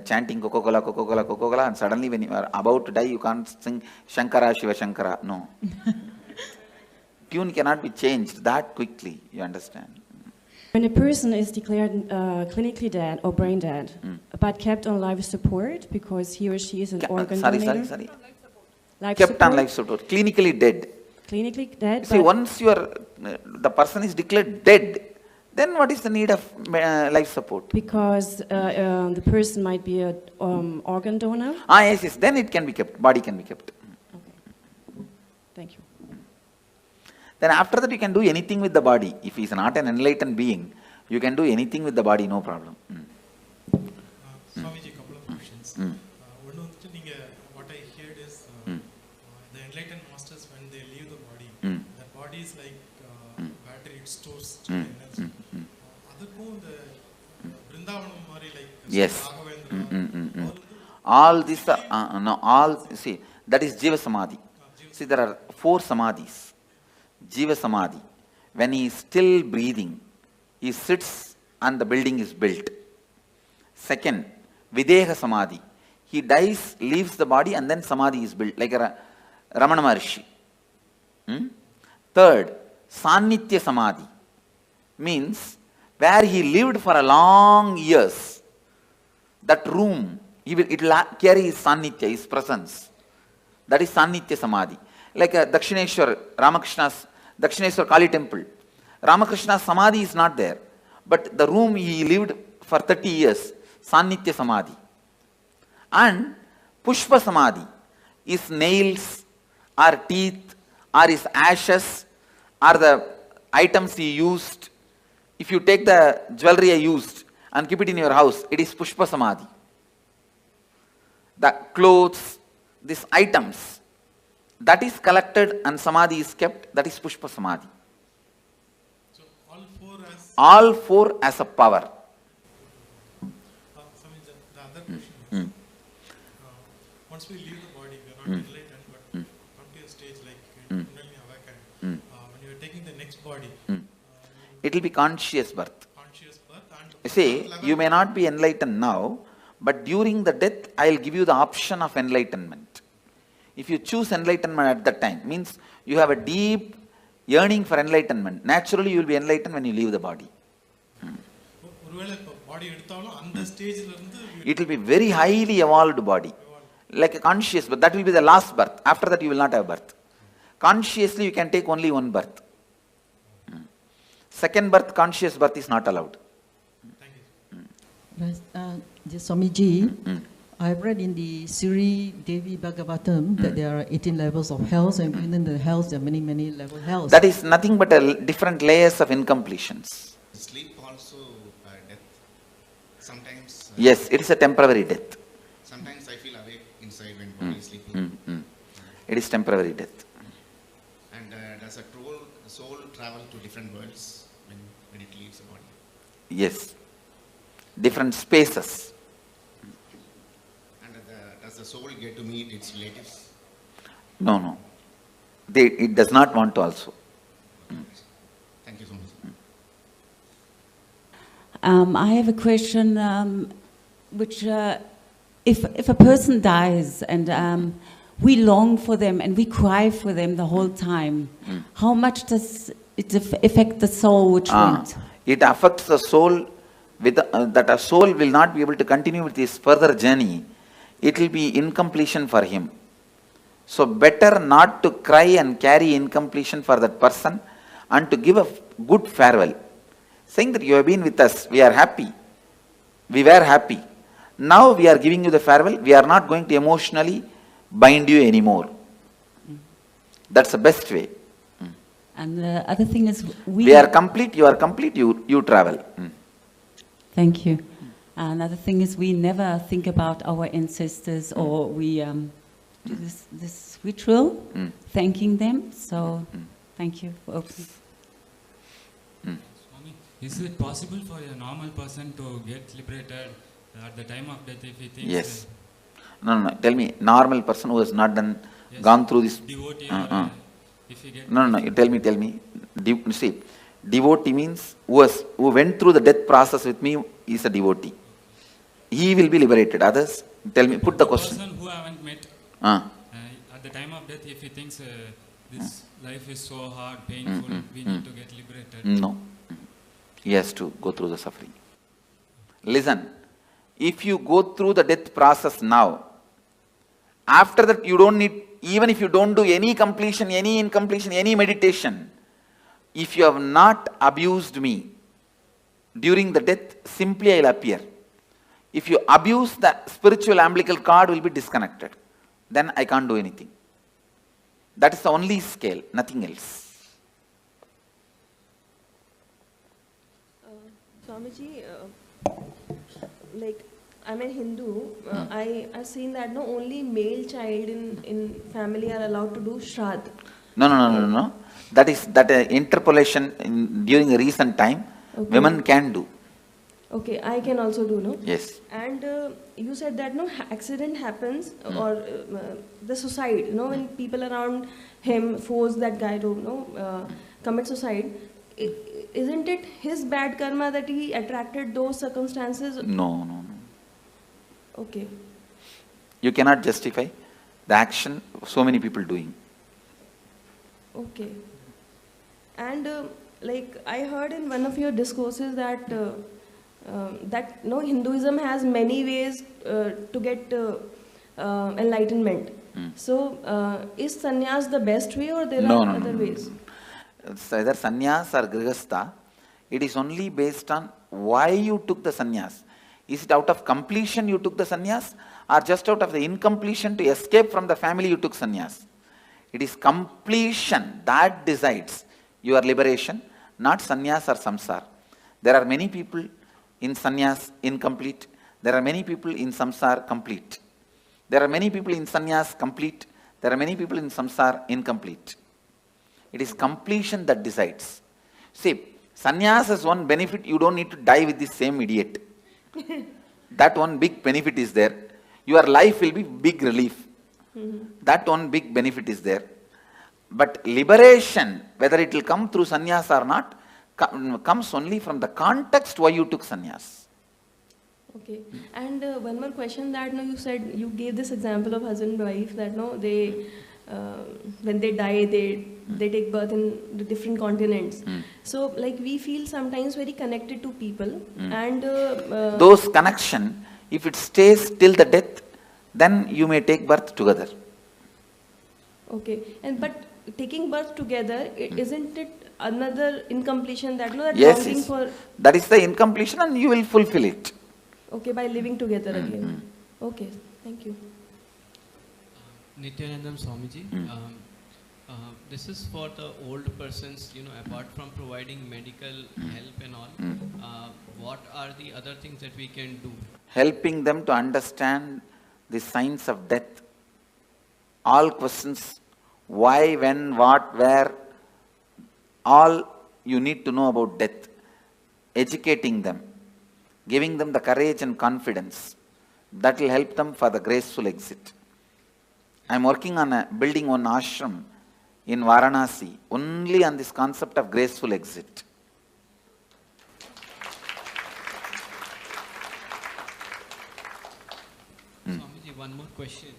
chanting Coca-Cola, Coca-Cola, Coca-Cola, and suddenly when you are about to die, you can't sing Shankara, Shiva Shankara. No. Tune cannot be changed that quickly, you understand? When a person is declared clinically dead or brain dead, but kept on life support because he or she is an organ donator. Sorry. Life Kept support? on life support, clinically dead. Clinically dead. See, once you are, the person is declared dead, then what is the need of life support? Because the person might be an organ donor. Yes, then it can be kept, body can be kept. Thank you. Then after that you can do anything with the body. If he is not an enlightened being, you can do anything with the body, no problem. Swamiji, a couple of questions. What I heard is the enlightened masters, when they leave the body, the body is like battery, it stores energy. Yes. All this, see, that is Jiva Samadhi. See, there are 4 Samadhis. Jiva Samadhi. When he is still breathing, he sits and the building is built. Second, Videha Samadhi. He dies, leaves the body, and then Samadhi is built, like a Ramana Maharshi. Third, Sannitya Samadhi. Means, where he lived for a long years, that room, it will carry his Sannitya, his presence. That is Sannitya Samadhi. Like a Dakshineshwar, Ramakrishna's Dakshineshwar Kali temple. Ramakrishna's Samadhi is not there. But the room he lived for 30 years, Sannitya Samadhi. And Pushpa Samadhi is nails, or teeth, or his ashes, or the items he used. If you take the jewelry I used and keep it in your house, it is Pushpa Samadhi. The clothes, these items, that is collected and Samadhi is kept, that is Pushpa Samadhi. So all four as a power. The other question is, once we leave the body, we are not enlightened, but come to a stage like Kundalini awakened. When you are taking the next body, it will be conscious birth. See, you may not be enlightened now, but during the death, I will give you the option of enlightenment. If you choose enlightenment at that time, means you have a deep yearning for enlightenment. Naturally, you will be enlightened when you leave the body. It will be very highly evolved body, like a conscious, but that will be the last birth. After that, you will not have birth. Consciously, you can take only one birth. Second birth, conscious birth is not allowed. Swamiji, I've read in the Sri Devi Bhagavatam that there are 18 levels of hells, and within the hells there are many, many level hells. That is nothing but different layers of incompletions. Sleep also death. Sometimes. Yes, it is a temporary death. Sometimes I feel awake inside when body is sleeping. It is temporary death. And does a soul travel to different worlds when it leaves the body? Yes. Different spaces. And does the soul get to meet its relatives? No. It does not want to also. Thank you so much. I have a question, which if a person dies and we long for them and we cry for them the whole time, how much does it affect the soul which went? It affects the soul with that a soul will not be able to continue with his further journey. It will be incompletion for him. So better not to cry and carry incompletion for that person and to give a good farewell. Saying that you have been with us, we are happy. We were happy. Now we are giving you the farewell. We are not going to emotionally bind you anymore. That's the best way. And the other thing is we are complete, you are complete, you travel. Thank you. Another thing is we never think about our ancestors, or we do this ritual, thanking them. So thank you for opening. Swami, is it possible for a normal person to get liberated at the time of death if he thinks? Yes. No. Tell me, normal person who has not gone through this. Devotee if he gets. No. You tell me. See, devotee means who went through the death process with me is a devotee. He will be liberated. Others, tell me. Put the question. Person who I haven't met. At the time of death, if he thinks this life is so hard, painful, we need to get liberated. No. He has to go through the suffering. Listen, if you go through the death process now, after that you don't need, even if you don't do any completion, any incompletion, any meditation, if you have not abused me during the death, simply I will appear. If you abuse, the spiritual umbilical cord will be disconnected. Then I can't do anything. That is the only scale, nothing else. Swamiji, like I'm a Hindu, I've seen that no only male child in family are allowed to do Shraddh. No. That is interpolation during a recent time. Okay. Women can do. Okay, I can also do, no? Yes. And you said that no accident happens or the suicide, when people around him force that guy to commit suicide. Isn't it his bad karma that he attracted those circumstances? No. Okay. You cannot justify the action so many people doing. Okay. And like I heard in one of your discourses that Hinduism has many ways to get enlightenment. So is sannyas the best way, or there are other ways? It's either sannyas or grihastha. It is only based on why you took the sannyas. Is it out of completion you took the sannyas, or just out of the incompletion to escape from the family you took sannyas? It is completion that decides your liberation, not sannyas or samsara. There are many people in sannyas incomplete. There are many people in samsara complete. There are many people in sannyas complete. There are many people in samsara incomplete. It is completion that decides. See, sannyas has one benefit: you don't need to die with the same idiot. That one big benefit is there. Your life will be big relief. That one big benefit is there. But liberation, whether it will come through sannyas or not, comes only from the context why you took sannyas. Okay. And one more question that you said, you gave this example of husband and wife that they when they die, they take birth in the different continents. So like we feel sometimes very connected to people, and those connection, if it stays till the death, then you may take birth together. Okay. And but taking birth together, isn't it another incompletion that that yes, longing for? That is the incompletion, and you will fulfill it. Okay, by living together again. Okay, thank you. Nityanandam Swamiji, this is for the old persons, apart from providing medical help and all, what are the other things that we can do? Helping them to understand the signs of death. All questions, why, when, what, where, all you need to know about death. Educating them, giving them the courage and confidence. That will help them for the graceful exit. I am working on building one ashram in Varanasi, only on this concept of graceful exit. Swamiji, one more question.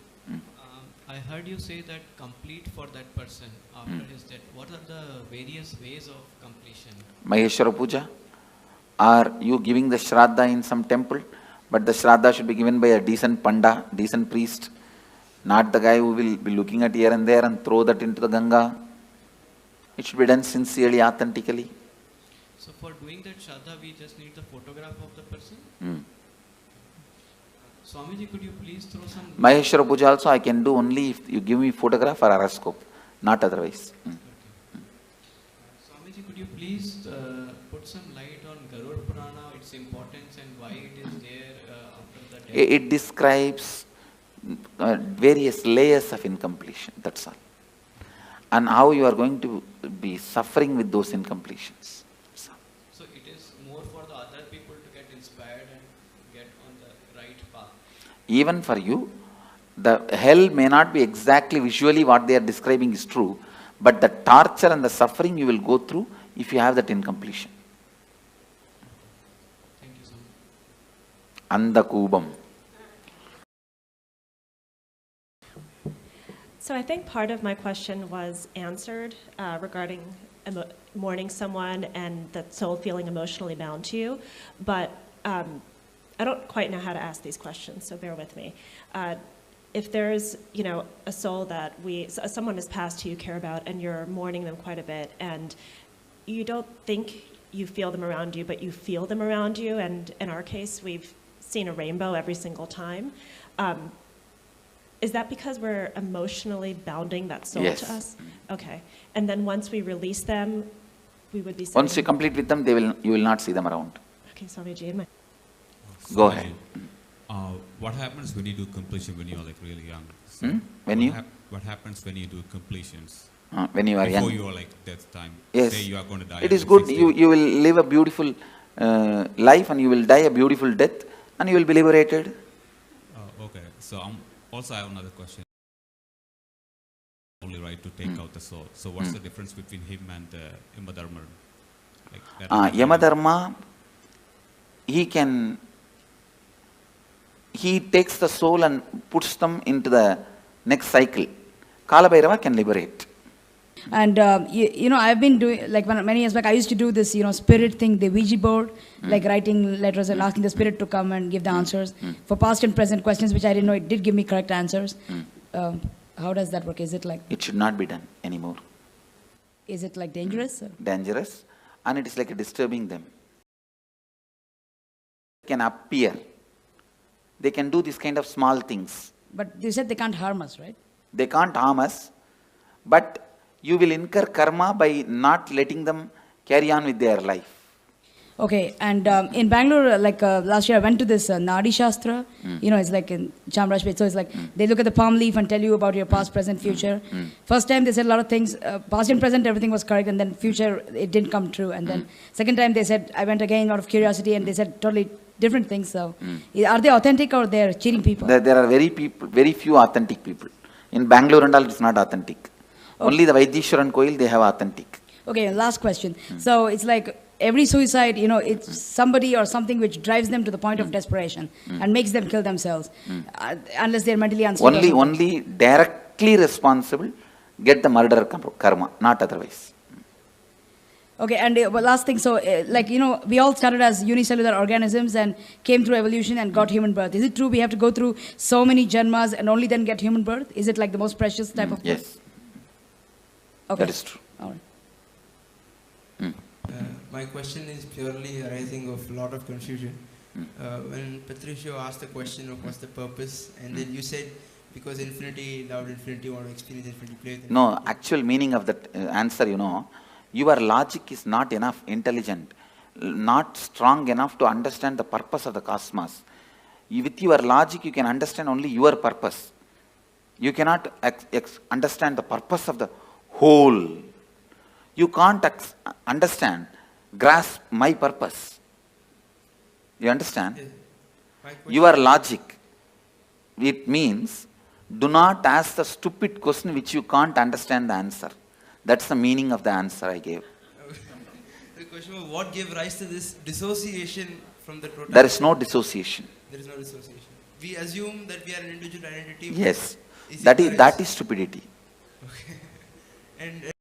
I heard you say that complete for that person after his death. What are the various ways of completion? Maheshwara Puja. Are you giving the Shraddha in some temple? But the Shraddha should be given by a decent Panda, decent priest. Not the guy who will be looking at here and there and throw that into the Ganga. It should be done sincerely, authentically. So for doing that Shraddha, we just need the photograph of the person? Swamiji, could you please throw some... Maheshwara Puja also I can do only if you give me photograph or horoscope, not otherwise. Swamiji, could you please put some light on Garud Purana, its importance and why it is there after the death? It describes various layers of incompletion, that's all. And how you are going to be suffering with those incompletions. So it is more for the other people to get inspired and get on the right path. Even for you, the hell may not be exactly visually what they are describing is true, but the torture and the suffering you will go through if you have that incompletion. Thank you so much. Andakubam. So I think part of my question was answered regarding mourning someone and the soul feeling emotionally bound to you, but I don't quite know how to ask these questions, so bear with me. If there's, a soul that someone has passed who you care about and you're mourning them quite a bit, and you don't think you feel them around you, but you feel them around you, and in our case, we've seen a rainbow every single time. Is that because we're emotionally bounding that soul to us? Okay. And then once we release them, we would be... Once you complete with them, you will not see them around. Okay, Swamiji. Go ahead. What happens when you do completion when you are like really young? So what happens when you do completions? When you are young. Before you are like death time. Yes. Say you are going to die. It is good. You will live a beautiful life and you will die a beautiful death and you will be liberated. Okay. So also I have another question. Only right to take out the soul. So what's the difference between him and Yamadharma? Yamadharma, he takes the soul and puts them into the next cycle. Kalabhairava can liberate. And I've been doing, like many years back, I used to do this, spirit thing, the Ouija board, like writing letters and asking the spirit to come and give the answers for past and present questions, which I didn't know it did give me correct answers. How does that work? Is it like... It should not be done anymore. Is it like dangerous? Dangerous, and it is like disturbing them. They can appear. They can do this kind of small things. But you said they can't harm us, right? They can't harm us, but you will incur karma by not letting them carry on with their life. Okay, and in Bangalore, last year I went to this Nadi Shastra, it's like in Chamrajpet, so it's like they look at the palm leaf and tell you about your past, present, future. First time they said a lot of things, past and present everything was correct, and then future it didn't come true, and then second time they said, I went again out of curiosity and they said totally different things, so are they authentic or they're cheating people? There are very few authentic people. In Bangalore and all it's not authentic. Okay. Only the Vaidishwaran Koil they have authentic. Okay, last question. So it's like every suicide, it's somebody or something which drives them to the point of desperation and makes them kill themselves, unless they're mentally unstable. Only directly responsible get the murder karma, not otherwise. Okay, and last thing, so we all started as unicellular organisms and came through evolution and got human birth. Is it true we have to go through so many janmas and only then get human birth? Is it like the most precious type of birth? Yes. Okay. That is true. All right. My question is purely arising of a lot of confusion. When Patricio asked the question of what's the purpose, and then you said because infinity loved infinity, want to experience infinity, play with infinity. No, actual meaning of that answer, your logic is not enough intelligent, not strong enough to understand the purpose of the cosmos. With your logic, you can understand only your purpose. You cannot understand the purpose of the whole. You can't grasp my purpose. You understand? Your logic, it means, do not ask the stupid question which you can't understand the answer. That's the meaning of the answer I gave. The question was, what gave rise to this dissociation from the totality? There is no dissociation. There is no dissociation. We assume that we are an individual identity. Yes. That is stupidity. Okay. And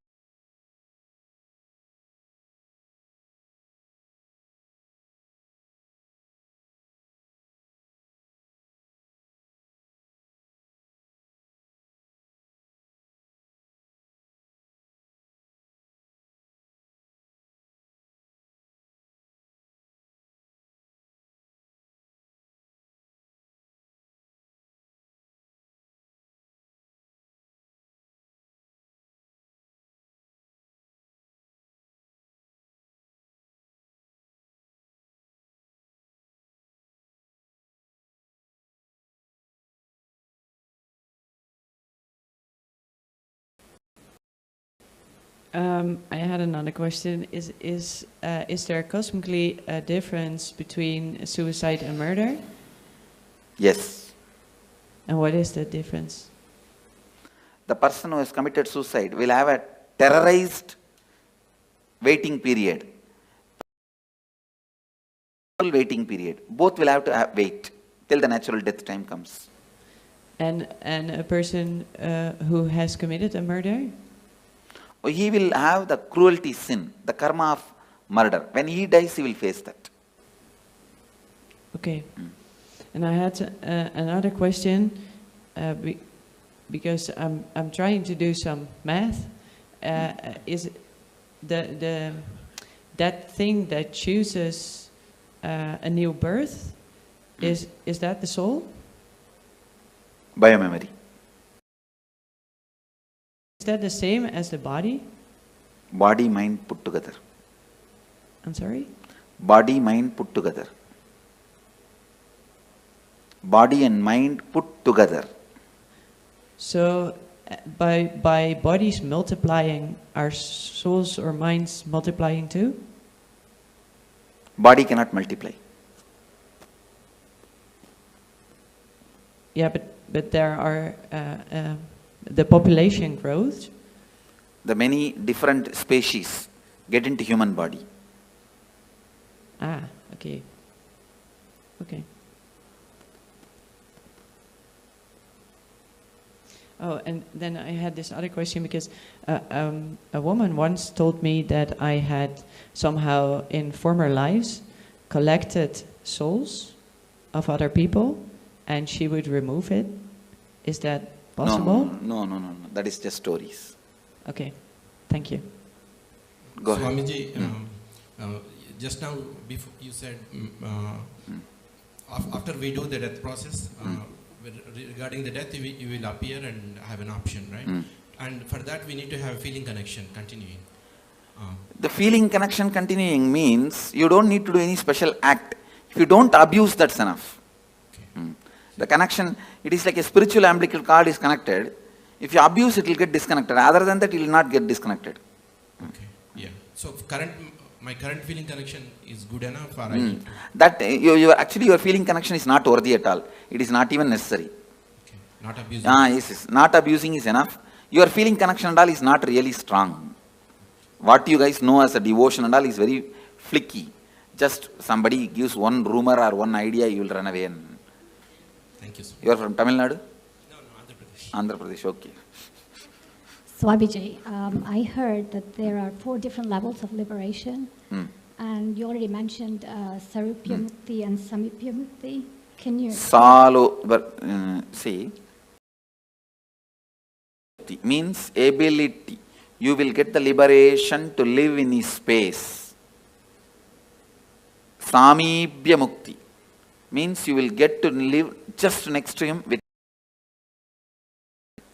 I had another question. Is there cosmically a difference between suicide and murder? Yes. And what is the difference? The person who has committed suicide will have a terrorized waiting period. Waiting period. Both will have to wait till the natural death time comes. And a person who has committed a murder? He will have the cruelty sin, the karma of murder. When he dies, he will face that. Okay. And I had another question, because I'm trying to do some math. Is that thing that chooses a new birth, is that the soul? Biomemory. Is that the same as the body? Body, mind put together. I'm sorry? Body, mind put together. Body and mind put together. So, by bodies multiplying, are souls or minds multiplying too? Body cannot multiply. Yeah, but there are the population grows. The many different species get into human body. Ah, okay. Okay. Oh, and then I had this other question because a woman once told me that I had somehow in former lives collected souls of other people and she would remove it. Is that possible? No. That is just stories. Okay, thank you. Go ahead. Swamiji, just now before you said after we do the death process, regarding the death, you will appear and have an option, right? And for that, we need to have a feeling connection continuing. The feeling connection continuing means you don't need to do any special act. If you don't abuse, that's enough. Okay. The connection, it is like a spiritual umbilical cord is connected. If you abuse, it will get disconnected. Other than that, it will not get disconnected. Okay. Yeah. So my current feeling connection is good enough, or I need to... That actually your feeling connection is not worthy at all. It is not even necessary. Okay. Not abusing. Yes. Not abusing is enough. Your feeling connection and all is not really strong. What you guys know as a devotion and all is very flicky. Just somebody gives one rumor or one idea, you will run away. And thank you, sir. You are from Tamil Nadu? No, Andhra Pradesh. Andhra Pradesh, okay. Swabiji, I heard that there are 4 different levels of liberation, and you already mentioned Sarupya Mukti and Samipya Mukti. Can you... See, means ability. You will get the liberation to live in his space. Samibhya Mukti means you will get to live just next to him with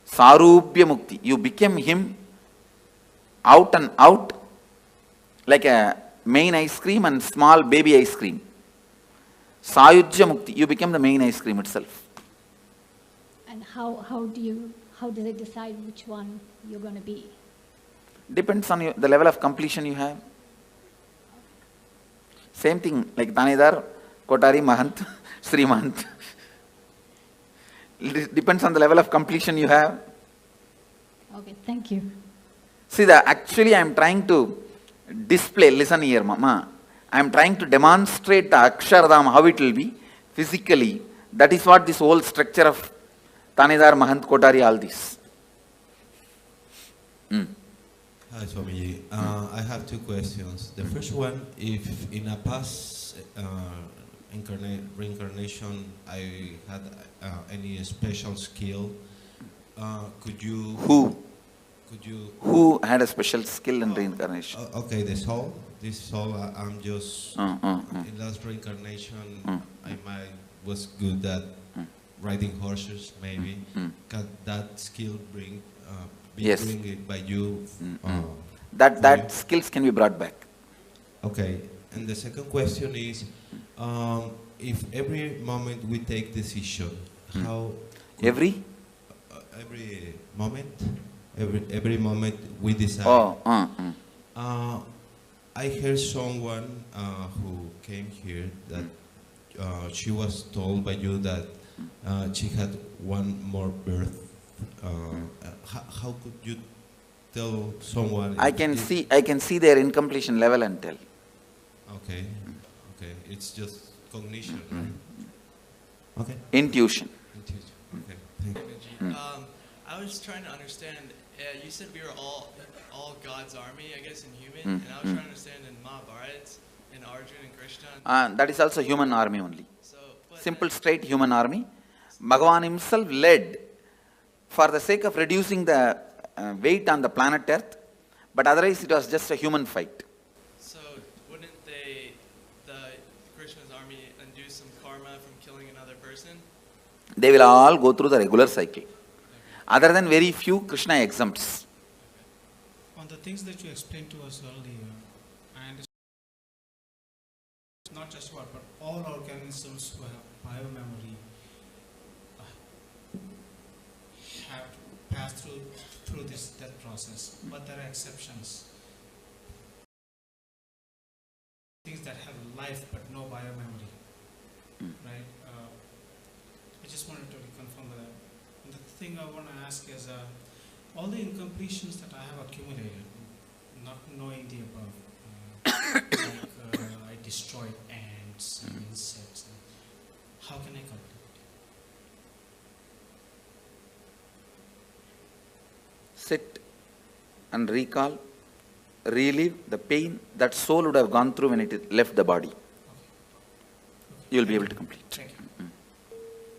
Sarupya Mukti. You became him out and out like a main ice cream and small baby ice cream. Sayujya Mukti. You became the main ice cream itself. And how do they decide which one you're going to be? Depends on the level of completion you have. Same thing like Tanedar, Kotari, Mahant, Sri Mahant. It depends on the level of completion you have. Okay, thank you. See, actually I am trying to display, listen here Mama, I am trying to demonstrate the Akshardham, how it will be physically. That is what this whole structure of Tanedar, Mahant, Kotari, all this. Hi Swamiji, I have 2 questions. The first one, if in a past reincarnation I had any special skill, could you... Who had a special skill in reincarnation? Okay, this soul, I'm just... In last reincarnation, I was good at riding horses, maybe. Can that skill be bring by you? That skills can be brought back. Okay, and the second question is, if every moment we take decision, how... Every moment every moment we decide. I heard someone who came here that she was told by you that she had one more birth. How could you tell someone? I can see their incompletion level and tell. Okay, okay, it's just cognition, right? Okay. Intuition. Okay, thank you. I was trying to understand. You said we were all God's army, I guess, in human, and I was trying to understand in Mahabharata, in Arjuna and Krishna. That is also human army only. Simple, straight human army. Bhagavan himself led for the sake of reducing the weight on the planet Earth, but otherwise it was just a human fight. So wouldn't the Krishna's army undo some karma from killing another person? They will all go through the regular cycle. Other than very few, Krishna exempts. On the things that you explained to us earlier, I understand not just what, but all organisms who have biomemory have to pass through this death process, but there are exceptions. Things that have life but no biomemory, right? I just wanted to reconfirm that. And the thing I want to ask is, all the incompletions that I have accumulated, not knowing the above, I destroyed ants and insects. How can I complete? Sit and recall, relive the pain that soul would have gone through when it left the body. You will be able to complete. Thank you.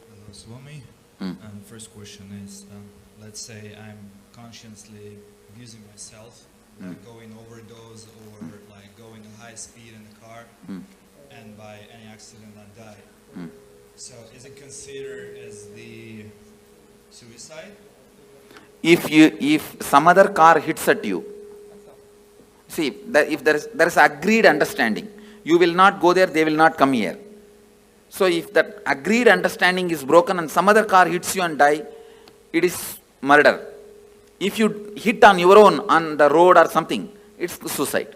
Hello, Swami. First question is, let's say I'm consciously abusing myself, like going overdose or like going at high speed in the car, and by any accident I die. So is it considered as the suicide? If some other car hits at you, see, if there is agreed understanding, you will not go there, they will not come here. So if that agreed understanding is broken and some other car hits you and die, it is murder. If you hit on your own on the road or something, it's suicide.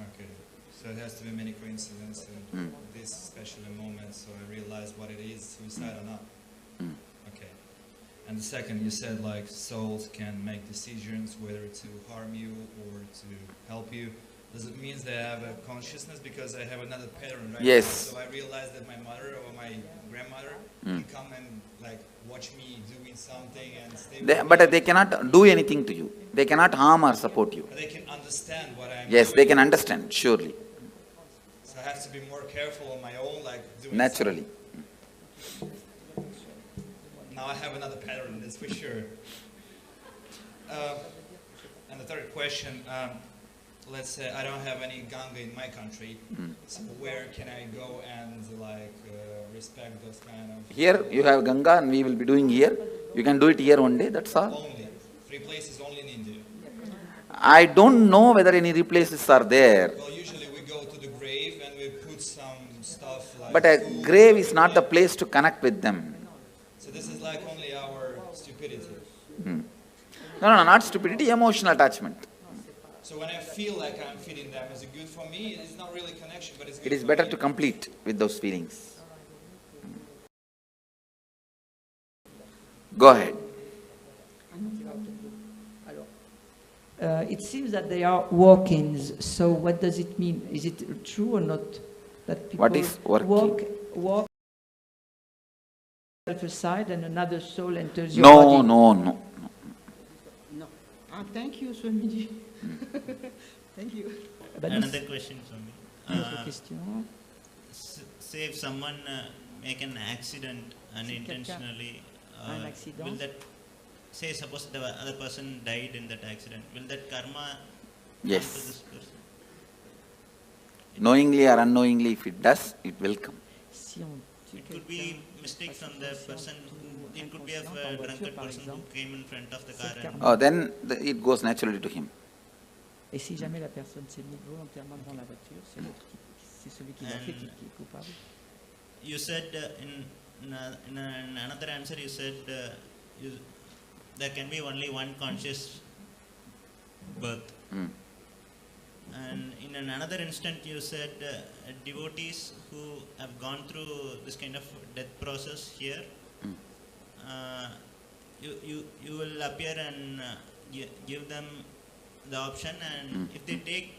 Okay, so it has to be many coincidences in this special moment, so I realize what it is, suicide or not. Okay. And the second, you said like souls can make decisions whether to harm you or to help you. Does it mean they have a consciousness? Because I have another pattern, right? Yes. So I realize that my mother or my grandmother can come and like watch me doing something and stay with me. But they cannot do anything to you. They cannot harm or support you. But they can understand what I'm Yes, doing. they can understand, surely. So I have to be more careful on my own, like doing Naturally. something. Now I have another pattern, that's for sure. And the third question, let's say I don't have any Ganga in my country, so where can I go and like respect those kind of... Here you have Ganga and we will be doing here. You can do it here one day, that's all. Only. 3 places only in India. I don't know whether any other places are there. Well, usually we go to the grave and we put some stuff like... But a grave is not the place to connect with them. So this is like only our stupidity. No, not stupidity, emotional attachment. So when I feel like I'm feeding them, is it good for me? It's not really connection, but it's good It is for better me. to complete with those feelings. Go ahead. It seems that they are walk-ins. So what does it mean? Is it true or not that people What is walk-in? walk aside and another soul enters your body? No. Thank you, Swamiji. Thank you. Another question for me. Say if someone make an accident unintentionally, will that, say suppose the other person died in that accident, will that karma Yes. come to this person? Knowingly or unknowingly, if it does, it will come. It could be mistake from the person, it could be a drunkard person who came in front of the car. And Then it goes naturally to him. Et si jamais la personne s'est mise volontairement devant la voiture, c'est celui qui l'a fait qui est coupable. You said in another answer, you said there can be only one conscious birth. And in another instant, you said devotees who have gone through this kind of death process here, you will appear and give them the option, and if they take,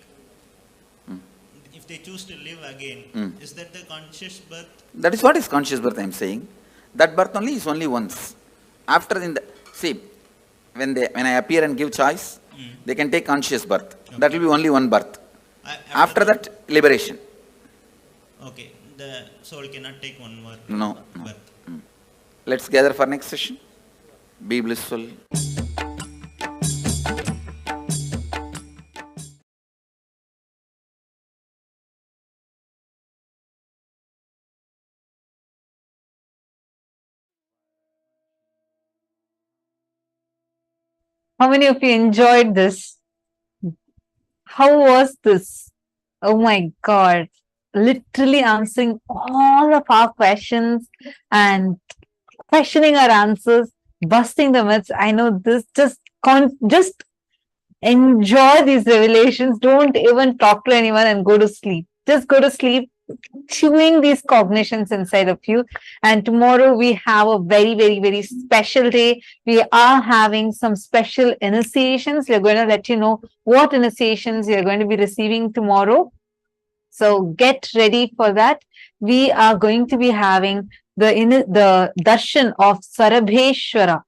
if they choose to live again, is that the conscious birth? That is what is conscious birth, I am saying. That birth only is only once. After see, when I appear and give choice, they can take conscious birth. Okay. That will be only one birth. After that, liberation. Okay, the soul cannot take one more birth. Let's gather for next session. Be blissful. How many of you enjoyed this? How was this? Oh my God. Literally answering all of our questions and questioning our answers, busting the myths. I know this, just enjoy these revelations. Don't even talk to anyone and go to sleep. Just go to sleep, chewing these cognitions inside of you. And tomorrow we have a very, very, very special day. We are having some special initiations. We're going to let you know what initiations you're going to be receiving tomorrow. So get ready for that. We are going to be having the darshan of Sarabheshwara,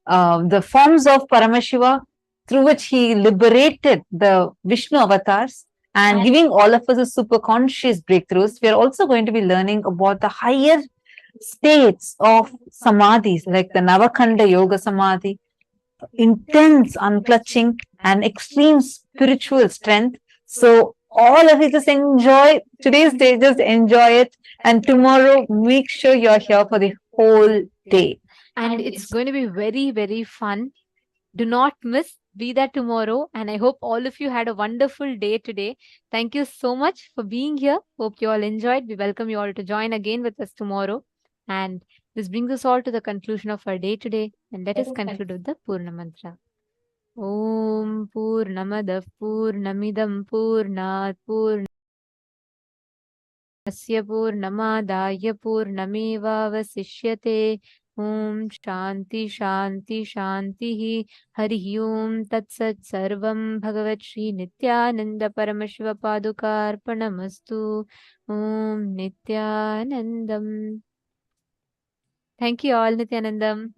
the forms of Paramashiva, through which he liberated the Vishnu avatars and giving all of us a super conscious breakthroughs. We are also going to be learning about the higher states of samadhis, like the Navakhanda Yoga Samadhi, intense unclutching and extreme spiritual strength. So all of you just enjoy today's day, just enjoy it. And tomorrow, make sure you're here for the whole day. And it's going to be very, very fun. Do not miss. Be there tomorrow. And I hope all of you had a wonderful day today. Thank you so much for being here. Hope you all enjoyed. We welcome you all to join again with us tomorrow. And this brings us all to the conclusion of our day today. And let us conclude with the Purna Mantra. Om Purnamadav Purnamidam Purnat Purnasya Purnamadaya Purnamevavasishyate. Om Shanti Shanti Shanti Hari Om Tat Sat Sarvam Bhagavat Shri Nityananda Paramashiva Padukarpanamastu. Om Nityanandam. Thank you all, Nityanandam.